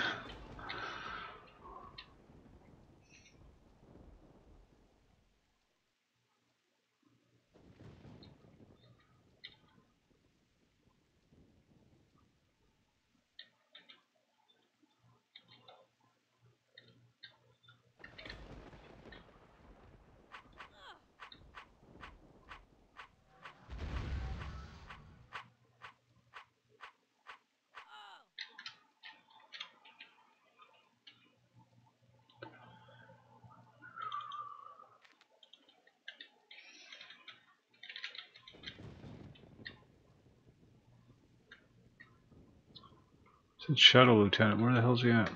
It's Shadow Lieutenant. Where the hell's he at?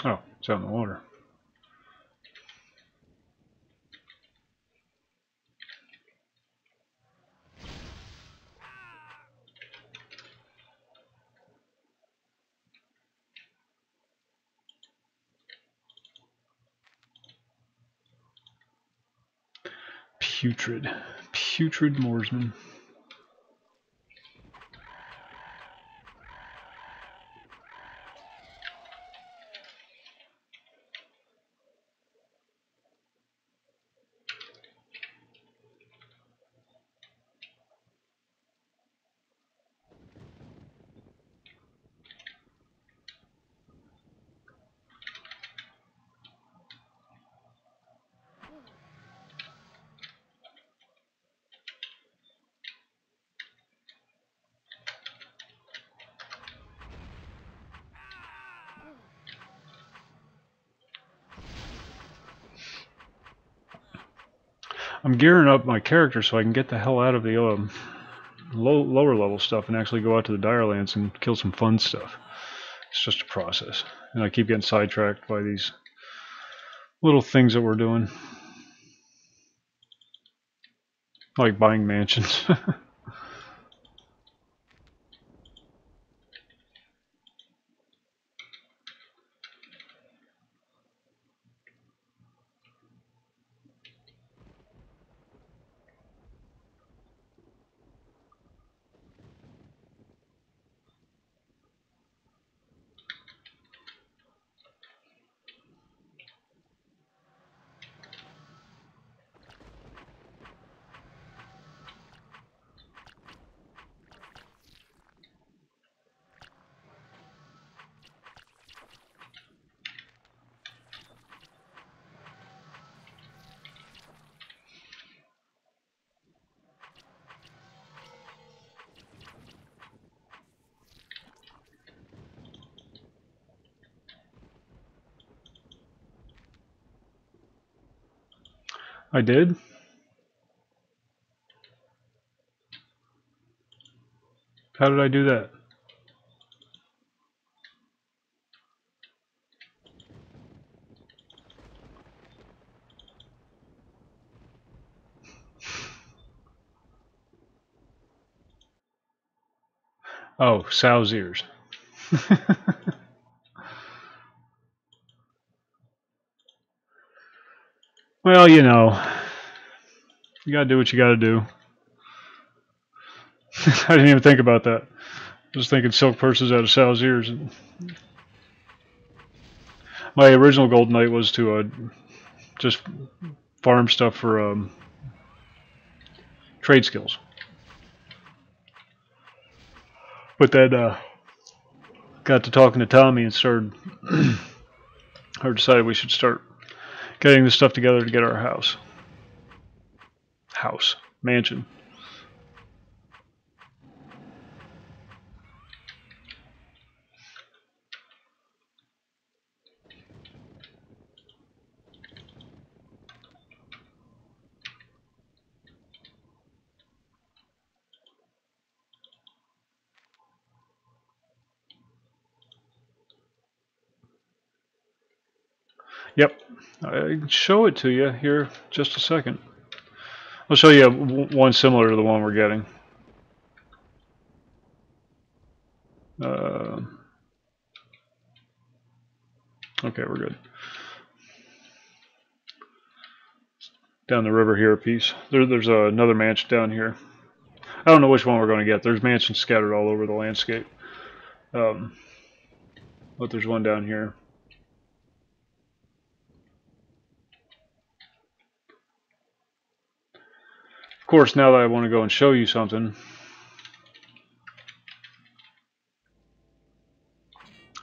Oh, it's out in the water. Putrid. Putrid Moorsman. I'm gearing up my character so I can get the hell out of the lower level stuff and actually go out to the Direlands and kill some fun stuff. It's just a process. And I keep getting sidetracked by these little things that we're doing. Like buying mansions. I did? How did I do that? Oh, Sow's ears. Well, you know, you gotta do what you gotta do. I didn't even think about that. I was thinking silk purses out of Sow's ears. My original Gold Knight was to just farm stuff for trade skills. But then got to talking to Tommy and started, or decided we should start getting this stuff together to get our mansion. Yep, I can show it to you here just a second. I'll show you one similar to the one we're getting. Okay, we're good. Down the river here a piece. There's another mansion down here. I don't know which one we're going to get. There's mansions scattered all over the landscape. But there's one down here. Of course, now that I want to go and show you something.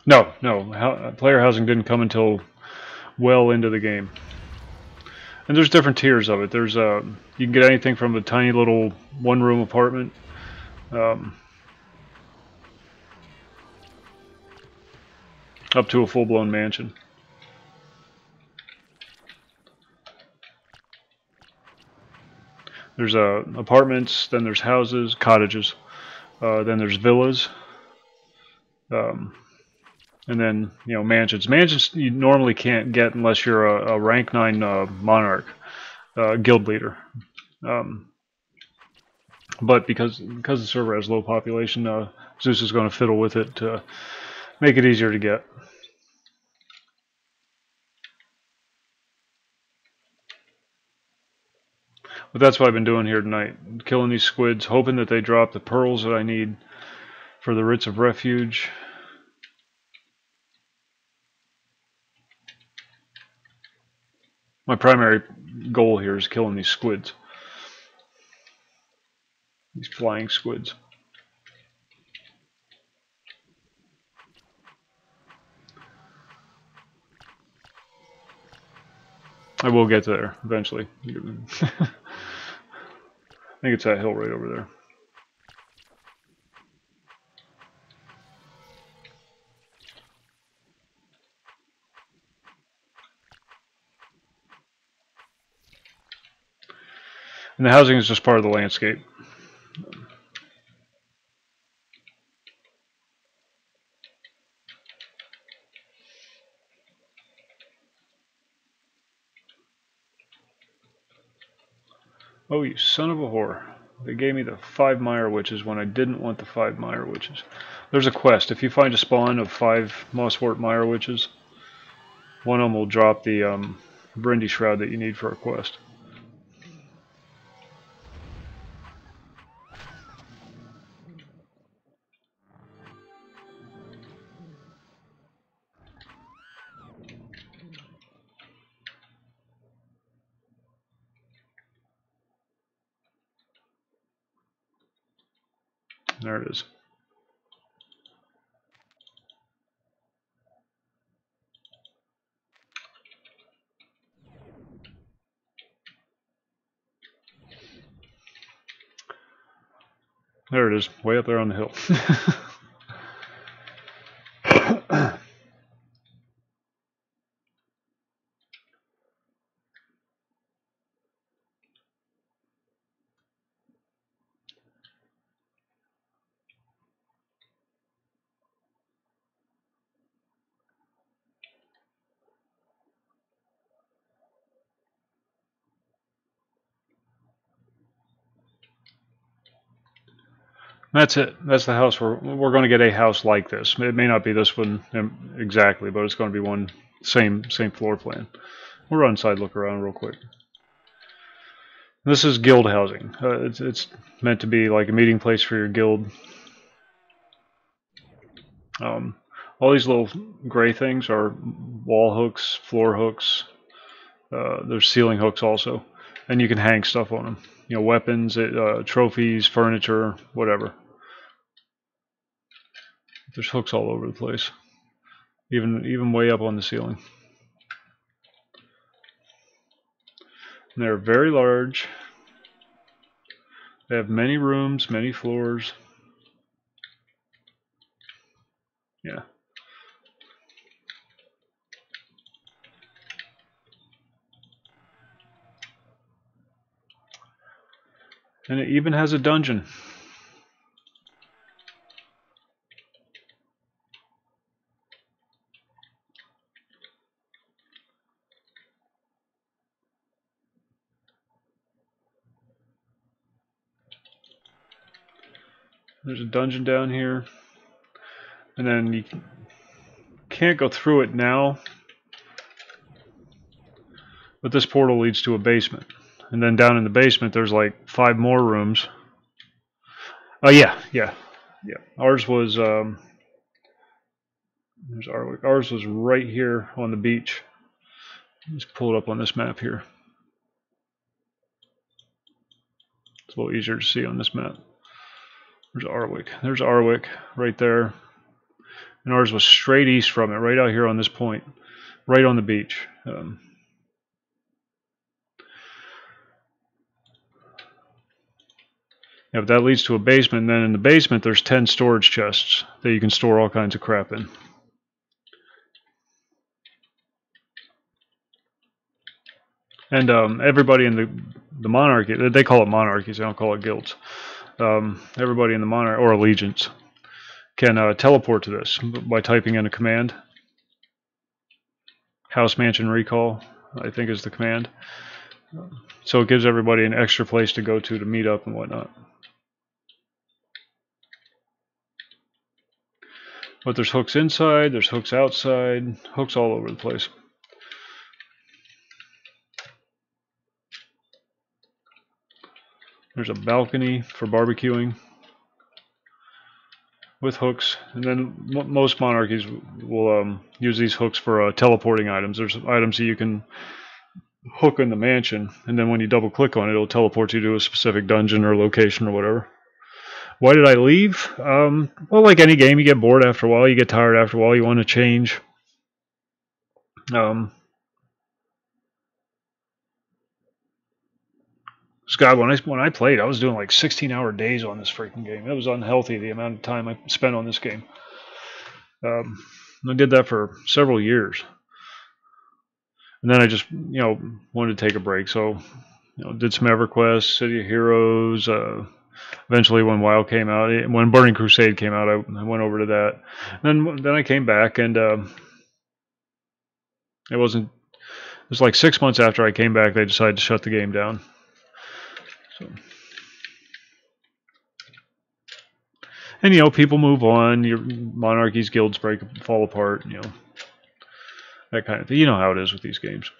No, player housing didn't come until well into the game. And there's different tiers of it. There's you can get anything from a tiny little one-room apartment. Up to a full-blown mansion. There's apartments, then there's houses, cottages, then there's villas, and then mansions. Mansions you normally can't get unless you're a rank 9 monarch, guild leader. But because the server has low population, Zeus is going to fiddle with it to make it easier to get. But that's what I've been doing here tonight, killing these squids, hoping that they drop the pearls that I need for the writs of refuge. My primary goal here is killing these squids. These flying squids. I will get there eventually. I think it's that hill right over there. And the housing is just part of the landscape. Oh, you son of a whore. They gave me the 5 Mire Witches when I didn't want the 5 Mire Witches. There's a quest. If you find a spawn of 5 Mosswort Mire Witches, one of them will drop the Brindy Shroud that you need for a quest. There it is. There it is, way up there on the hill. That's it. That's the house. We're going to get a house like this. It may not be this one exactly, but it's going to be one same floor plan. We'll run inside, look around real quick. This is guild housing. It's meant to be like a meeting place for your guild. All these little gray things are wall hooks, floor hooks. There's ceiling hooks also, and you can hang stuff on them. Weapons, trophies, furniture, whatever. There's hooks all over the place, even way up on the ceiling. And they're very large. They have many rooms, many floors. Yeah. And it even has a dungeon. There's a dungeon down here. And then you can't go through it now, but this portal leads to a basement. And then down in the basement, there's like 5 more rooms. Oh, yeah. Ours was, there's ours was right here on the beach. Let's pull it up on this map here. It's a little easier to see on this map. There's Arwick. There's Arwick right there. And ours was straight east from it, right out here on this point, right on the beach. Yeah, but that leads to a basement. And then in the basement, there's 10 storage chests that you can store all kinds of crap in. And everybody in the monarchy, they call it monarchies, they don't call it guilds. Everybody in the monarch or allegiance can teleport to this by typing in a command. House Mansion Recall, I think, is the command. So it gives everybody an extra place to go to meet up and whatnot. But there's hooks inside, there's hooks outside, hooks all over the place. There's a balcony for barbecuing with hooks, and then most monarchies will use these hooks for teleporting items. There's items that you can hook in the mansion, and then when you double click on it, it'll teleport you to a specific dungeon or location or whatever. Why did I leave? Well, like any game, you get bored after a while, you get tired after a while, you want to change. God, when I played, I was doing like 16-hour days on this freaking game. It was unhealthy, the amount of time I spent on this game. I did that for several years. And then I just, wanted to take a break. So, did some EverQuest, City of Heroes. Eventually, when WoW came out, when Burning Crusade came out, I went over to that. And then I came back, and it was like 6 months after I came back, they decided to shut the game down. So. And people move on. Your monarchies, guilds fall apart. That kind of thing. You know how it is with these games.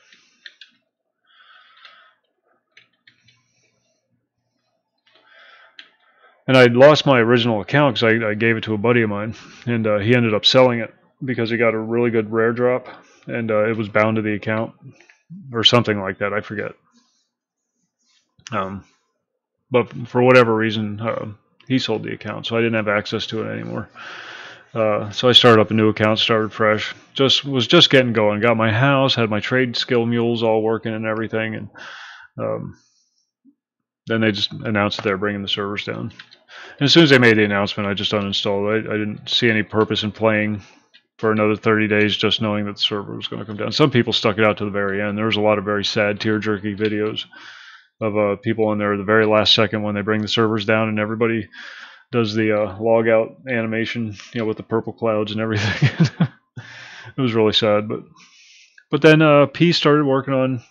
And I lost my original account because I gave it to a buddy of mine, and he ended up selling it because he got a really good rare drop, and it was bound to the account or something like that. I forget. But for whatever reason, he sold the account, so I didn't have access to it anymore. So I started up a new account, started fresh. Was just getting going. Got my house, had my trade skill mules all working and everything, and then they just announced that they're bringing the servers down. And as soon as they made the announcement, I just uninstalled it. I didn't see any purpose in playing for another 30 days just knowing that the server was going to come down. Some people stuck it out to the very end. There was a lot of very sad, tear-jerky videos of people in there the very last second when they bring the servers down, and everybody does the log out animation, with the purple clouds and everything. It was really sad, but then P started working on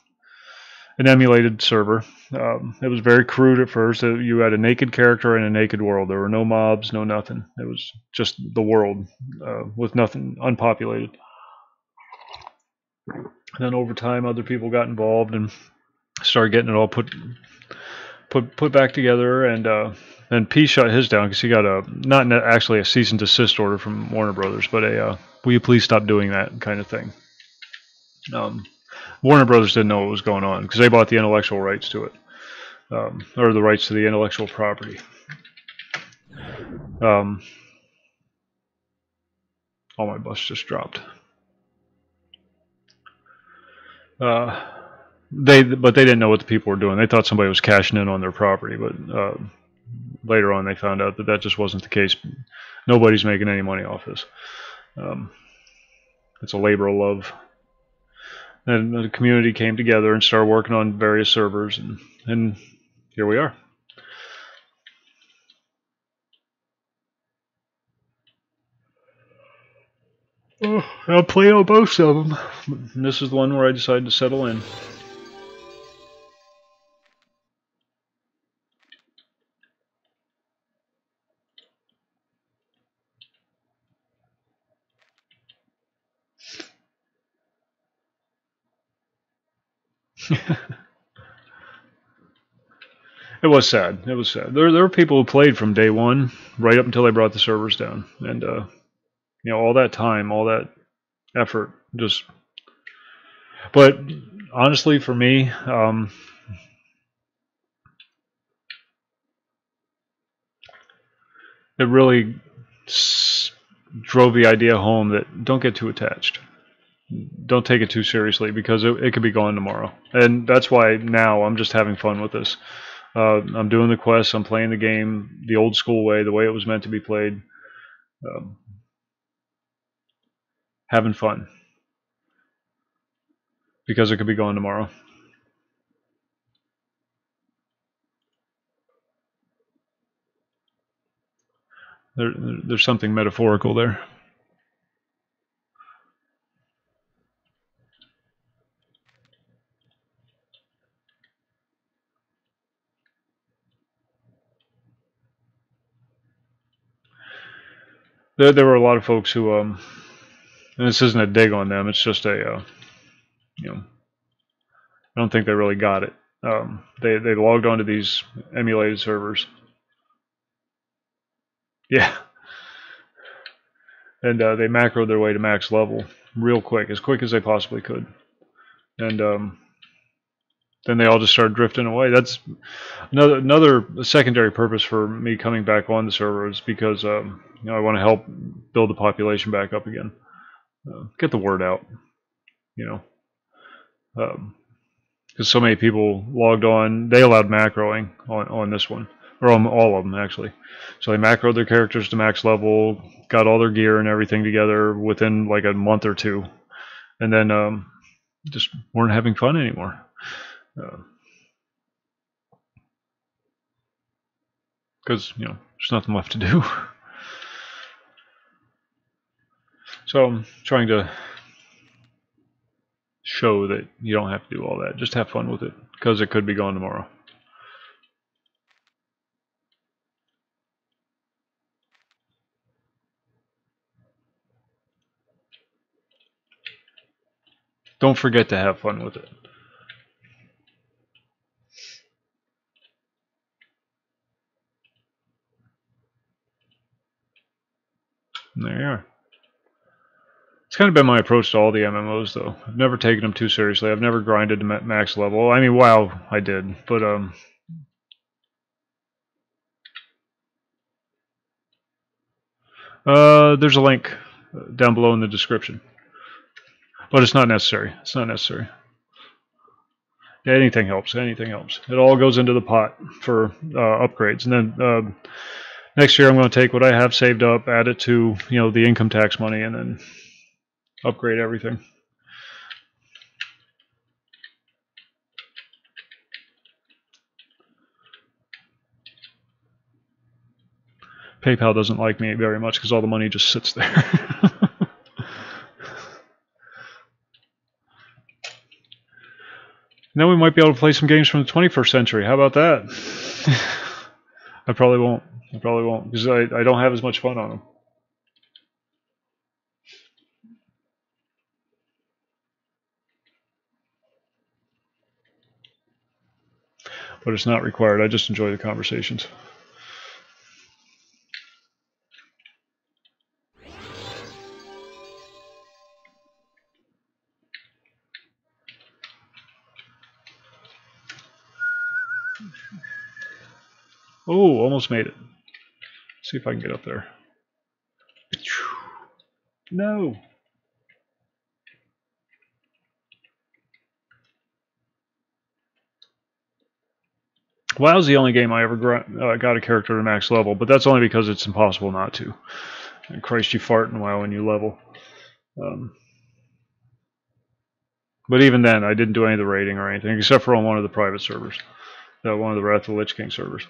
an emulated server. It was very crude at first. You had a naked character and a naked world. There were no mobs, no nothing. It was just the world with nothing, unpopulated. And then over time, other people got involved and started getting it all put back together. And then P shut his down because he got not actually a cease and desist order from Warner Brothers, but will you please stop doing that kind of thing. Warner Brothers didn't know what was going on because they bought the intellectual rights to it, or the rights to the intellectual property. Oh, my bus just dropped. But they didn't know what the people were doing. They thought somebody was cashing in on their property, but later on they found out that just wasn't the case. Nobody's making any money off this. It's a labor of love. And the community came together and started working on various servers, and here we are. Oh, I'll play on both of them. And this is the one where I decided to settle in. It was sad. It was sad. There were people who played from day one, right up until they brought the servers down, and all that time, all that effort, just. But honestly, for me, it really drove the idea home that don't get too attached. Don't take it too seriously because it could be gone tomorrow. And that's why now I'm just having fun with this. I'm doing the quests. I'm playing the game the old school way, the way it was meant to be played. Having fun because it could be gone tomorrow. There's something metaphorical there. There were a lot of folks who, and this isn't a dig on them. It's just a, I don't think they really got it. They logged onto these emulated servers. Yeah. And they macroed their way to max level real quick as they possibly could. And then they all just started drifting away. That's another secondary purpose for me coming back on the server is because I want to help build the population back up again, get the word out, because so many people logged on. They allowed macroing on this one, or on all of them actually. So they macroed their characters to max level, got all their gear and everything together within like a month or two, and then just weren't having fun anymore. Because there's nothing left to do. So I'm trying to show that you don't have to do all that. Just have fun with it, because it could be gone tomorrow. Don't forget to have fun with it. And there you are. It's kind of been my approach to all the MMOs, though. I've never taken them too seriously. I've never grinded to max level. I mean, WoW, I did, but there's a link down below in the description, but it's not necessary. It's not necessary. Yeah, anything helps. Anything helps. It all goes into the pot for upgrades, and then next year I'm going to take what I have saved up, add it to the income tax money, and then upgrade everything. PayPal doesn't like me very much because all the money just sits there. Then we might be able to play some games from the 21st century. How about that? I probably won't. I probably won't because I don't have as much fun on them. But it's not required. I just enjoy the conversations. Oh, almost made it. See if I can get up there. No. WoW's the only game I ever got a character to max level, but that's only because it's impossible not to. And Christ, you fart in WoW when you level. But even then, I didn't do any of the raiding or anything, except for on one of the private servers. One of the Wrath of the Lich King servers.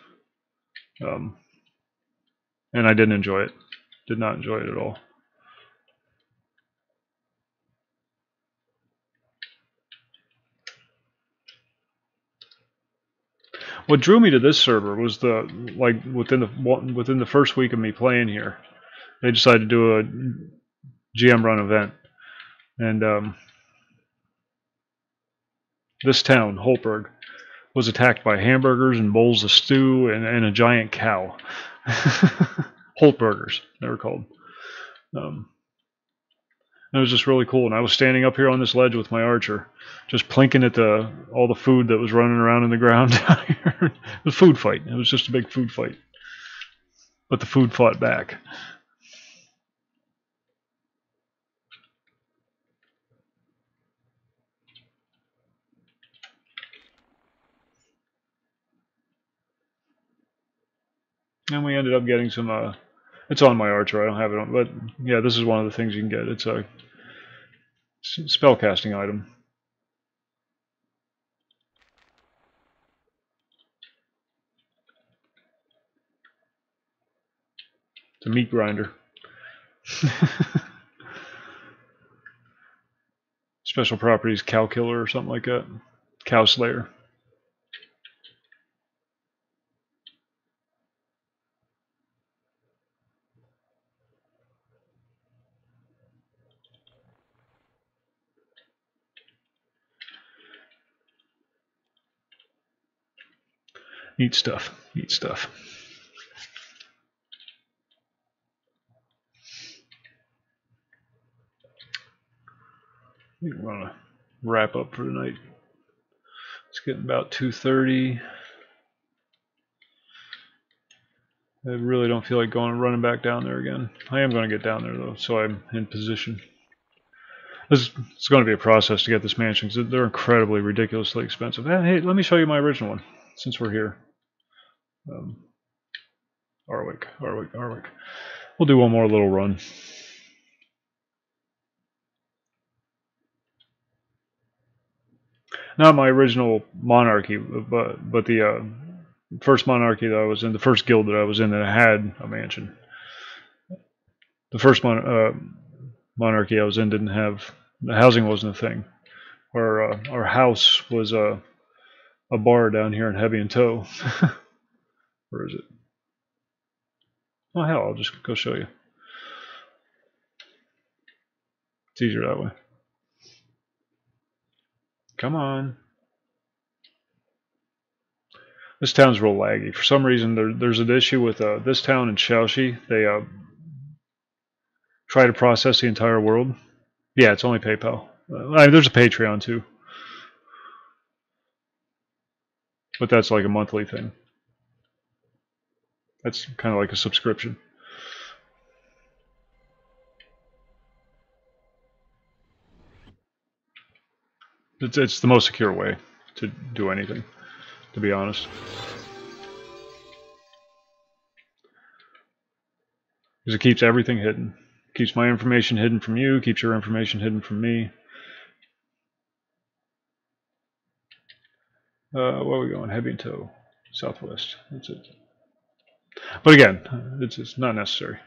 And I didn't enjoy it. Did not enjoy it at all. What drew me to this server was within the first week of me playing here, they decided to do a GM run event, and this town, Holtberg, was attacked by hamburgers and bowls of stew and a giant cow. Holtburgers, they were called. It was just really cool, and I was standing up here on this ledge with my archer, just plinking at all the food that was running around in the ground down here. It was a food fight. It was just a big food fight. But the food fought back. And we ended up getting some, it's on my archer, I don't have it on, but yeah, this is one of the things you can get. It's a spellcasting item. It's a meat grinder. Special properties, cow killer or something like that. Cow slayer. Neat stuff. Neat stuff. We're going to wrap up for tonight. It's getting about 2:30. I really don't feel like running back down there again. I am going to get down there though, so I'm in position. It's going to be a process to get this mansion because they're incredibly ridiculously expensive. Hey, let me show you my original one since we're here. Arwick. We'll do one more little run. Not my original monarchy, but the first monarchy that I was in, the first guild that I was in that had a mansion. The first monarchy I was in didn't have, the housing wasn't a thing. Our house was a bar down here in Heavy and Tow. Where is it? Oh hell, I'll just go show you. It's easier that way. Come on. This town's real laggy. For some reason, there's an issue with this town in Shaoxi. They try to process the entire world. Yeah, it's only PayPal. There's a Patreon too. But that's like a monthly thing. That's kind of like a subscription. It's the most secure way to do anything, to be honest. Because it keeps everything hidden. Keeps my information hidden from you, keeps your information hidden from me. Where are we going? Heavy and Tow. Southwest. That's it. But again, it's not necessary.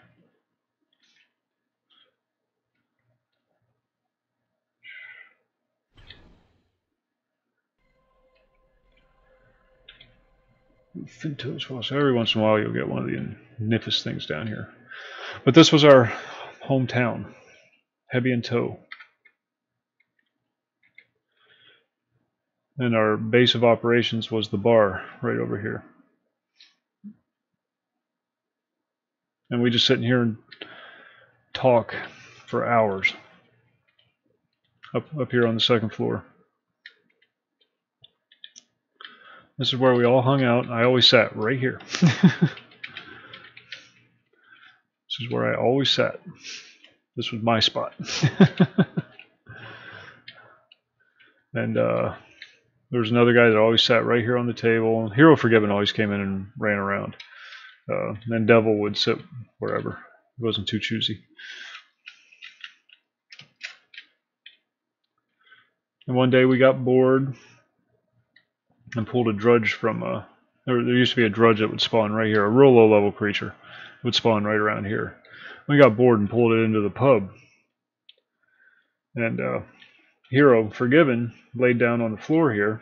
Finto's Falls. Every once in a while you'll get one of the nifest things down here. But this was our hometown. Heavy and Tow. And our base of operations was the bar right over here. And we just sit in here and talk for hours. Up here on the second floor. This is where we all hung out. I always sat right here. This is where I always sat. This was my spot. And there was another guy that always sat right here on the table. Hero Forgiven always came in and ran around. Then Devil would sit wherever. He wasn't too choosy. And one day we got bored and pulled a drudge from there used to be a drudge that would spawn right here, a real low level creature. It would spawn right around here. We got bored and pulled it into the pub. And Hero Forgiven laid down on the floor here.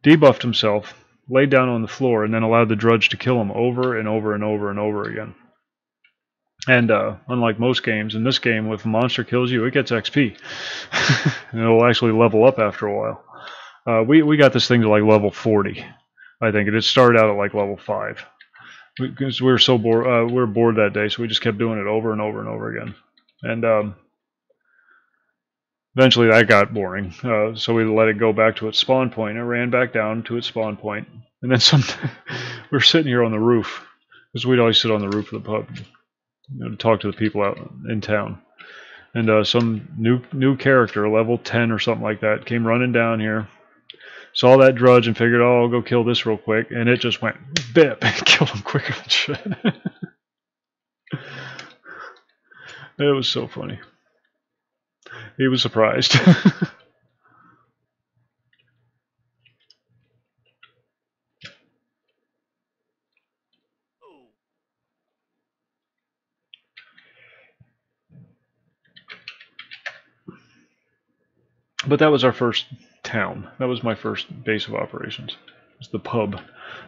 Debuffed himself, laid down on the floor, and then allowed the drudge to kill him over and over and over and over again. And unlike most games, in this game, if a monster kills you, it gets XP. And it'll actually level up after a while. We got this thing to like level 40, I think, and it started out at like level 5. Because we were so bored, we were bored that day, so we just kept doing it over and over and over again. And eventually that got boring, so we let it go back to its spawn point. It ran back down to its spawn point, and then we were sitting here on the roof, because we'd always sit on the roof of the pub, to talk to the people out in town. And some new character, level 10 or something like that, came running down here, saw that drudge and figured, oh, I'll go kill this real quick, and it just went bip and killed him quicker than shit. It was so funny. He was surprised. But that was our first town. That was my first base of operations. It was the pub.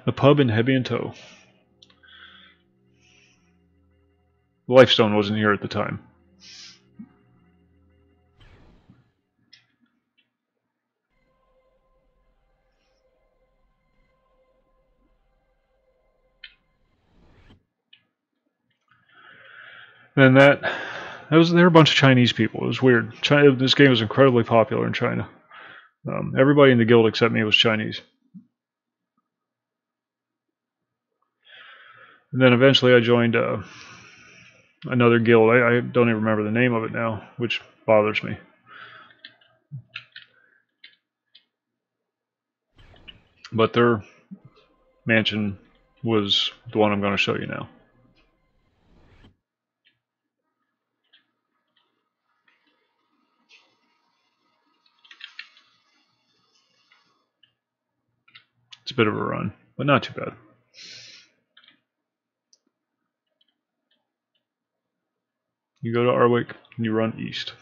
The pub in Heavy and Toe. Lifestone wasn't here at the time. And there were a bunch of Chinese people. It was weird. This game was incredibly popular in China. Everybody in the guild except me was Chinese. And then eventually I joined another guild. I don't even remember the name of it now, which bothers me. But their mansion was the one I'm going to show you now. It's a bit of a run, but not too bad. You go to Arwick and you run east.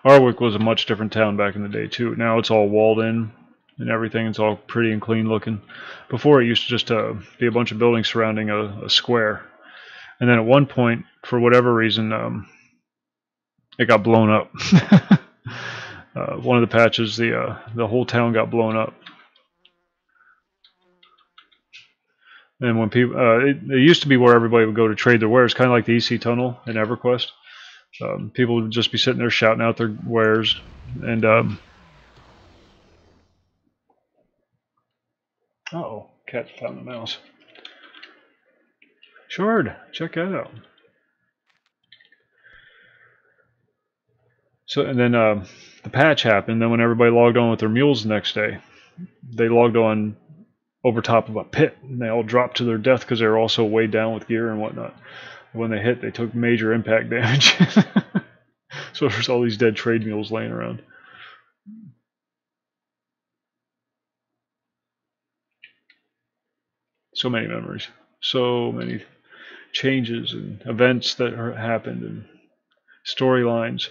Arwick was a much different town back in the day too. Now it's all walled in and everything. It's all pretty and clean looking. Before it used to just be a bunch of buildings surrounding a square. And then at one point, for whatever reason, it got blown up. One of the patches, the whole town got blown up. And when people, it used to be where everybody would go to trade their wares, kind of like the EC Tunnel in EverQuest. People would just be sitting there shouting out their wares, and uh-oh, cat found the mouse. Shard, check that out. So, and then the patch happened. Then when everybody logged on with their mules the next day, they logged on over top of a pit, and they all dropped to their death because they were all so weighed down with gear and whatnot. When they hit, they took major impact damage. So there's all these dead trade mules laying around. So many memories. So many changes and events that happened and storylines.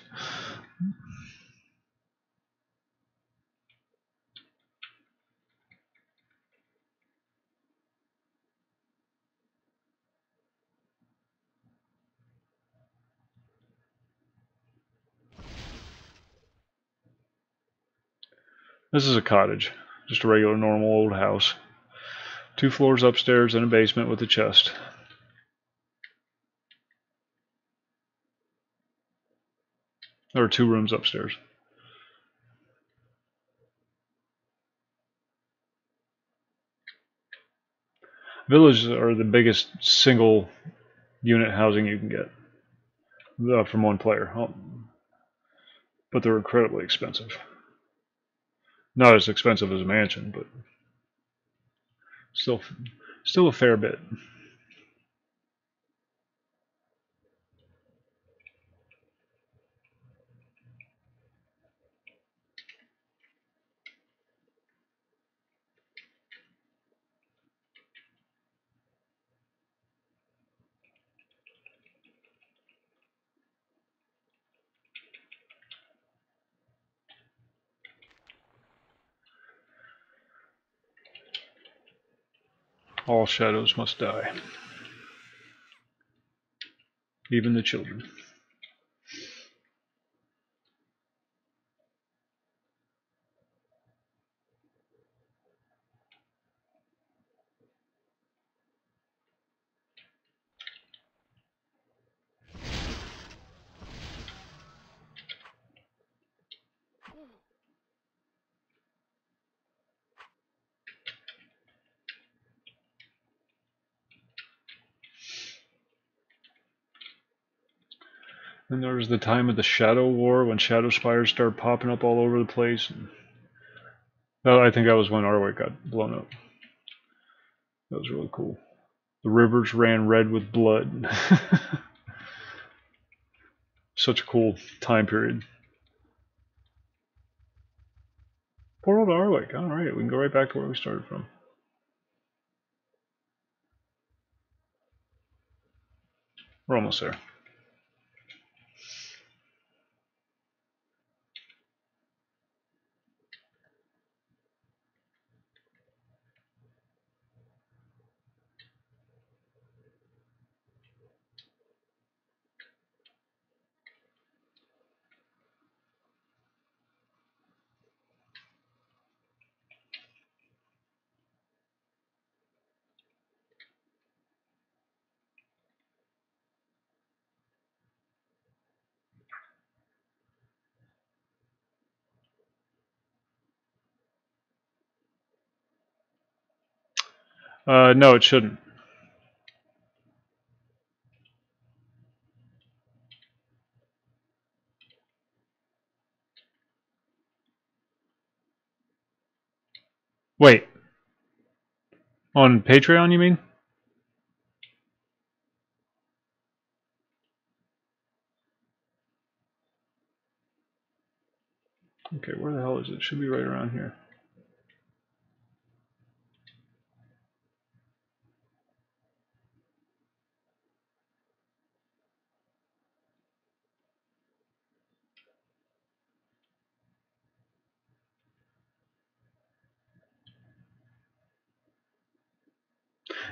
This is a cottage, just a regular normal old house. 2 floors upstairs and a basement with a chest. There are 2 rooms upstairs. Villages are the biggest single unit housing you can get from one player, but they're incredibly expensive. Not as expensive as a mansion, but still a fair bit. All shadows must die. even the children. And there was the time of the Shadow War when Shadow Spires started popping up all over the place. And I think that was when Arwick got blown up. That was really cool. The rivers ran red with blood. Such a cool time period. Poor old Arwick. Alright, we can go right back to where we started from. We're almost there. No, it shouldn't. Wait. On Patreon, you mean? Okay, where the hell is it? It should be right around here.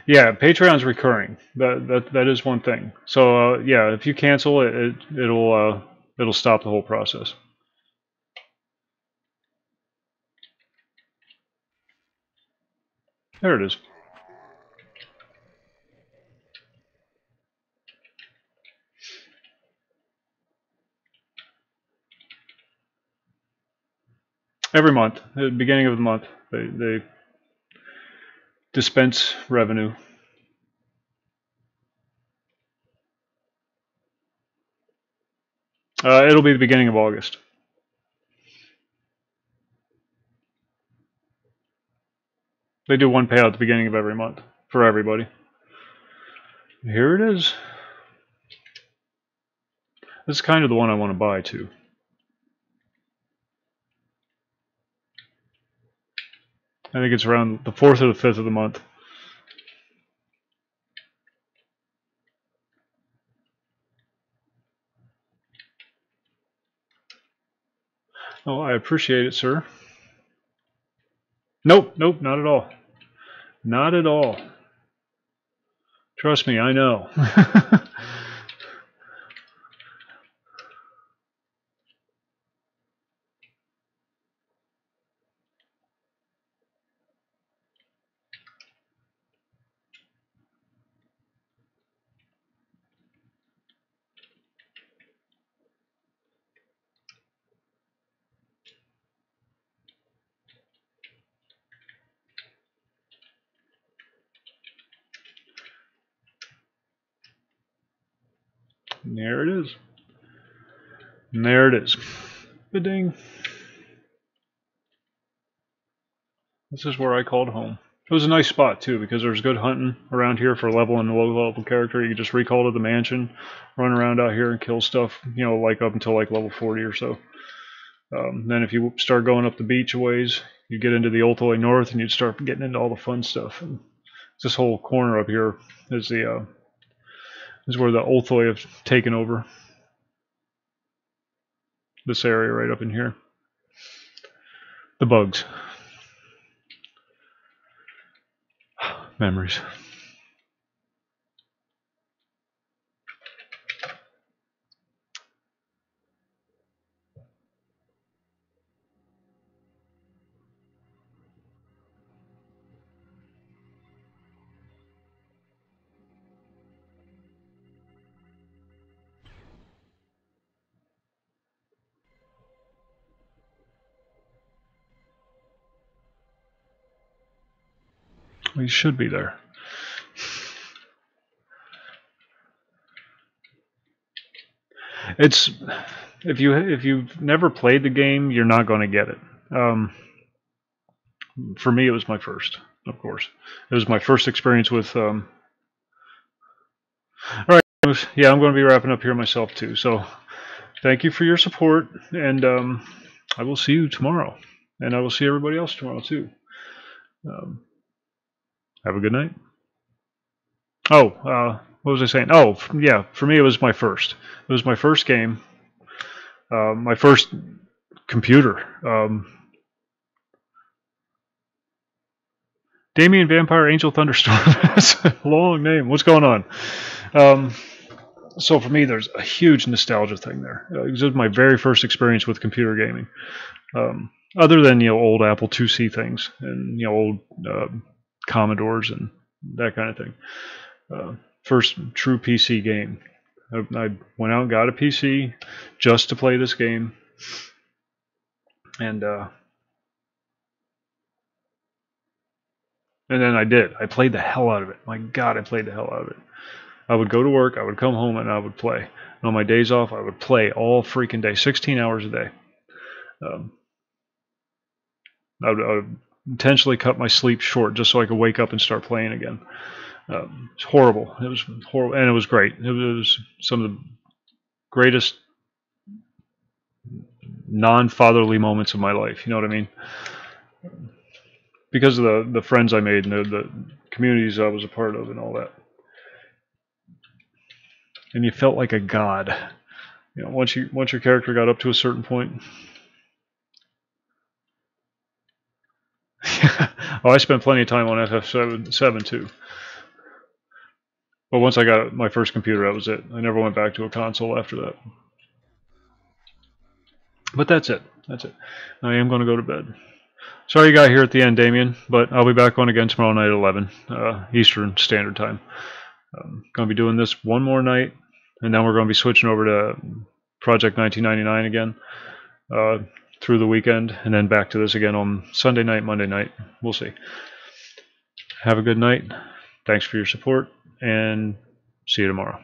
Yeah, Patreon's recurring. That is one thing. So yeah, if you cancel it, it'll stop the whole process. There it is. Every month, at the beginning of the month, they dispense revenue. It'll be the beginning of August. They do one payout at the beginning of every month for everybody. Here it is. This is kind of the one I want to buy too. I think it's around the 4th or the 5th of the month. Oh, I appreciate it, sir. Nope, nope, not at all. Not at all. Trust me, I know. There it is. And there it is. Ba-ding. This is where I called home. It was a nice spot too because there's good hunting around here for level and low level character. You can just recall to the mansion, run around out here and kill stuff, you know, like up until like level 40 or so. Then if you start going up the beach a ways, you get into the Ulthoy North and you'd start getting into all the fun stuff. And this whole corner up here is the is where the Ulthoy have taken over. This area right up in here. The bugs. Memories. You should be there. It's if you've never played the game, you're not going to get it. For me, it was my first, of course. It was my first experience with. All right, yeah, I'm going to be wrapping up here myself too. So, thank you for your support, and I will see you tomorrow, and I will see everybody else tomorrow too. Have a good night. Oh, what was I saying? Oh, yeah, for me, it was my first. It was my first game, my first computer. Damien Vampire Angel Thunderstorm. That's a long name. What's going on? So for me, there's a huge nostalgia thing there. This was my very first experience with computer gaming. Other than old Apple IIc things and old Commodores and that kind of thing. First true PC game. I went out and got a PC just to play this game, and then I did. I played the hell out of it. My God, I played the hell out of it. I would go to work, I would come home, and I would play. And on my days off, I would play all freaking day, 16 hours a day. I would intentionally cut my sleep short just so I could wake up and start playing again. It's horrible. It was horrible, and it was great. It was some of the greatest non-fatherly moments of my life. You know what I mean? Because of the friends I made and the communities I was a part of and all that. And you felt like a god. Once your character got up to a certain point. Oh, I spent plenty of time on FF7 too. But once I got my first computer, that was it. I never went back to a console after that. But that's it. That's it. I am going to go to bed. Sorry you got here at the end, Damien, but I'll be back on again tomorrow night at 11 Eastern Standard Time. I'm going to be doing this one more night, and then we're going to be switching over to Project 1999 again through the weekend, and then back to this again on Sunday night, Monday night. We'll see. Have a good night. Thanks for your support, and see you tomorrow.